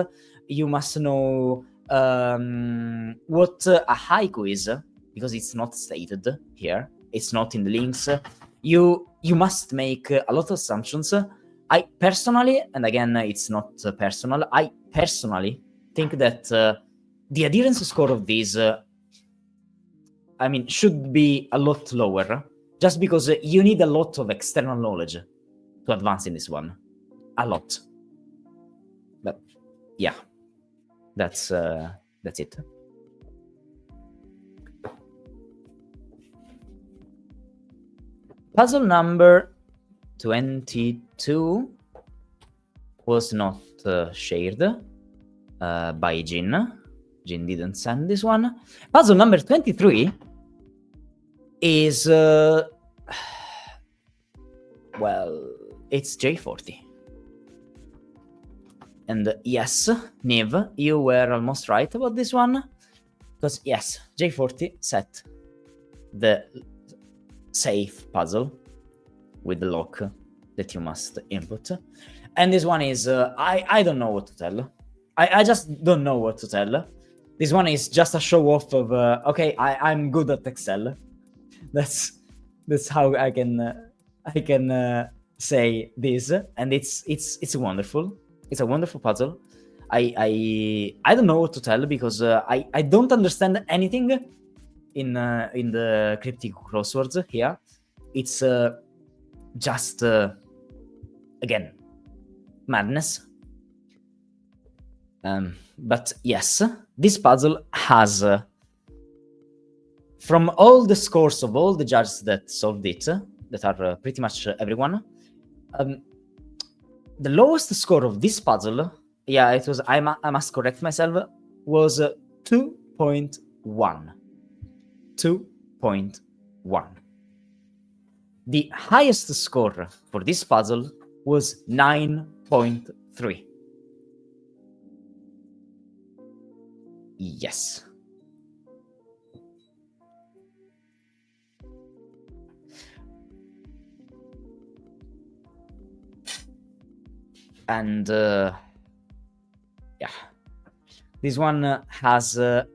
You must know what a haiku is, because it's not stated here. It's not in the links. You must make a lot of assumptions. I personally, and again, it's not personal, I personally think that the adherence score of these, I mean, should be a lot lower, just because you need a lot of external knowledge to advance in this one. A lot. But yeah, that's it. Puzzle number 22 was not shared by Jin Jin didn't send this one. Puzzle number 23 is well, it's J40. And yes, Niv, you were almost right about this one. Because yes, J40 set the safe puzzle with the lock that you must input. And this one is, I don't know what to tell. I just don't know what to tell. This one is just a show off of, okay, I'm good at Excel. That's how I can say this, and it's wonderful. It's a wonderful puzzle. I don't know what to tell because I don't understand anything in the cryptic crosswords here. It's just again madness. But yes, this puzzle has from all the scores of all the judges that solved it, that are pretty much everyone, the lowest score of this puzzle, yeah, it was, I must correct myself, was 2.1. 2.1. The highest score for this puzzle was 9.3. Yes. And yeah, this one has an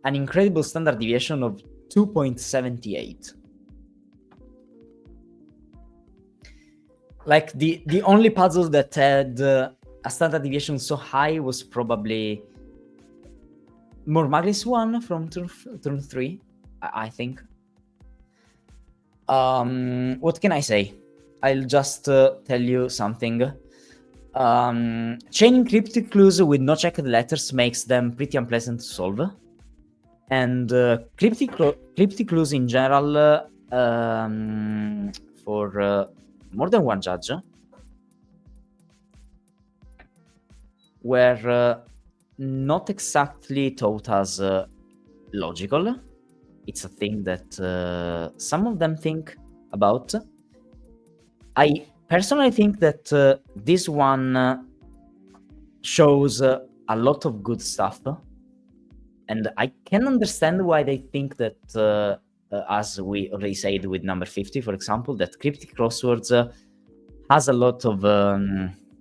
incredible standard deviation of 2.78. Like the only puzzle that had a standard deviation so high was probably Mormaglis one from turn 3, I think. What can I say? I'll just tell you something. Chaining cryptic clues with no checked letters makes them pretty unpleasant to solve. And cryptic clues in general, for more than one judge, were not exactly taught as logical. It's a thing that some of them think about. I personally think that this one shows a lot of good stuff, and I can understand why they think that, as we already said with number 50, for example, that cryptic crosswords has a lot of, I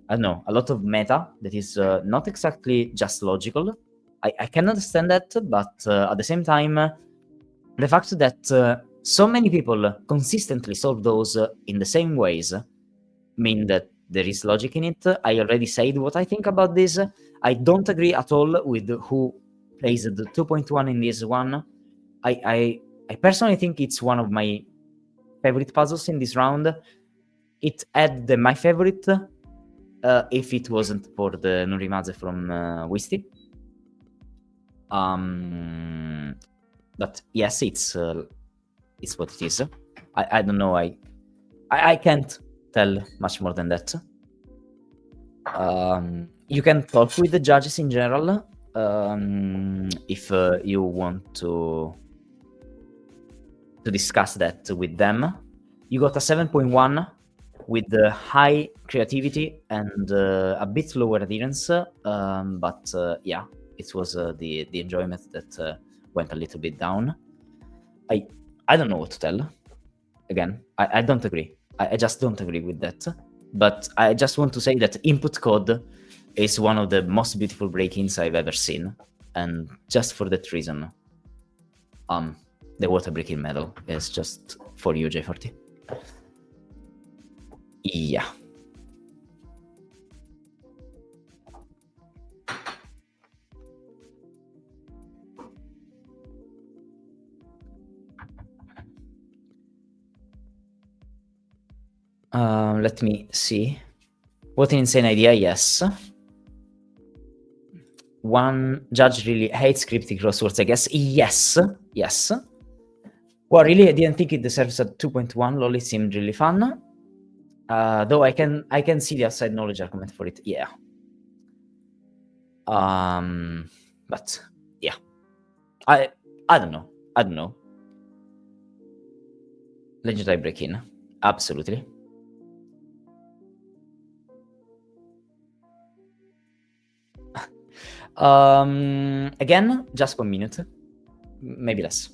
don't know, a lot of meta that is not exactly just logical. I can understand that, but at the same time, the fact that so many people consistently solve those in the same ways mean that there is logic in it. I already said what I think about this. I don't agree at all with who placed the 2.1 in this one. I personally think it's one of my favorite puzzles in this round. It had my favorite if it wasn't for the Nurimaze from Wisty. But yes, it's what it is. I don't know. I can't tell much more than that. You can talk with the judges in general if you want to discuss that with them. You got a 7.1 with high creativity and a bit lower adherence, but yeah, it was the enjoyment that went a little bit down. I don't know what to tell. Again, I don't agree. I just don't agree with that. But I just want to say that input code is one of the most beautiful break-ins I've ever seen. And just for that reason, the water break-in medal is just for you, J40. Yeah. Let me see. What an insane idea, yes. One judge really hates cryptic crosswords, I guess. Yes. Well, really, I didn't think it deserves a 2.1. Lol, it seemed really fun. Though I can see the outside knowledge argument for it. Yeah. But I don't know. Legendary break-in, absolutely. Again, just 1 minute, maybe less.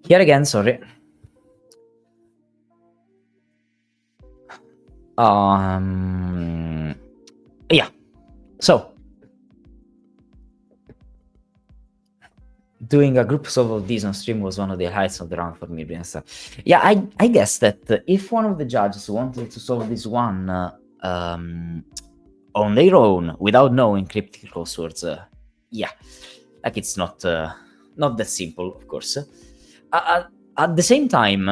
Here again, sorry. Yeah. So, doing a group solve of these on stream was one of the highlights of the round for me. Yeah, I guess that if one of the judges wanted to solve this one on their own without knowing cryptic crosswords, yeah, like it's not that simple, of course. At the same time,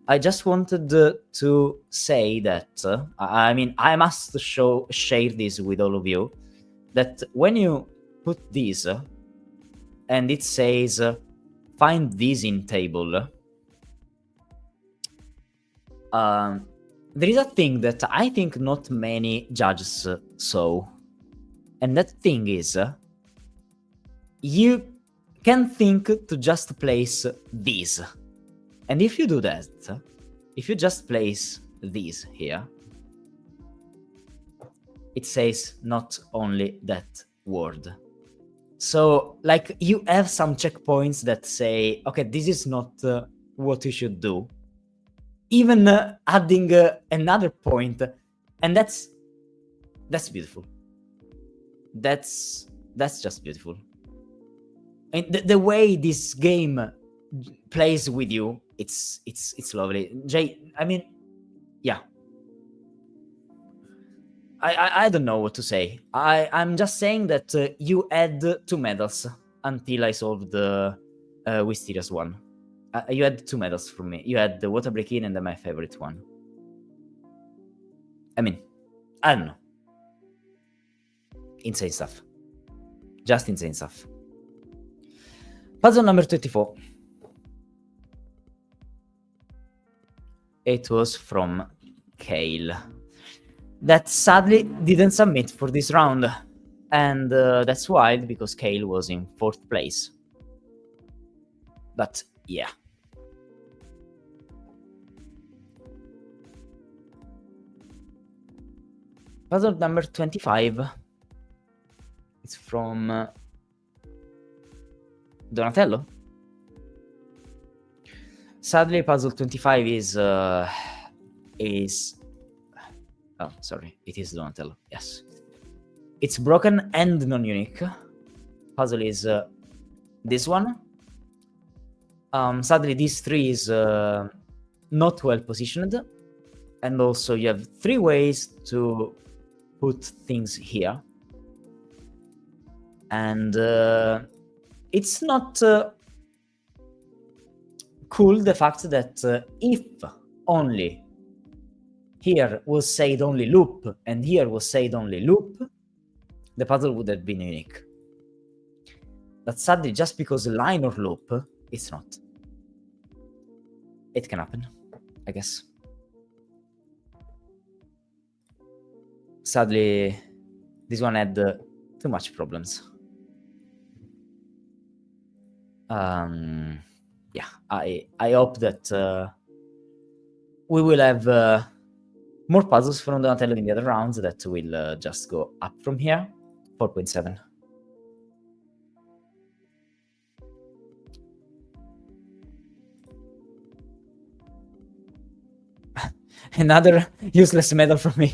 I just wanted to say that I mean I must share this with all of you, that when you put these and it says find these in table, there is a thing that I think not many judges saw, and that thing is you can think to just place these. And if you do that, if you just place these here, it says not only that word. So, like, you have some checkpoints that say, okay, this is not what you should do. Even adding another point, and that's beautiful. That's just beautiful. And the way this game plays with you, it's lovely. Jay, I mean, yeah. I don't know what to say. I'm just saying that you had 2 medals until I solved the Wisteria's one. You had 2 medals from me. You had the Water Break-In and then my favorite one. I mean, I don't know. Insane stuff. Just insane stuff. Puzzle number 24. It was from Kale. That sadly didn't submit for this round. And that's wild because Kale was in 4th place. But yeah. Puzzle number 25. It's from Donatello. Sadly, puzzle 25 is oh, sorry, it is Donatello. Yes, it's broken and non-unique. Puzzle is this one. Sadly, this 3 is not well positioned, and also you have 3 ways to put things here, and it's not cool the fact that if only here was said only loop, and here was said only loop, the puzzle would have been unique. But sadly, just because line or loop, it's not. It can happen, I guess. Sadly, this one had too much problems. Yeah, I hope that we will have more puzzles from Donatello in the other rounds that will just go up from here. 4.7. Another useless medal from me.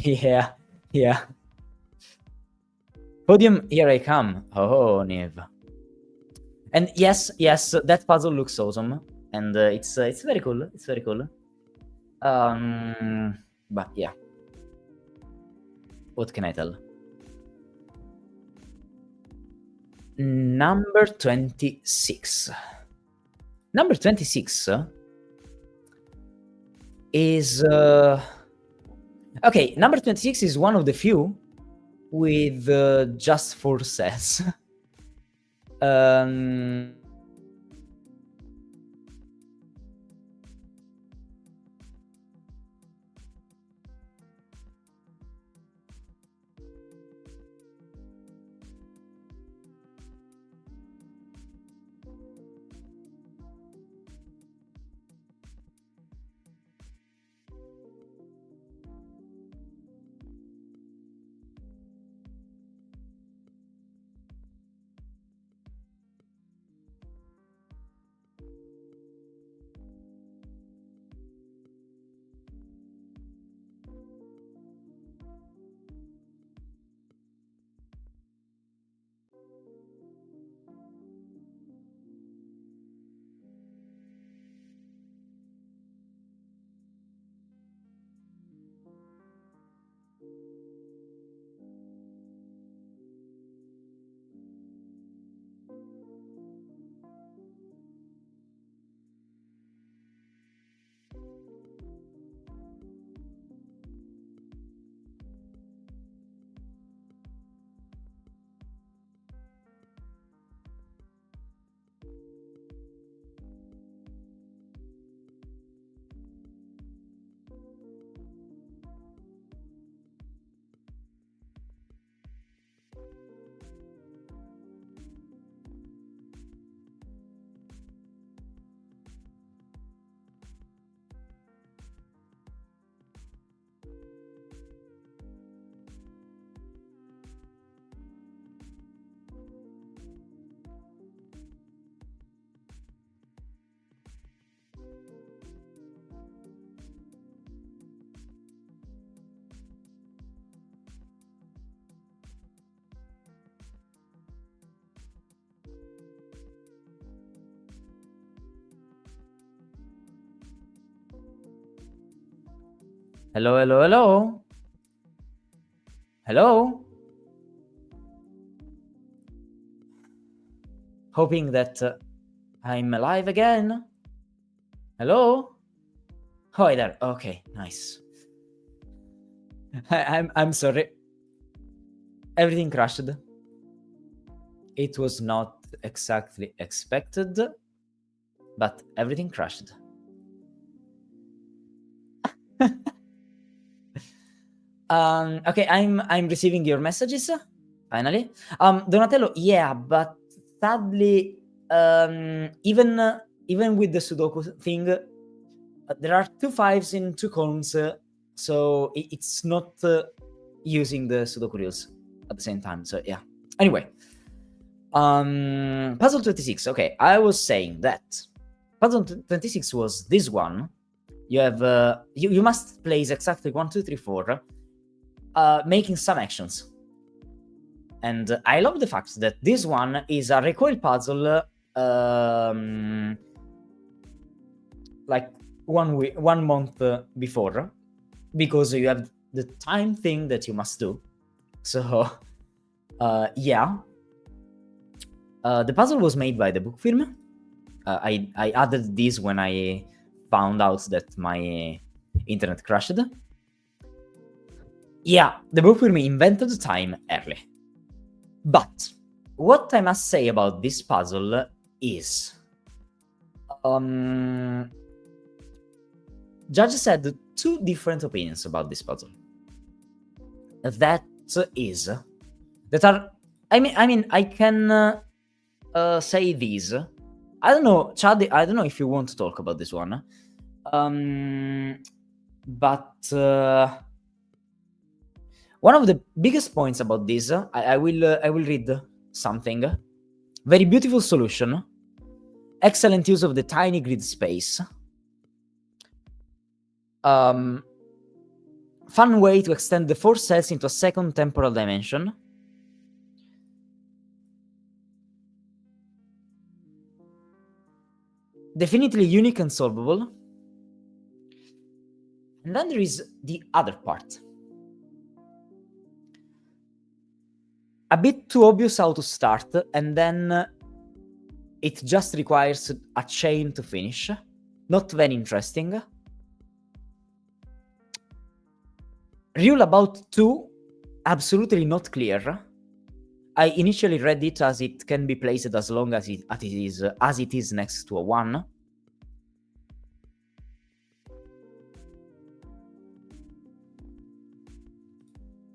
Yeah. Podium, here I come. Oh, Niv. And yes, that puzzle looks awesome, and it's very cool. It's very cool. But yeah, what can I tell? Number 26. Number 26 is okay. Number 26 is one of the few with just 4 cells. Hello? Hello? Hoping that I'm alive again. Hello? Oh, hi there. Okay, nice. I'm sorry. Everything crashed. It was not exactly expected, but everything crashed. Okay, I'm receiving your messages finally. Donatello, yeah, but sadly, even with the Sudoku thing, there are 2 5s in 2 columns, so it's not using the Sudoku rules at the same time. So yeah. Anyway, puzzle 26. Okay, I was saying that puzzle 26 was this one. You have you must place exactly 1, 2, 3, 4. Making some actions. And I love the fact that this one is a recoil puzzle like 1 month before, because you have the time thing that you must do. So yeah. The puzzle was made by the book film. I added this when I found out that my internet crashed. Yeah, the book with me invented time early. But what I must say about this puzzle is judges had two different opinions about this puzzle. That are I can say these. I don't know, Chad, I don't know if you want to talk about this one. But one of the biggest points about this, I will read something. Very beautiful solution. Excellent use of the tiny grid space. Fun way to extend the 4 cells into a second temporal dimension. Definitely unique and solvable. And then there is the other part. A bit too obvious how to start, and then it just requires a chain to finish. Not very interesting. Rule about 2, absolutely not clear. I initially read it as it can be placed as long as it is next to a 1.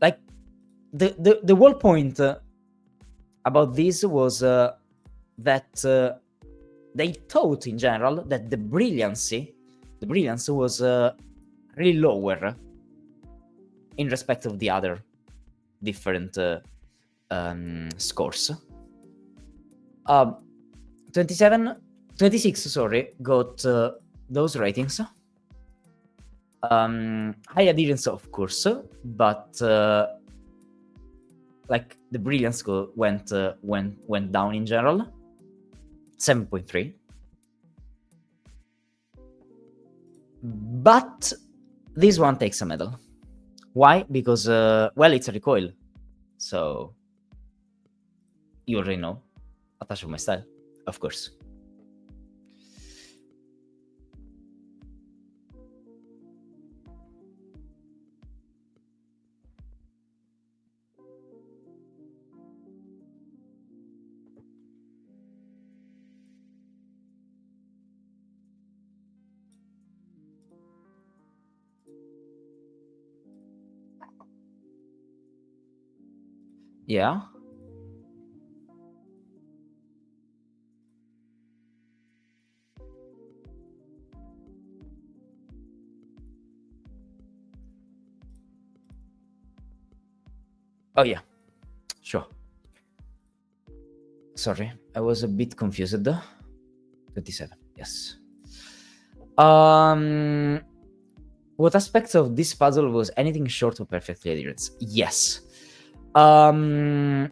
Like, the whole point about this was that they thought in general that the brilliance was really lower in respect of the other different scores. 26, sorry, got those ratings. High adherence, of course, but like the brilliance went down in general. 7.3. But this one takes a medal. Why? Because well, it's a recoil, so you already know. A touch of my style, of course. Yeah. Oh yeah, sure. Sorry, I was a bit confused. 27, yes. What aspects of this puzzle was anything short of perfect adherence? Yes. There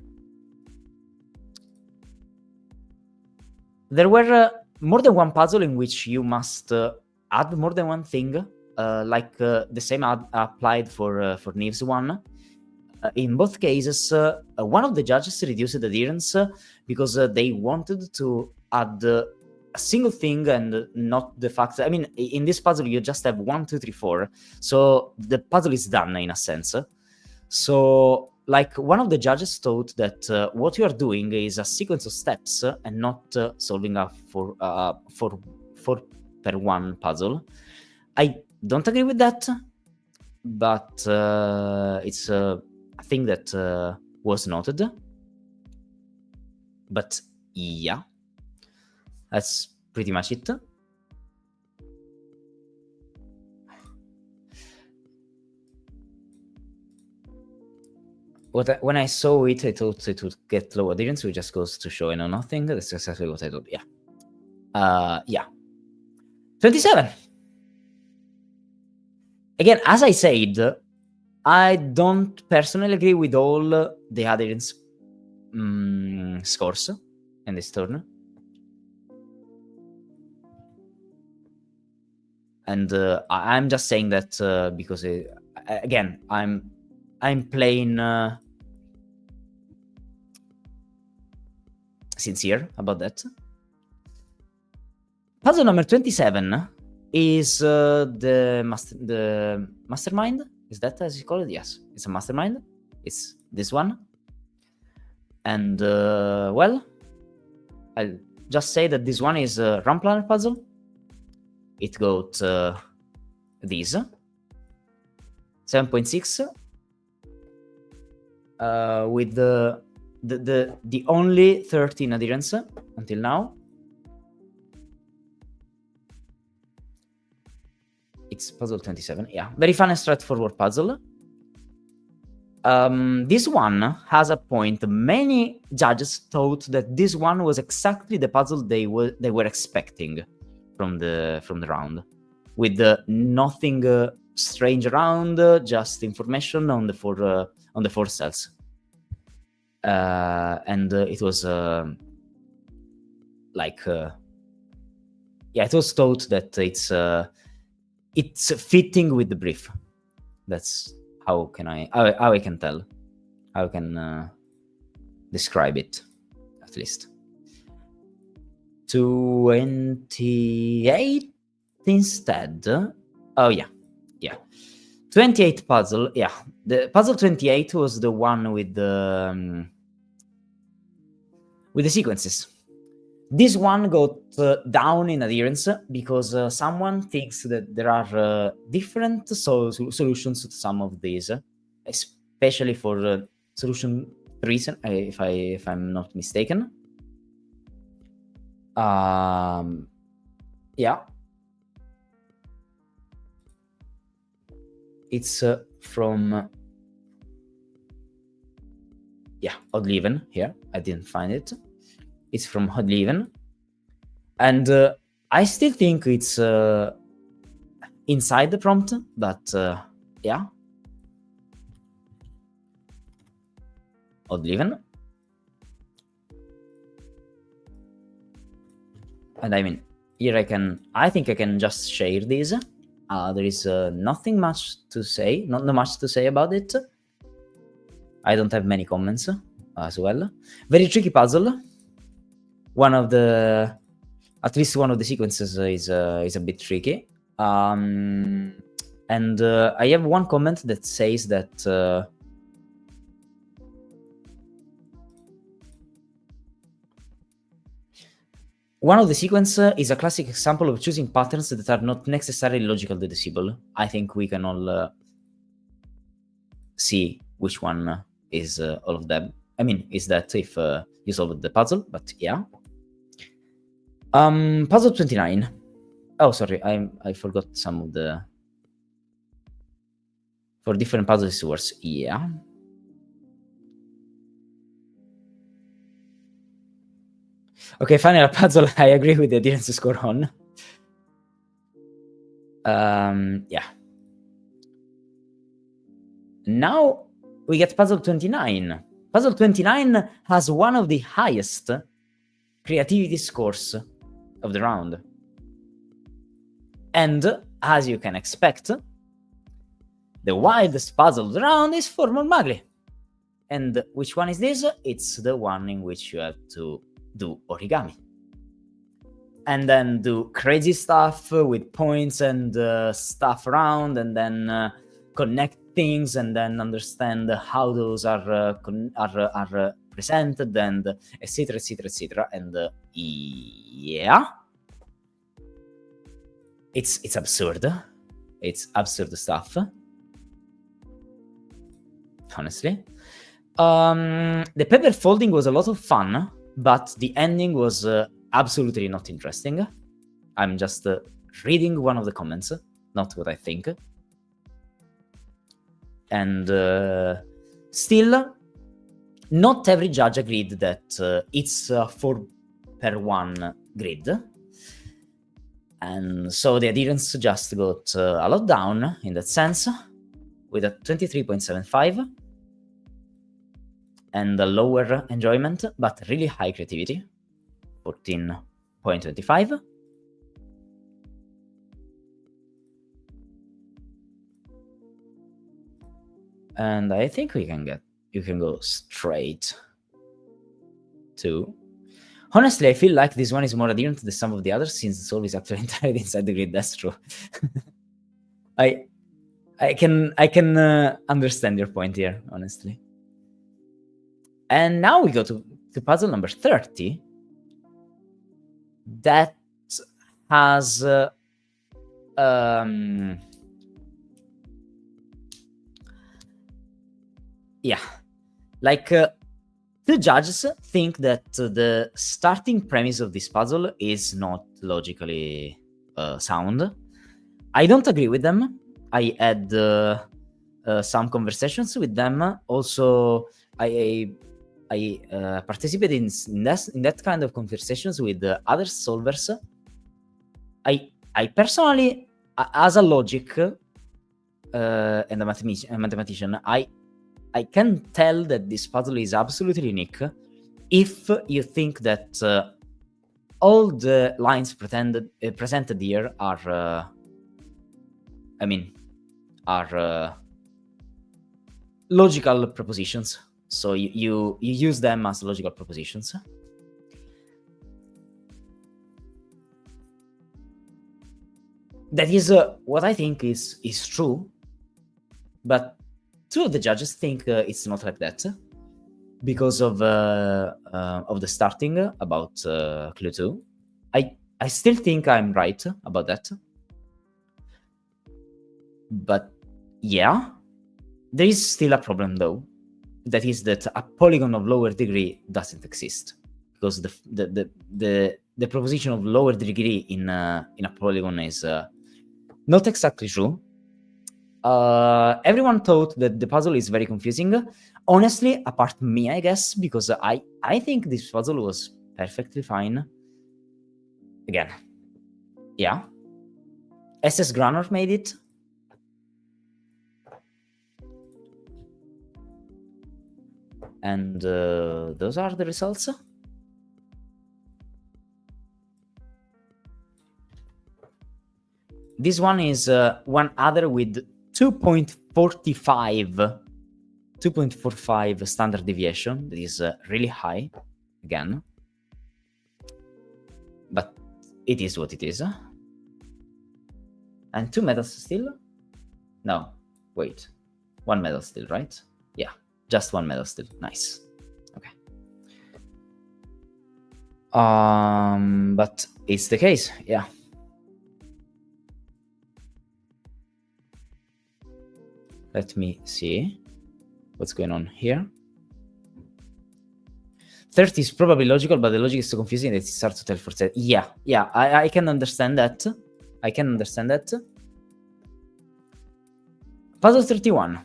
were more than one puzzle in which you must add more than one thing, like the same applied for Neve's one. In both cases, one of the judges reduced adherence because they wanted to add a single thing and not the fact. I mean, in this puzzle, you just have 1, 2, 3, 4. So the puzzle is done in a sense. So, like, one of the judges thought that what you are doing is a sequence of steps and not solving a 4 per 1 puzzle. I don't agree with that, but it's a thing that was noted. But yeah, that's pretty much it. When I saw it, I thought it would get low adherence, which just goes to show I know nothing. That's exactly what I thought. Yeah. Yeah. 27. Again, as I said, I don't personally agree with all the adherence scores in this turn. And I'm just saying that because, again, I'm playing sincere about that. Puzzle number 27 is the mastermind. Is that as you call it? Yes, it's a mastermind. It's this one. And well, I'll just say that this one is a round planner puzzle. It got these 7.6 with the only 13 adherence until now. It's puzzle 27. Yeah, very fun and straightforward puzzle. This one has a point. Many judges thought that this one was exactly the puzzle they were expecting from the round, with nothing strange around, just information on the four cells. And it was it was thought that it's fitting with the brief. That's how I can tell, how I can describe it, at least. 28 instead. Oh yeah. 28 puzzle. Yeah, the puzzle 28 was the one with the sequences. This one got down in adherence because someone thinks that there are different solutions to some of these, especially for solution 3, if I'm not mistaken. Yeah. It's from odd even here. I didn't find it. It's from odd even, and I still think it's inside the prompt, but yeah, odd even. And I mean, here I think I can just share this. There is nothing much to say, not much to say about it. I don't have many comments as well. Very tricky puzzle. At least one of the sequences is a bit tricky. And I have one comment that says that one of the sequences is a classic example of choosing patterns that are not necessarily logical deducible. I think we can all see which one is all of them. I mean, is that if you solve the puzzle, but yeah. Puzzle 29. Oh, sorry, I forgot some of the... For different puzzles it works, yeah. Okay, final puzzle. I agree with the adherence score on. Yeah. Now we get puzzle 29. Puzzle 29 has one of the highest creativity scores of the round. And as you can expect, the wildest puzzle of the round is for Mormagli. And which one is this? It's the one in which you have to do origami. And then do crazy stuff with points and stuff around, and then connect things, and then understand how those are presented, and etc. And yeah, it's absurd. It's absurd stuff, honestly. The paper folding was a lot of fun, but the ending was absolutely not interesting. I'm just reading one of the comments, not what I think. And still, not every judge agreed that it's a 4/1 grid. And so the adherence just got a lot down in that sense, with a 23.75 and a lower enjoyment, but really high creativity, 14.25. And I think you can go straight to... Honestly, I feel like this one is more adherent to the sum of the others, since the solve is actually entirely inside the grid. That's true. I I can understand your point here, honestly. And now we go to puzzle number 30. That has yeah, like the judges think that the starting premise of this puzzle is not logically sound. I don't agree with them. I had some conversations with them. Also, I participated in that kind of conversations with other solvers. I personally, as a logic and a mathematician, I can tell that this puzzle is absolutely unique if you think that all the lines presented here are, logical propositions. So you use them as logical propositions. That is what I think is true, but two of the judges think it's not like that because of the starting about clue 2. I still think I'm right about that, but yeah, there is still a problem though. That is that a polygon of lower degree doesn't exist, because the proposition of lower degree in a polygon is not exactly true. Everyone thought that the puzzle is very confusing. Honestly, apart from me, I guess, because I think this puzzle was perfectly fine. Again, yeah. SS Granor made it. And those are the results. This one is one other with 2.45 standard deviation. That is really high, again. But it is what it is. And 2 medals still? No, wait. 1 medal still, right? Yeah. Just 1 medal still. Nice. Okay. But it's the case, yeah. Let me see what's going on here. 30 is probably logical, but the logic is so confusing that it's hard to tell for set. Yeah, I can understand that. Puzzle 31.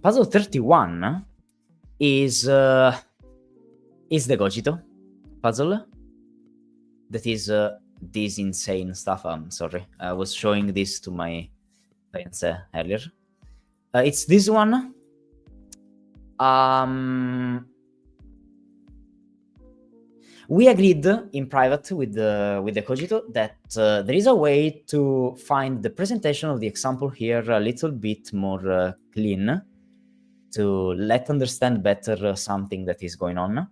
Puzzle 31 is the Cogito puzzle. That is this insane stuff. I'm sorry, I was showing this to my friends earlier. It's this one. We agreed in private with the Cogito that there is a way to find the presentation of the example here a little bit more clean, to let understand better something that is going on,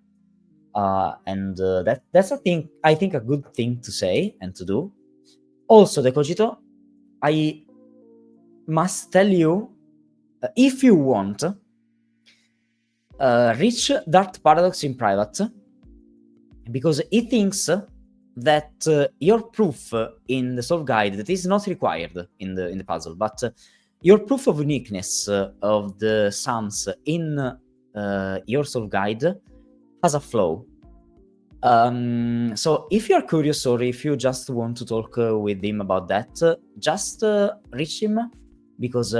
and that's a thing. I think a good thing to say and to do. Also, the Cogito, I must tell you, if you want, reach Dart Paradox in private, because he thinks that your proof in the solve guide, that is not required in the puzzle, but your proof of uniqueness of the sums in your solve guide has a flaw. So if you're curious, or if you just want to talk with him about that, just reach him, because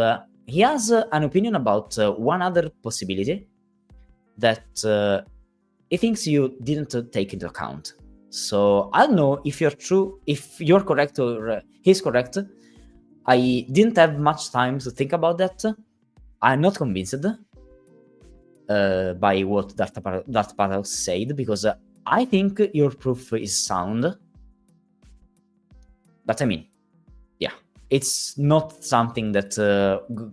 he has an opinion about one other possibility that he thinks you didn't take into account. So I don't know if you're correct or he's correct. I didn't have much time to think about that. I'm not convinced by what Dart Paradox said, because I think your proof is sound. But I mean, yeah, it's not something that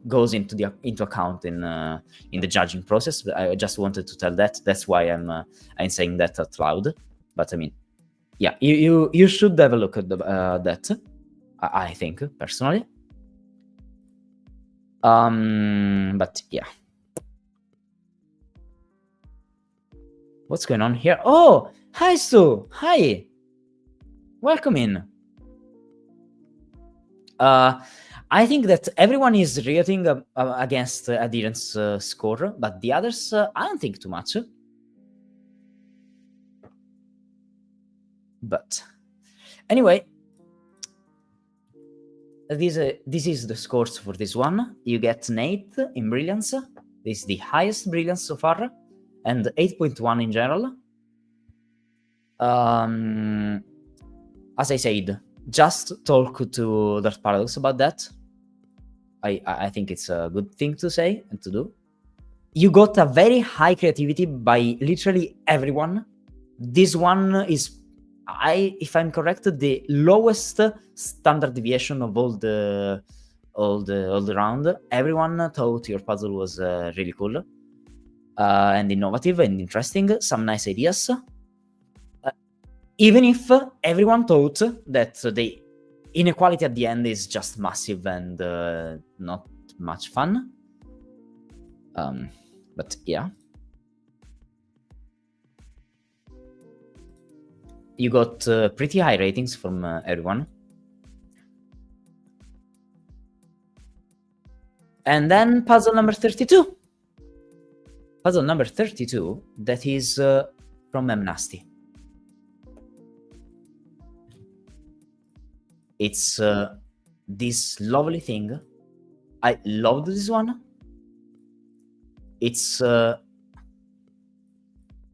goes into account in the judging process. But I just wanted to tell that. That's why I'm saying that out loud. But I mean, yeah, you should have a look at that. I think personally. But yeah. What's going on here? Oh, hi, Stu. Hi. Welcome in. I think that everyone is rioting against Adherent's score, but the others, I don't think too much. But anyway, this is the scores for this one. You get an 8 in brilliance. This is the highest brilliance so far, and 8.1 in general. As I said, just talk to Dark Paradox about that. I think it's a good thing to say and to do. You got a very high creativity by literally everyone. This one is, if I'm correct, the lowest standard deviation of all the round. Everyone thought your puzzle was really cool and innovative and interesting. Some nice ideas. Even if everyone thought that the inequality at the end is just massive and not much fun. But yeah. You got pretty high ratings from everyone. And then puzzle number 32. Puzzle number 32, that is from Nasty. It's this lovely thing. I loved this one. It's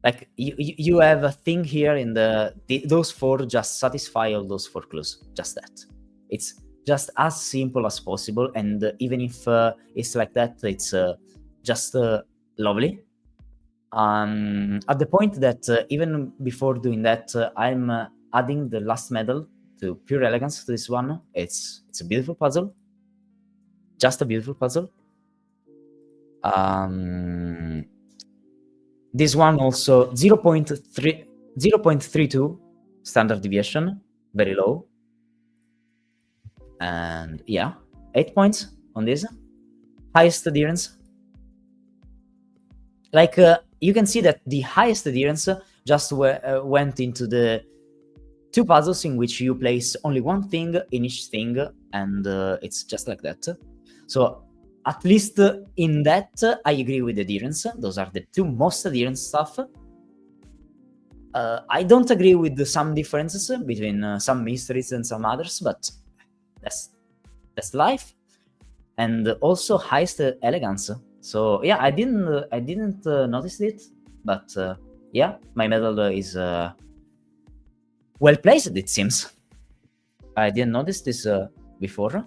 like you have a thing here in those four just satisfy all those four clues. Just that. It's just as simple as possible, and even if it's like that, it's just lovely. At the point that even before doing that, I'm adding the last medal to pure elegance to this one. It's a beautiful puzzle. Just a beautiful puzzle. This one also 0.32 standard deviation, very low. And yeah, 8 points on this. Highest adherence. Like you can see that the highest adherence just went into the 2 puzzles in which you place only one thing in each thing, and it's just like that. So at least in that, I agree with adherence. Those are the 2 most adherence stuff. I don't agree with some differences between some mysteries and some others, but that's life. And also highest elegance. So yeah, I didn't notice it, but yeah, my medal is well placed, it seems. I didn't notice this before.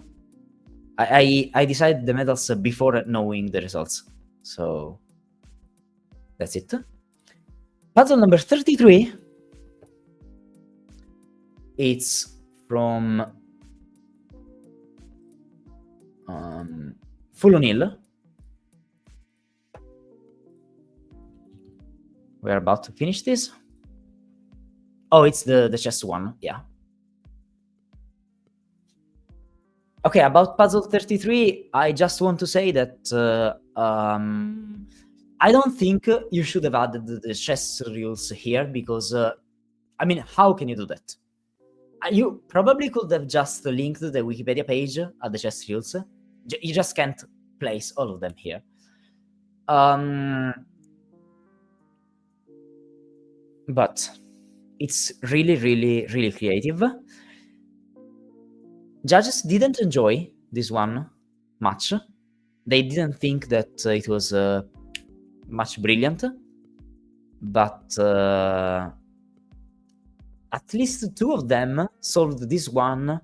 I decided the medals before knowing the results. So that's it. Puzzle number 33. It's from Full O'Neill. We're about to finish this. Oh, it's the chess one, yeah. Okay, about puzzle 33, I just want to say that I don't think you should have added the chess rules here because, I mean, how can you do that? You probably could have just linked the Wikipedia page at the chess rules. You just can't place all of them here. But it's really, really, really creative. Judges didn't enjoy this one much. They didn't think that it was much brilliant. But at least 2 of them solved this one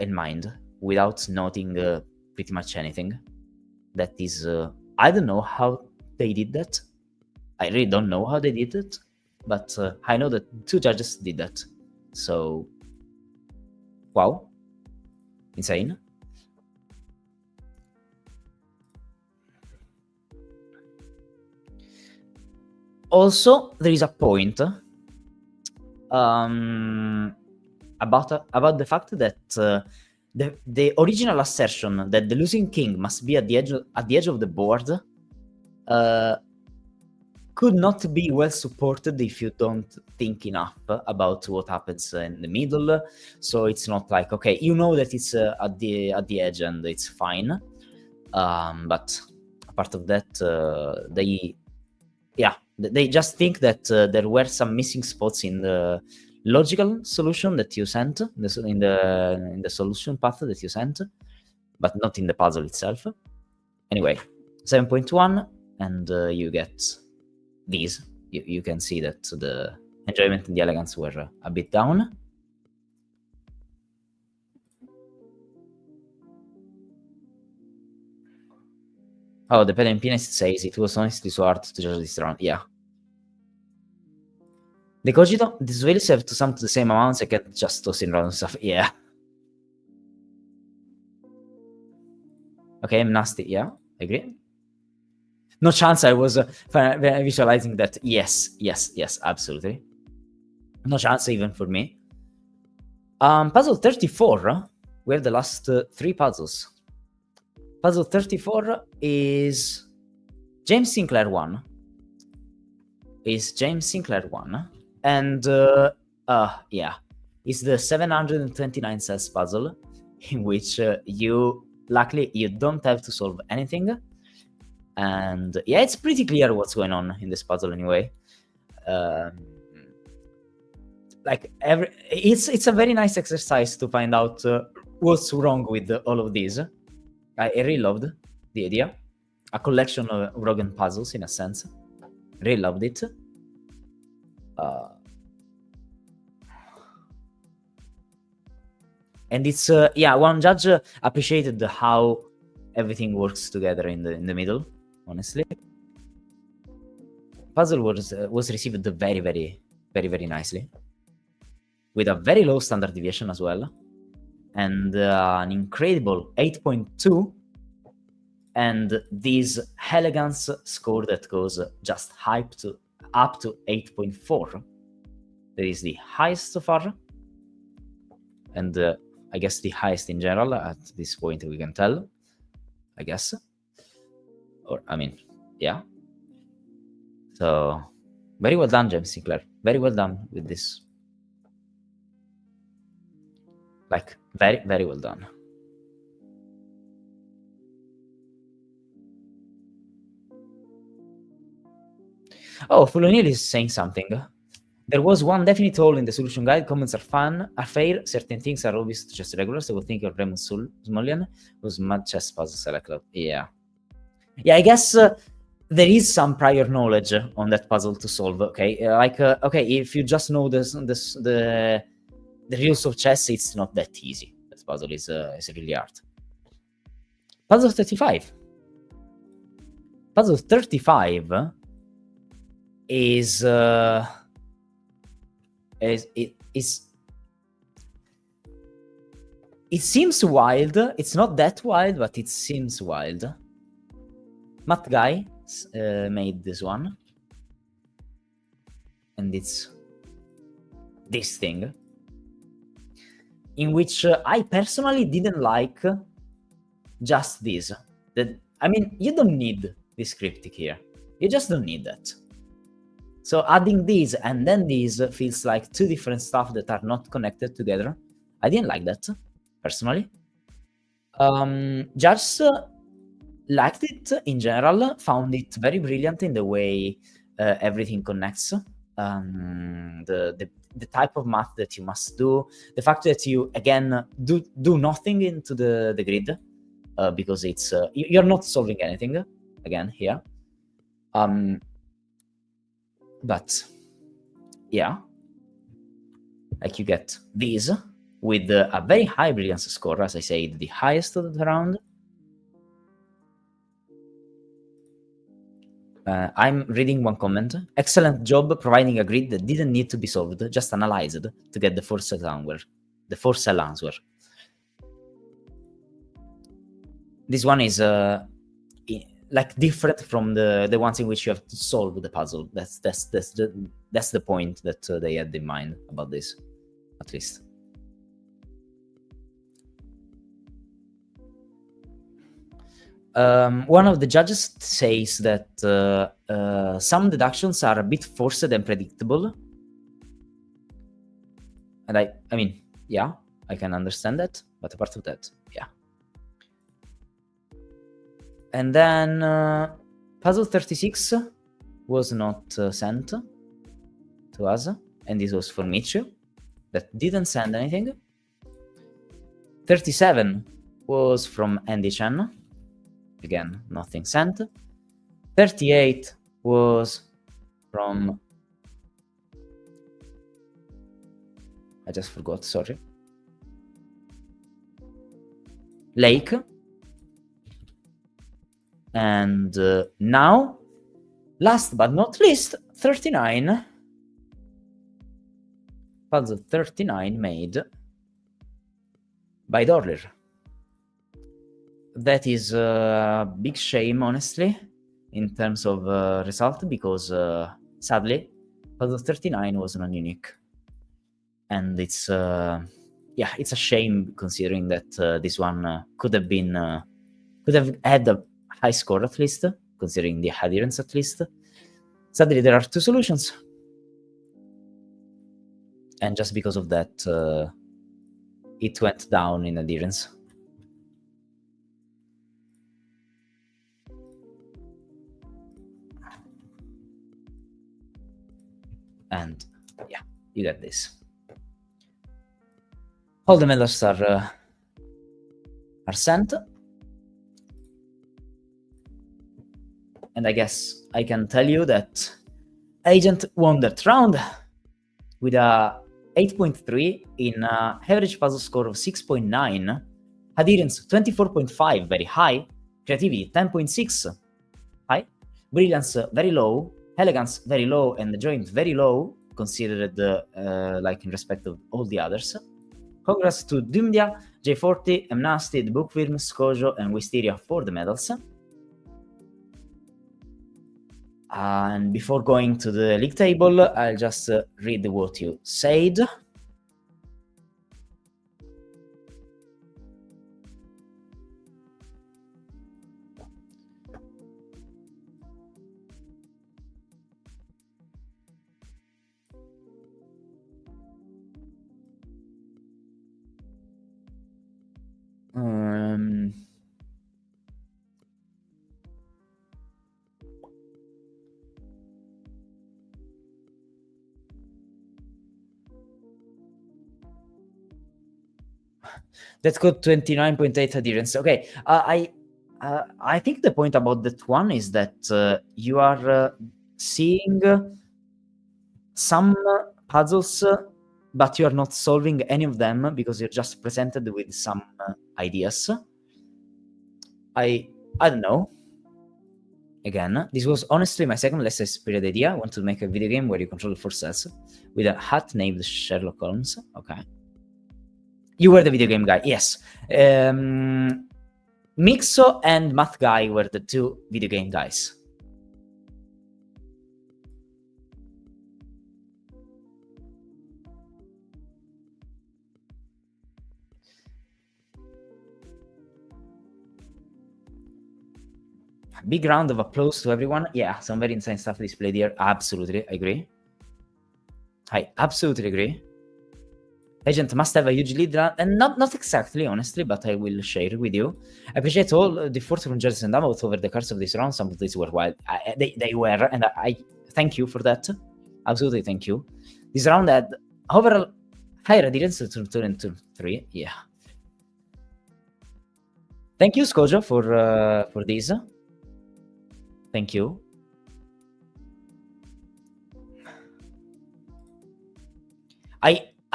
in mind without noting pretty much anything. That is, I don't know how they did that. I really don't know how they did it, but I know that 2 judges did that. So, wow, insane. Also, there is a point about the fact that the original assertion that the losing king must be at the edge of the board could not be well supported if you don't think enough about what happens in the middle. So it's not like, okay, you know that it's at the edge and it's fine. But apart of that, they just think that there were some missing spots in the logical solution that you sent, in the solution path that you sent, but not in the puzzle itself. Anyway, 7.1, and you get these. You can see that the enjoyment and the elegance were a bit down. Oh, the Pedal Pianist says it was honestly so hard to judge this round. Yeah. The Cogito, these whales have to sum to the same amounts. I can't just toss in random stuff. Yeah. Okay, I'm nasty. Yeah, I agree. No chance I was visualizing that. Yes, absolutely. No chance even for me. Puzzle 34. We have the last 3 puzzles. Puzzle 34 is James Sinclair 1. And yeah, it's the 729 cells puzzle, in which luckily you don't have to solve anything. And yeah, it's pretty clear what's going on in this puzzle anyway. It's a very nice exercise to find out what's wrong with all of these. I really loved the idea. A collection of Rogan puzzles, in a sense. Really loved it. And it's one judge appreciated how everything works together in the middle. Honestly, puzzle was received very, very, very, very nicely, with a very low standard deviation as well, and an incredible 8.2, and this elegance score that goes just up to 8.4. That is the highest so far, and I guess the highest in general at this point, we can tell, I guess. Or, I mean, yeah. So, very well done, James Sinclair. Very well done with this. Like, very, very well done. Oh, Fulonil is saying something. There was one definite hole in the solution guide. Comments are fair. Certain things are obvious to just regulars. I would think of Raymond Smolian was mad chess puzzle select. Yeah. Yeah, I guess there is some prior knowledge on that puzzle to solve. Okay, okay, if you just know the rules of chess, it's not that easy. This puzzle is really hard. Puzzle 35. Puzzle 35 is it seems wild. It's not that wild, but it seems wild. Matt Guy made this one, and it's this thing, in which I personally didn't like just this. I mean, you don't need this cryptic here. You just don't need that. So adding these and then these feels like 2 different stuff that are not connected together. I didn't like that, personally. Judge liked it in general, found it very brilliant in the way everything connects. The type of math that you must do, the fact that you again do nothing into the grid, because it's you're not solving anything again here. But yeah, like you get these with a very high brilliance score, as I said, the highest of the round. I'm reading one comment. Excellent job providing a grid that didn't need to be solved, just analyzed to get the 4 cell answer. This one is like different from the ones in which you have to solve the puzzle. That's the point that they had in mind about this, at least. One of the judges says that some deductions are a bit forced and predictable. And I mean, yeah, I can understand that, but apart of that, yeah. And then puzzle 36 was not sent to us, and this was for Michu, that didn't send anything. 37 was from Andy Chen. Again, nothing sent. 38 was from... I just forgot, sorry. Lake. And now, last but not least, 39. Puzzle 39 made by Dorler. That is a big shame, honestly, in terms of result, because sadly, puzzle 39 was non-unique. And it's, yeah, it's a shame considering that this one could have been, could have had a high score at least, considering the adherence at least. Sadly, there are two solutions. And just because of that, it went down in adherence. And yeah, you get this. All the medals are sent. And I guess I can tell you that Agent won that round with a 8.3 in average puzzle score of 6.9, adherence 24.5, very high, creativity 10.6, high, brilliance very low, elegance very low, and the joint very low, considered like in respect of all the others. Congrats to Dumdia, J40, Mnasty, the Bookworm, Skojo, and Wisteria for the medals. And before going to the league table, I'll just read what you said. That's got 29.8 adherence. Okay, I think the point about that one is that you are seeing some puzzles, but you are not solving any of them because you're just presented with some ideas. I don't know. Again, this was honestly my second less expired idea. I want to make a video game where you control 4 cells with a hat named Sherlock Holmes. Okay. You were the video game guy, yes. Mixo and Math Guy were the two video game guys. Big round of applause to everyone. Yeah, some very insane stuff displayed here. Absolutely, I agree. I absolutely agree. Agent must have a huge lead, and not exactly, honestly, but I will share with you. I appreciate all the effort from judges and downvotes over the course of this round. Some of these were wild. They were, and I thank you for that. Absolutely, thank you. This round had overall higher adherence to turn 2 and turn 3. Yeah. Thank you, Skojo, for this. Thank you.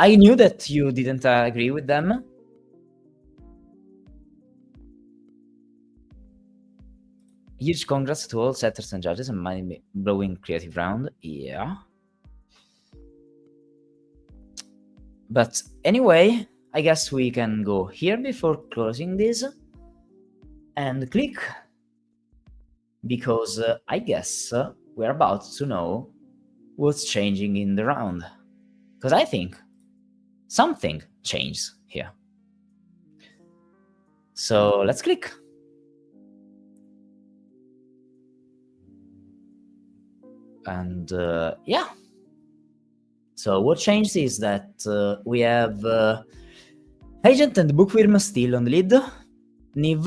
I knew that you didn't agree with them. Huge congrats to all setters and judges and mind-blowing creative round. Yeah. But anyway, I guess we can go here before closing this and click, because I guess we're about to know what's changing in the round. Because I think something changed here. So let's click. And yeah. So what changed is that we have Agent and Bookworm still on the lead. Niv,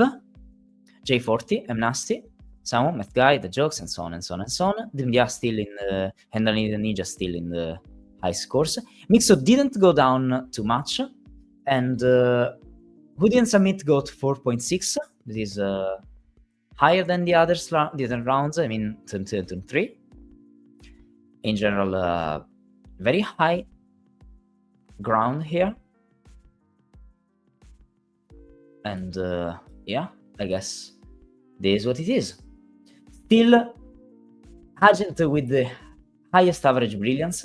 J40, M Nasty, Samo, Matt Guy, The Jokes, and so on and so on and so on. Dimdia still in the... and Ninja still in the high scores. Mixo didn't go down too much. And Who Didn't Submit got 4.6. This is higher than the other rounds. I mean, 3. In general, very high ground here. And yeah, I guess this is what it is. Still, Agent with the highest average brilliance.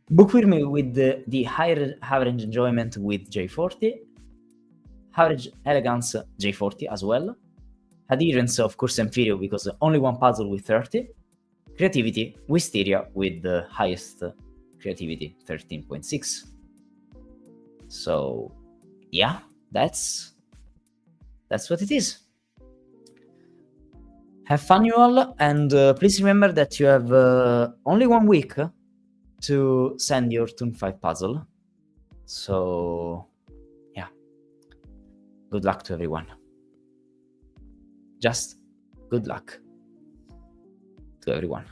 Bookworm with the higher average enjoyment with J40. Average elegance J40 as well. Adherence, of course, Inferior because only one puzzle with 30. Creativity, Wisteria with the highest creativity, 13.6. So, yeah, that's what it is. Have fun, you all, and please remember that you have only 1 week to send your Turn 5 puzzle. So, yeah. Good luck to everyone. Just good luck to everyone.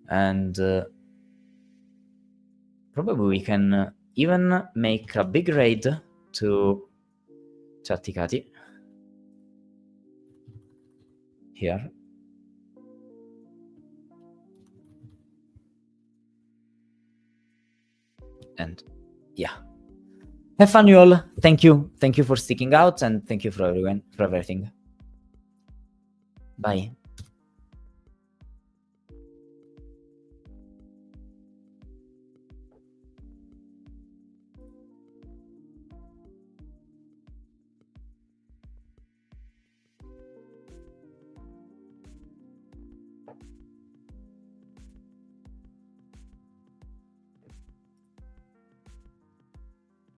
And probably we can even make a big raid to Chatticati here. And yeah. Have fun, you all. Thank you. Thank you for sticking out, and thank you for everything. Bye.